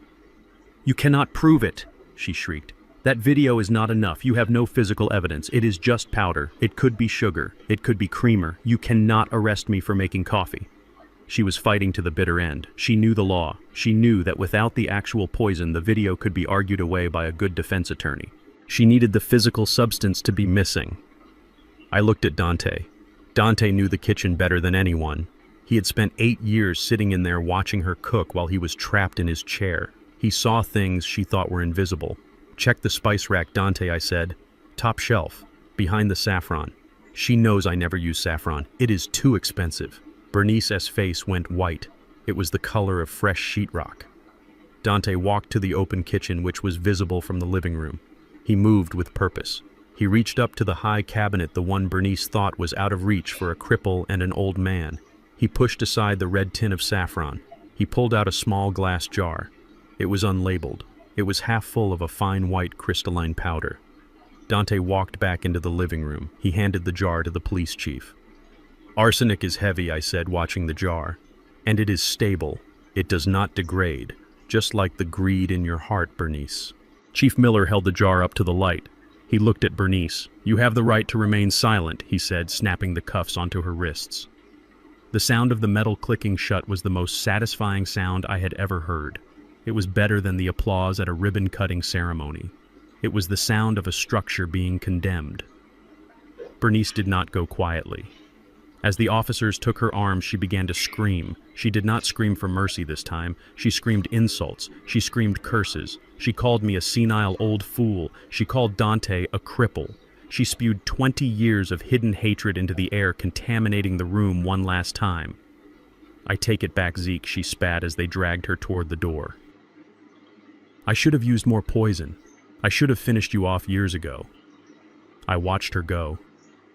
You cannot prove it, she shrieked. That video is not enough. You have no physical evidence. It is just powder. It could be sugar. It could be creamer. You cannot arrest me for making coffee. She was fighting to the bitter end. She knew the law. She knew that without the actual poison, the video could be argued away by a good defense attorney. She needed the physical substance to be missing. I looked at Dante. Dante knew the kitchen better than anyone. He had spent 8 years sitting in there watching her cook while he was trapped in his chair. He saw things she thought were invisible. Check the spice rack, Dante, I said. Top shelf, behind the saffron. She knows I never use saffron. It is too expensive. Bernice's face went white. It was the color of fresh sheetrock. Dante walked to the open kitchen, which was visible from the living room. He moved with purpose. He reached up to the high cabinet, the one Bernice thought was out of reach for a cripple and an old man. He pushed aside the red tin of saffron. He pulled out a small glass jar. It was unlabeled. It was half full of a fine white crystalline powder. Dante walked back into the living room. He handed the jar to the police chief. Arsenic is heavy, I said, watching the jar. And it is stable. It does not degrade, just like the greed in your heart, Bernice. Chief Miller held the jar up to the light. He looked at Bernice. You have the right to remain silent, he said, snapping the cuffs onto her wrists. The sound of the metal clicking shut was the most satisfying sound I had ever heard. It was better than the applause at a ribbon-cutting ceremony. It was the sound of a structure being condemned. Bernice did not go quietly. As the officers took her arms, she began to scream. She did not scream for mercy this time. She screamed insults. She screamed curses. She called me a senile old fool. She called Dante a cripple. She spewed 20 years of hidden hatred into the air, contaminating the room one last time. I take it back, Zeke, she spat as they dragged her toward the door. I should have used more poison. I should have finished you off years ago. I watched her go.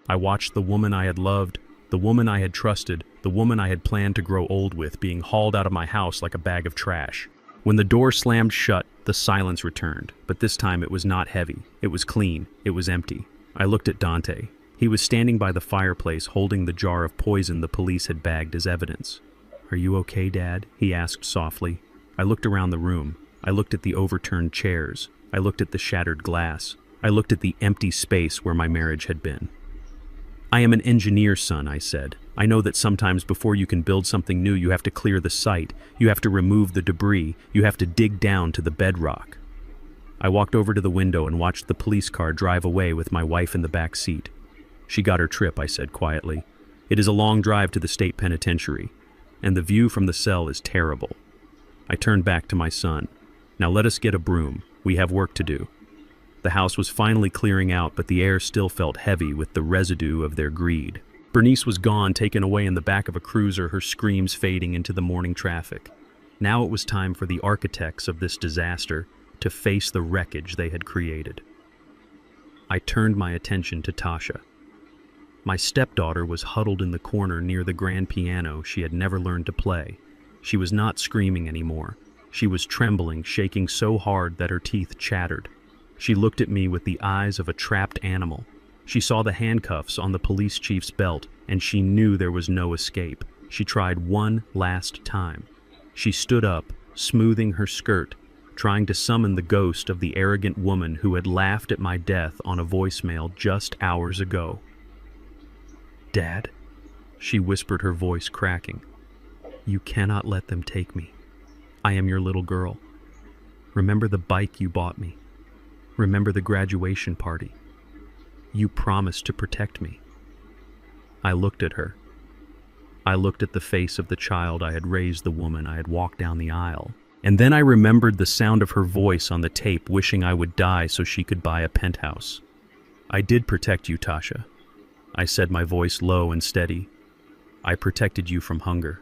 I watched the woman I had loved, the woman I had trusted, the woman I had planned to grow old with, being hauled out of my house like a bag of trash. When the door slammed shut, the silence returned, but this time it was not heavy. It was clean. It was empty. I looked at Dante. He was standing by the fireplace holding the jar of poison the police had bagged as evidence. Are you okay, Dad? He asked softly. I looked around the room. I looked at the overturned chairs. I looked at the shattered glass. I looked at the empty space where my marriage had been. I am an engineer, son, I said. I know that sometimes before you can build something new, you have to clear the site, you have to remove the debris, you have to dig down to the bedrock. I walked over to the window and watched the police car drive away with my wife in the back seat. She got her trip, I said quietly. It is a long drive to the state penitentiary, and the view from the cell is terrible. I turned back to my son. Now let us get a broom. We have work to do. The house was finally clearing out, but the air still felt heavy with the residue of their greed. Bernice was gone, taken away in the back of a cruiser, her screams fading into the morning traffic. Now it was time for the architects of this disaster to face the wreckage they had created. I turned my attention to Tasha. My stepdaughter was huddled in the corner near the grand piano she had never learned to play. She was not screaming anymore. She was trembling, shaking so hard that her teeth chattered. She looked at me with the eyes of a trapped animal. She saw the handcuffs on the police chief's belt, and she knew there was no escape. She tried one last time. She stood up, smoothing her skirt, trying to summon the ghost of the arrogant woman who had laughed at my death on a voicemail just hours ago. "Dad," she whispered, her voice cracking. "You cannot let them take me. I am your little girl. Remember the bike you bought me. Remember the graduation party. You promised to protect me." I looked at her. I looked at the face of the child I had raised, the woman I had walked down the aisle. And then I remembered the sound of her voice on the tape, wishing I would die so she could buy a penthouse. "I did protect you, Tasha," I said, my voice low and steady. "I protected you from hunger.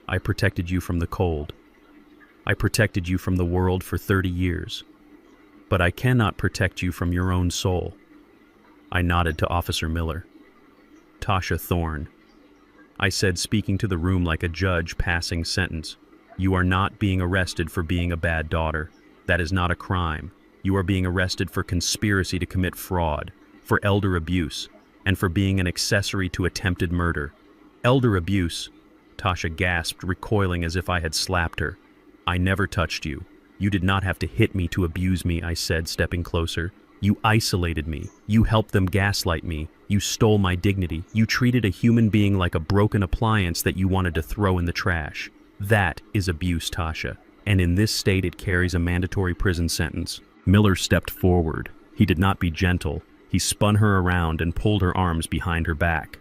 I protected you from the cold. I protected you from the world for 30 years. But I cannot protect you from your own soul." I nodded to Officer Miller. "Tasha Thorne," I said, speaking to the room like a judge passing sentence. "You are not being arrested for being a bad daughter. That is not a crime. You are being arrested for conspiracy to commit fraud, for elder abuse, and for being an accessory to attempted murder." "Elder abuse?" Tasha gasped, recoiling as if I had slapped her. "I never touched you. You did not have to hit me to abuse me," I said, stepping closer. "You isolated me. You helped them gaslight me. You stole my dignity. You treated a human being like a broken appliance that you wanted to throw in the trash. That is abuse, Tasha, and in this state it carries a mandatory prison sentence." Miller stepped forward. He did not be gentle. He spun her around and pulled her arms behind her back.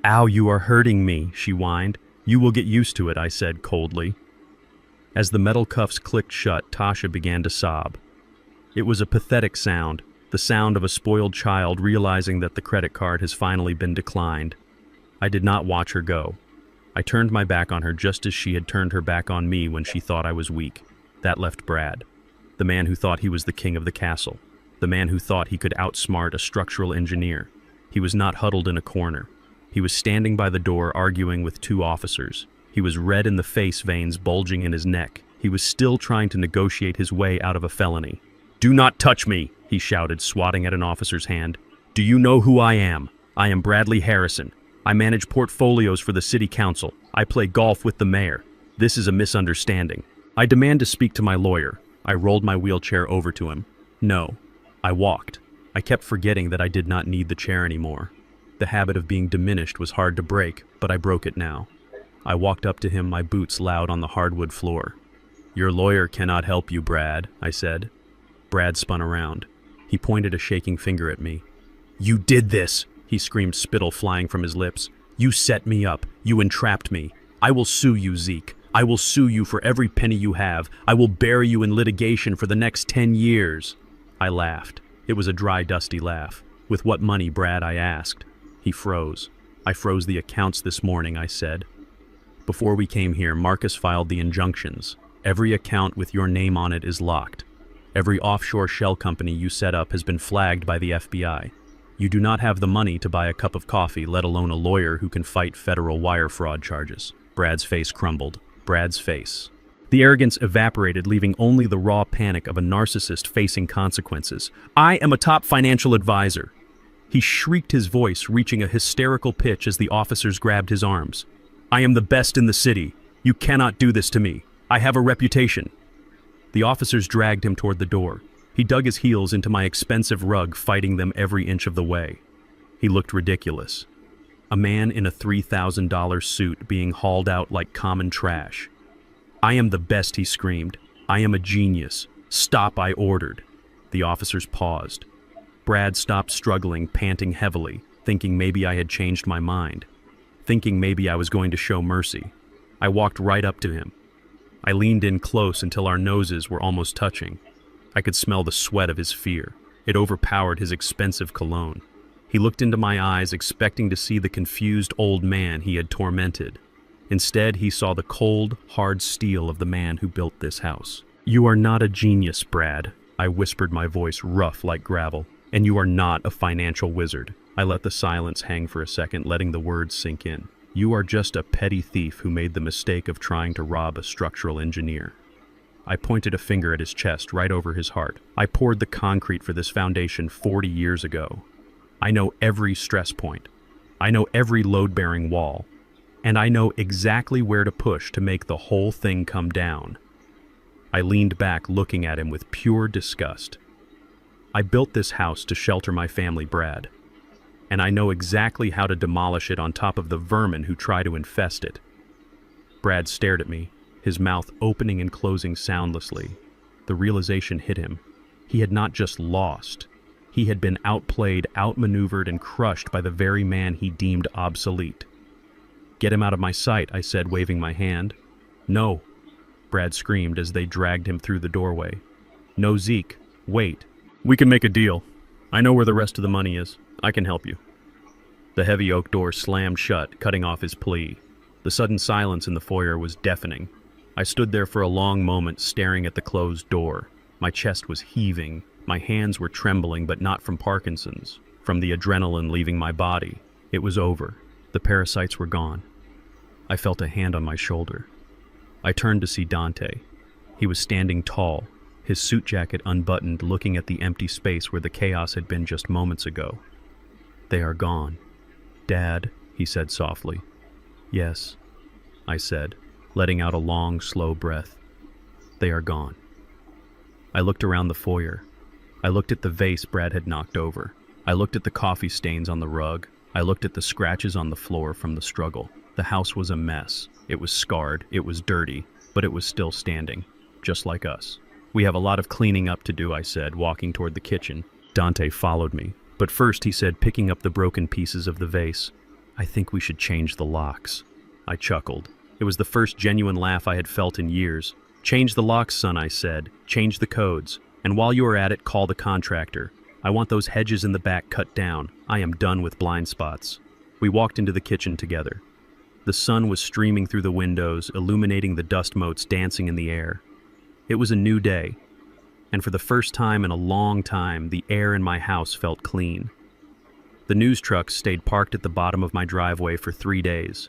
"Ow, you are hurting me," she whined. "You will get used to it," I said coldly. As the metal cuffs clicked shut, Tasha began to sob. It was a pathetic sound, the sound of a spoiled child realizing that the credit card has finally been declined. I did not watch her go. I turned my back on her just as she had turned her back on me when she thought I was weak. That left Brad, the man who thought he was the king of the castle, the man who thought he could outsmart a structural engineer. He was not huddled in a corner. He was standing by the door arguing with two officers. He was red in the face, veins bulging in his neck. He was still trying to negotiate his way out of a felony. "Do not touch me," he shouted, swatting at an officer's hand. "Do you know who I am? I am Bradley Harrison. I manage portfolios for the city council. I play golf with the mayor. This is a misunderstanding. I demand to speak to my lawyer." I rolled my wheelchair over to him. No, I walked. I kept forgetting that I did not need the chair anymore. The habit of being diminished was hard to break, but I broke it now. I walked up to him, my boots loud on the hardwood floor. "Your lawyer cannot help you, Brad," I said. Brad spun around. He pointed a shaking finger at me. "You did this!" he screamed, spittle flying from his lips. "You set me up. You entrapped me. I will sue you, Zeke. I will sue you for every penny you have. I will bury you in litigation for the next 10 years. I laughed. It was a dry, dusty laugh. "With what money, Brad?" I asked. He froze. "I froze the accounts this morning," I said. "Before we came here, Marcus filed the injunctions. Every account with your name on it is locked. Every offshore shell company you set up has been flagged by the FBI. You do not have the money to buy a cup of coffee, let alone a lawyer who can fight federal wire fraud charges." Brad's face crumbled. Brad's face. The arrogance evaporated, leaving only the raw panic of a narcissist facing consequences. "I am a top financial advisor." He shrieked, his voice reaching a hysterical pitch as the officers grabbed his arms. "I am the best in the city. You cannot do this to me. I have a reputation." The officers dragged him toward the door. He He dug his heels into my expensive rug, fighting them every inch of the way. He looked ridiculous. A man in a $3,000 suit being hauled out like common trash. "I am the best," he screamed. "I am a genius. Stop," I ordered. The officers paused. Brad stopped struggling, panting heavily, thinking maybe I had changed my mind, thinking maybe I was going to show mercy. I walked right up to him. I leaned in close until our noses were almost touching. I could smell the sweat of his fear. It overpowered his expensive cologne. He looked into my eyes, expecting to see the confused old man he had tormented. Instead, he saw the cold, hard steel of the man who built this house. "You are not a genius, Brad," I whispered, my voice rough like gravel. "And you are not a financial wizard." I let the silence hang for a second, letting the words sink in. "You are just a petty thief who made the mistake of trying to rob a structural engineer." I pointed a finger at his chest, right over his heart. "I poured the concrete for this foundation 40 years ago. I know every stress point. I know every load-bearing wall. And I know exactly where to push to make the whole thing come down." I leaned back, looking at him with pure disgust. "I built this house to shelter my family, Brad. And I know exactly how to demolish it on top of the vermin who try to infest it." Brad stared at me, his mouth opening and closing soundlessly. The realization hit him. He had not just lost. He had been outplayed, outmaneuvered, and crushed by the very man he deemed obsolete. "Get him out of my sight," I said, waving my hand. "No," Brad screamed as they dragged him through the doorway. "No, Zeke, wait. We can make a deal. I know where the rest of the money is. I can help you." The heavy oak door slammed shut, cutting off his plea. The sudden silence in the foyer was deafening. I stood there for a long moment, staring at the closed door. My chest was heaving. My hands were trembling, but not from Parkinson's, from the adrenaline leaving my body. It was over. The parasites were gone. I felt a hand on my shoulder. I turned to see Dante. He was standing tall, his suit jacket unbuttoned, looking at the empty space where the chaos had been just moments ago. "They are gone. Dad," he said softly. "Yes," I said, letting out a long, slow breath. "They are gone." I looked around the foyer. I looked at the vase Brad had knocked over. I looked at the coffee stains on the rug. I looked at the scratches on the floor from the struggle. The house was a mess. It was scarred, it was dirty, but it was still standing, just like us. "We have a lot of cleaning up to do," I said, walking toward the kitchen. Dante followed me. But first, he said, picking up the broken pieces of the vase, "I think we should change the locks." I chuckled. It was the first genuine laugh I had felt in years. "Change the locks, son," I said. "Change the codes. And while you are at it, call the contractor. I want those hedges in the back cut down. I am done with blind spots." We walked into the kitchen together. The sun was streaming through the windows, illuminating the dust motes dancing in the air. It was a new day, and for the first time in a long time, the air in my house felt clean. The news trucks stayed parked at the bottom of my driveway for 3 days.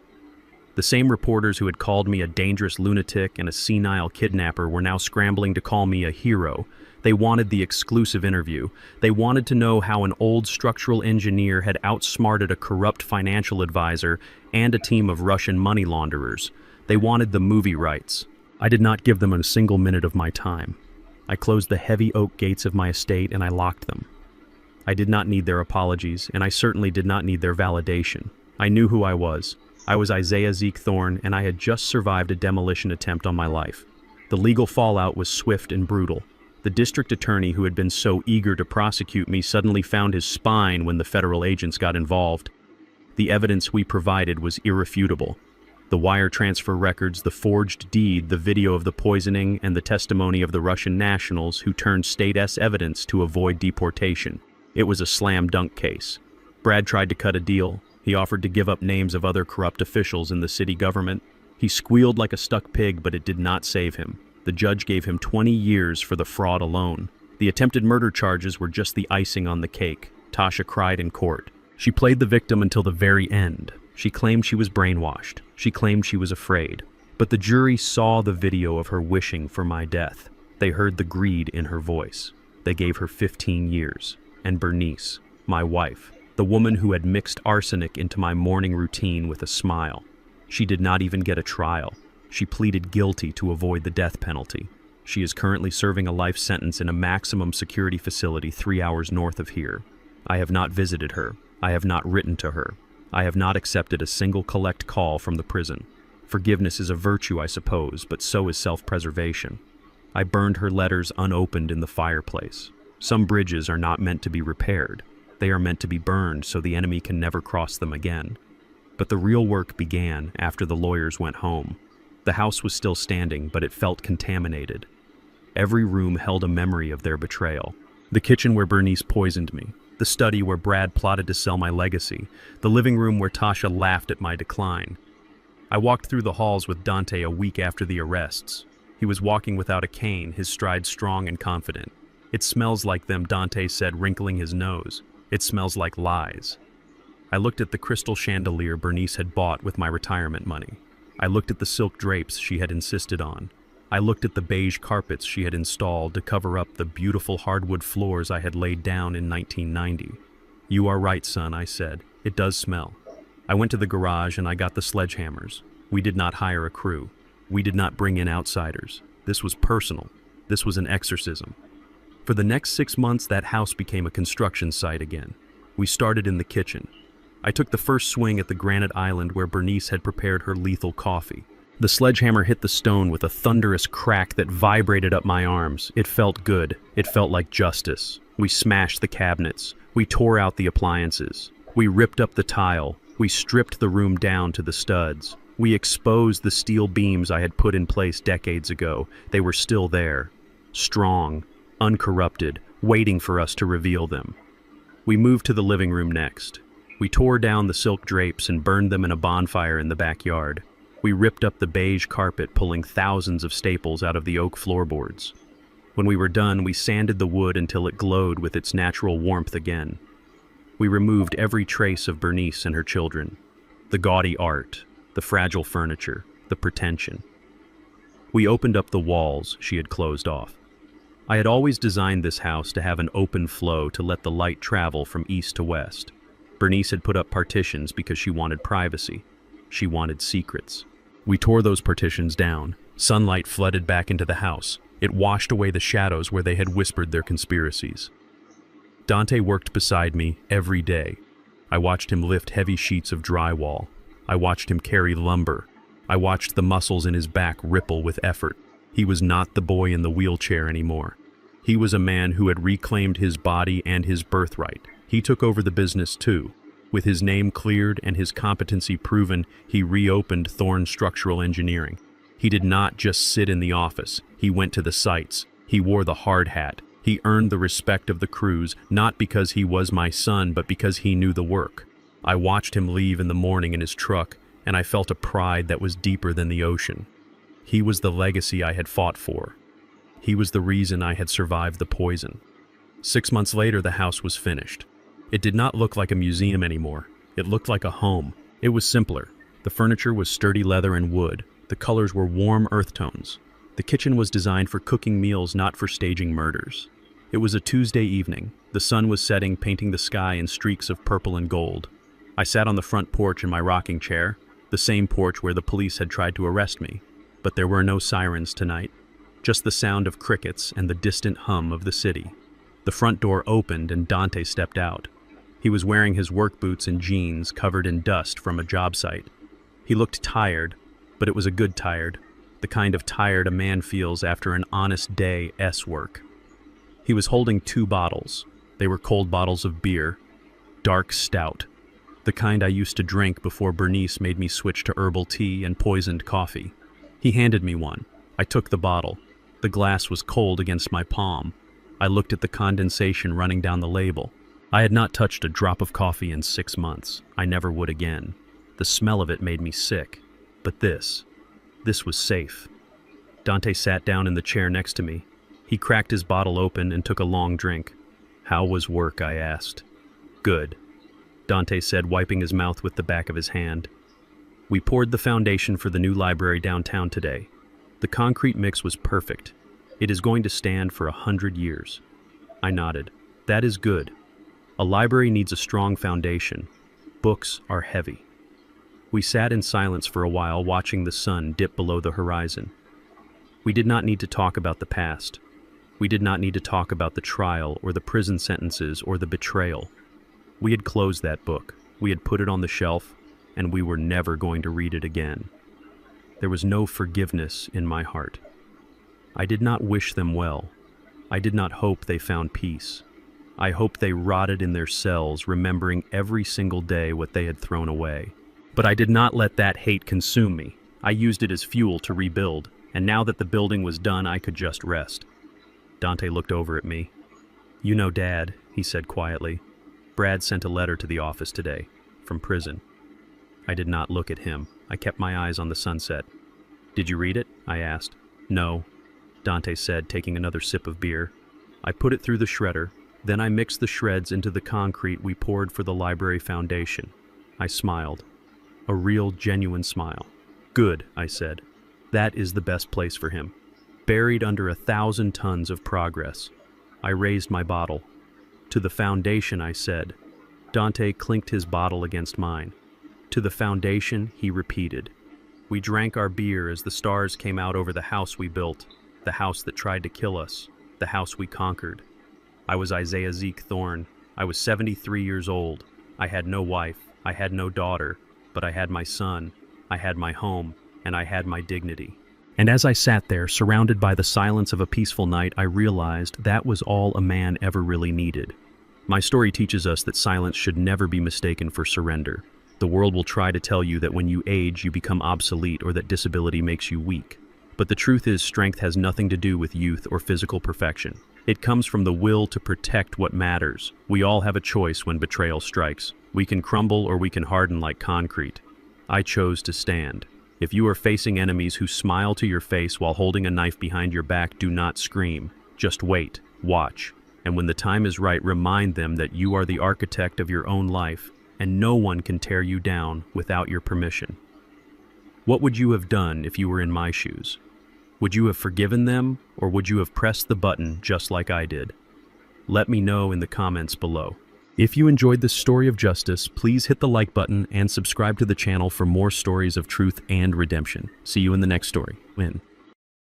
The same reporters who had called me a dangerous lunatic and a senile kidnapper were now scrambling to call me a hero. They wanted the exclusive interview. They wanted to know how an old structural engineer had outsmarted a corrupt financial advisor and a team of Russian money launderers. They wanted the movie rights. I did not give them a single minute of my time. I closed the heavy oak gates of my estate and I locked them. I did not need their apologies, and I certainly did not need their validation. I knew who I was. I was Isaiah Zeke Thorne, and I had just survived a demolition attempt on my life. The legal fallout was swift and brutal. The district attorney who had been so eager to prosecute me suddenly found his spine when the federal agents got involved. The evidence we provided was irrefutable. The wire transfer records, the forged deed, the video of the poisoning, and the testimony of the Russian nationals who turned state-S evidence to avoid deportation. It was a slam-dunk case. Brad tried to cut a deal. He offered to give up names of other corrupt officials in the city government. He squealed like a stuck pig, but it did not save him. The judge gave him 20 years for the fraud alone. The attempted murder charges were just the icing on the cake. Tasha cried in court. She played the victim until the very end. She claimed she was brainwashed. She claimed she was afraid. But the jury saw the video of her wishing for my death. They heard the greed in her voice. They gave her 15 years. And Bernice, my wife, the woman who had mixed arsenic into my morning routine with a smile. She did not even get a trial. She pleaded guilty to avoid the death penalty. She is currently serving a life sentence in a maximum security facility 3 hours north of here. I have not visited her. I have not written to her. I have not accepted a single collect call from the prison. Forgiveness is a virtue, I suppose, but so is self-preservation. I burned her letters unopened in the fireplace. Some bridges are not meant to be repaired. They are meant to be burned so the enemy can never cross them again. But the real work began after the lawyers went home. The house was still standing, but it felt contaminated. Every room held a memory of their betrayal. The kitchen where Bernice poisoned me. The study where Brad plotted to sell my legacy. The living room where Tasha laughed at my decline. I walked through the halls with Dante a week after the arrests. He was walking without a cane, his stride strong and confident. "It smells like them," Dante said, wrinkling his nose. "It smells like lies." I looked at the crystal chandelier Bernice had bought with my retirement money. I looked at the silk drapes she had insisted on. I looked at the beige carpets she had installed to cover up the beautiful hardwood floors I had laid down in 1990. "You are right, son," I said. "It does smell." I went to the garage and I got the sledgehammers. We did not hire a crew. We did not bring in outsiders. This was personal. This was an exorcism. For the next 6 months, that house became a construction site again. We started in the kitchen. I took the first swing at the granite island where Bernice had prepared her lethal coffee. The sledgehammer hit the stone with a thunderous crack that vibrated up my arms. It felt good. It felt like justice. We smashed the cabinets. We tore out the appliances. We ripped up the tile. We stripped the room down to the studs. We exposed the steel beams I had put in place decades ago. They were still there, strong, uncorrupted, waiting for us to reveal them. We moved to the living room next. We tore down the silk drapes and burned them in a bonfire in the backyard. We ripped up the beige carpet, pulling thousands of staples out of the oak floorboards. When we were done, we sanded the wood until it glowed with its natural warmth again. We removed every trace of Bernice and her children. The gaudy art, the fragile furniture, the pretension. We opened up the walls she had closed off. I had always designed this house to have an open flow to let the light travel from east to west. Bernice had put up partitions because she wanted privacy. She wanted secrets. We tore those partitions down. Sunlight flooded back into the house. It washed away the shadows where they had whispered their conspiracies. Dante worked beside me every day. I watched him lift heavy sheets of drywall. I watched him carry lumber. I watched the muscles in his back ripple with effort. He was not the boy in the wheelchair anymore. He was a man who had reclaimed his body and his birthright. He took over the business too. With his name cleared and his competency proven, he reopened Thorne Structural Engineering. He did not just sit in the office. He went to the sites. He wore the hard hat. He earned the respect of the crews, not because he was my son, but because he knew the work. I watched him leave in the morning in his truck, and I felt a pride that was deeper than the ocean. He was the legacy I had fought for. He was the reason I had survived the poison. 6 months later, the house was finished. It did not look like a museum anymore. It looked like a home. It was simpler. The furniture was sturdy leather and wood. The colors were warm earth tones. The kitchen was designed for cooking meals, not for staging murders. It was a Tuesday evening. The sun was setting, painting the sky in streaks of purple and gold. I sat on the front porch in my rocking chair, the same porch where the police had tried to arrest me. But there were no sirens tonight, just the sound of crickets and the distant hum of the city. The front door opened and Dante stepped out. He was wearing his work boots and jeans covered in dust from a job site. He looked tired, but it was a good tired, the kind of tired a man feels after an honest day's work. He was holding 2 bottles. They were cold bottles of beer, dark stout, the kind I used to drink before Bernice made me switch to herbal tea and poisoned coffee. He handed me one. I took the bottle. The glass was cold against my palm. I looked at the condensation running down the label. I had not touched a drop of coffee in 6 months. I never would again. The smell of it made me sick. But this was safe. Dante sat down in the chair next to me. He cracked his bottle open and took a long drink. "How was work?" I asked. "Good," Dante said, wiping his mouth with the back of his hand. "We poured the foundation for the new library downtown today. The concrete mix was perfect. It is going to stand for 100 years. I nodded. "That is good. A library needs a strong foundation. Books are heavy." We sat in silence for a while, watching the sun dip below the horizon. We did not need to talk about the past. We did not need to talk about the trial or the prison sentences or the betrayal. We had closed that book. We had put it on the shelf, and we were never going to read it again. There was no forgiveness in my heart. I did not wish them well. I did not hope they found peace. I hoped they rotted in their cells, remembering every single day what they had thrown away. But I did not let that hate consume me. I used it as fuel to rebuild, and now that the building was done, I could just rest. Dante looked over at me. "You know, Dad," he said quietly, "Brad sent a letter to the office today, from prison." I did not look at him. I kept my eyes on the sunset. "Did you read it?" I asked. "No," Dante said, taking another sip of beer. "I put it through the shredder, then I mixed the shreds into the concrete we poured for the library foundation." I smiled. A real, genuine smile. "Good," I said. "That is the best place for him. Buried under 1,000 tons of progress." I raised my bottle. "To the foundation," I said. Dante clinked his bottle against mine. "To the foundation," he repeated. We drank our beer as the stars came out over the house we built, the house that tried to kill us, the house we conquered. I was Isaiah Zeke Thorne. I was 73 years old. I had no wife. I had no daughter. But I had my son. I had my home. And I had my dignity. And as I sat there, surrounded by the silence of a peaceful night, I realized that was all a man ever really needed. My story teaches us that silence should never be mistaken for surrender. The world will try to tell you that when you age, you become obsolete or that disability makes you weak. But the truth is, strength has nothing to do with youth or physical perfection. It comes from the will to protect what matters. We all have a choice when betrayal strikes. We can crumble or we can harden like concrete. I chose to stand. If you are facing enemies who smile to your face while holding a knife behind your back, do not scream. Just wait, watch, and when the time is right, remind them that you are the architect of your own life, and no one can tear you down without your permission. What would you have done if you were in my shoes? Would you have forgiven them, or would you have pressed the button just like I did? Let me know in the comments below. If you enjoyed this story of justice, please hit the like button and subscribe to the channel for more stories of truth and redemption. See you in the next story. Win.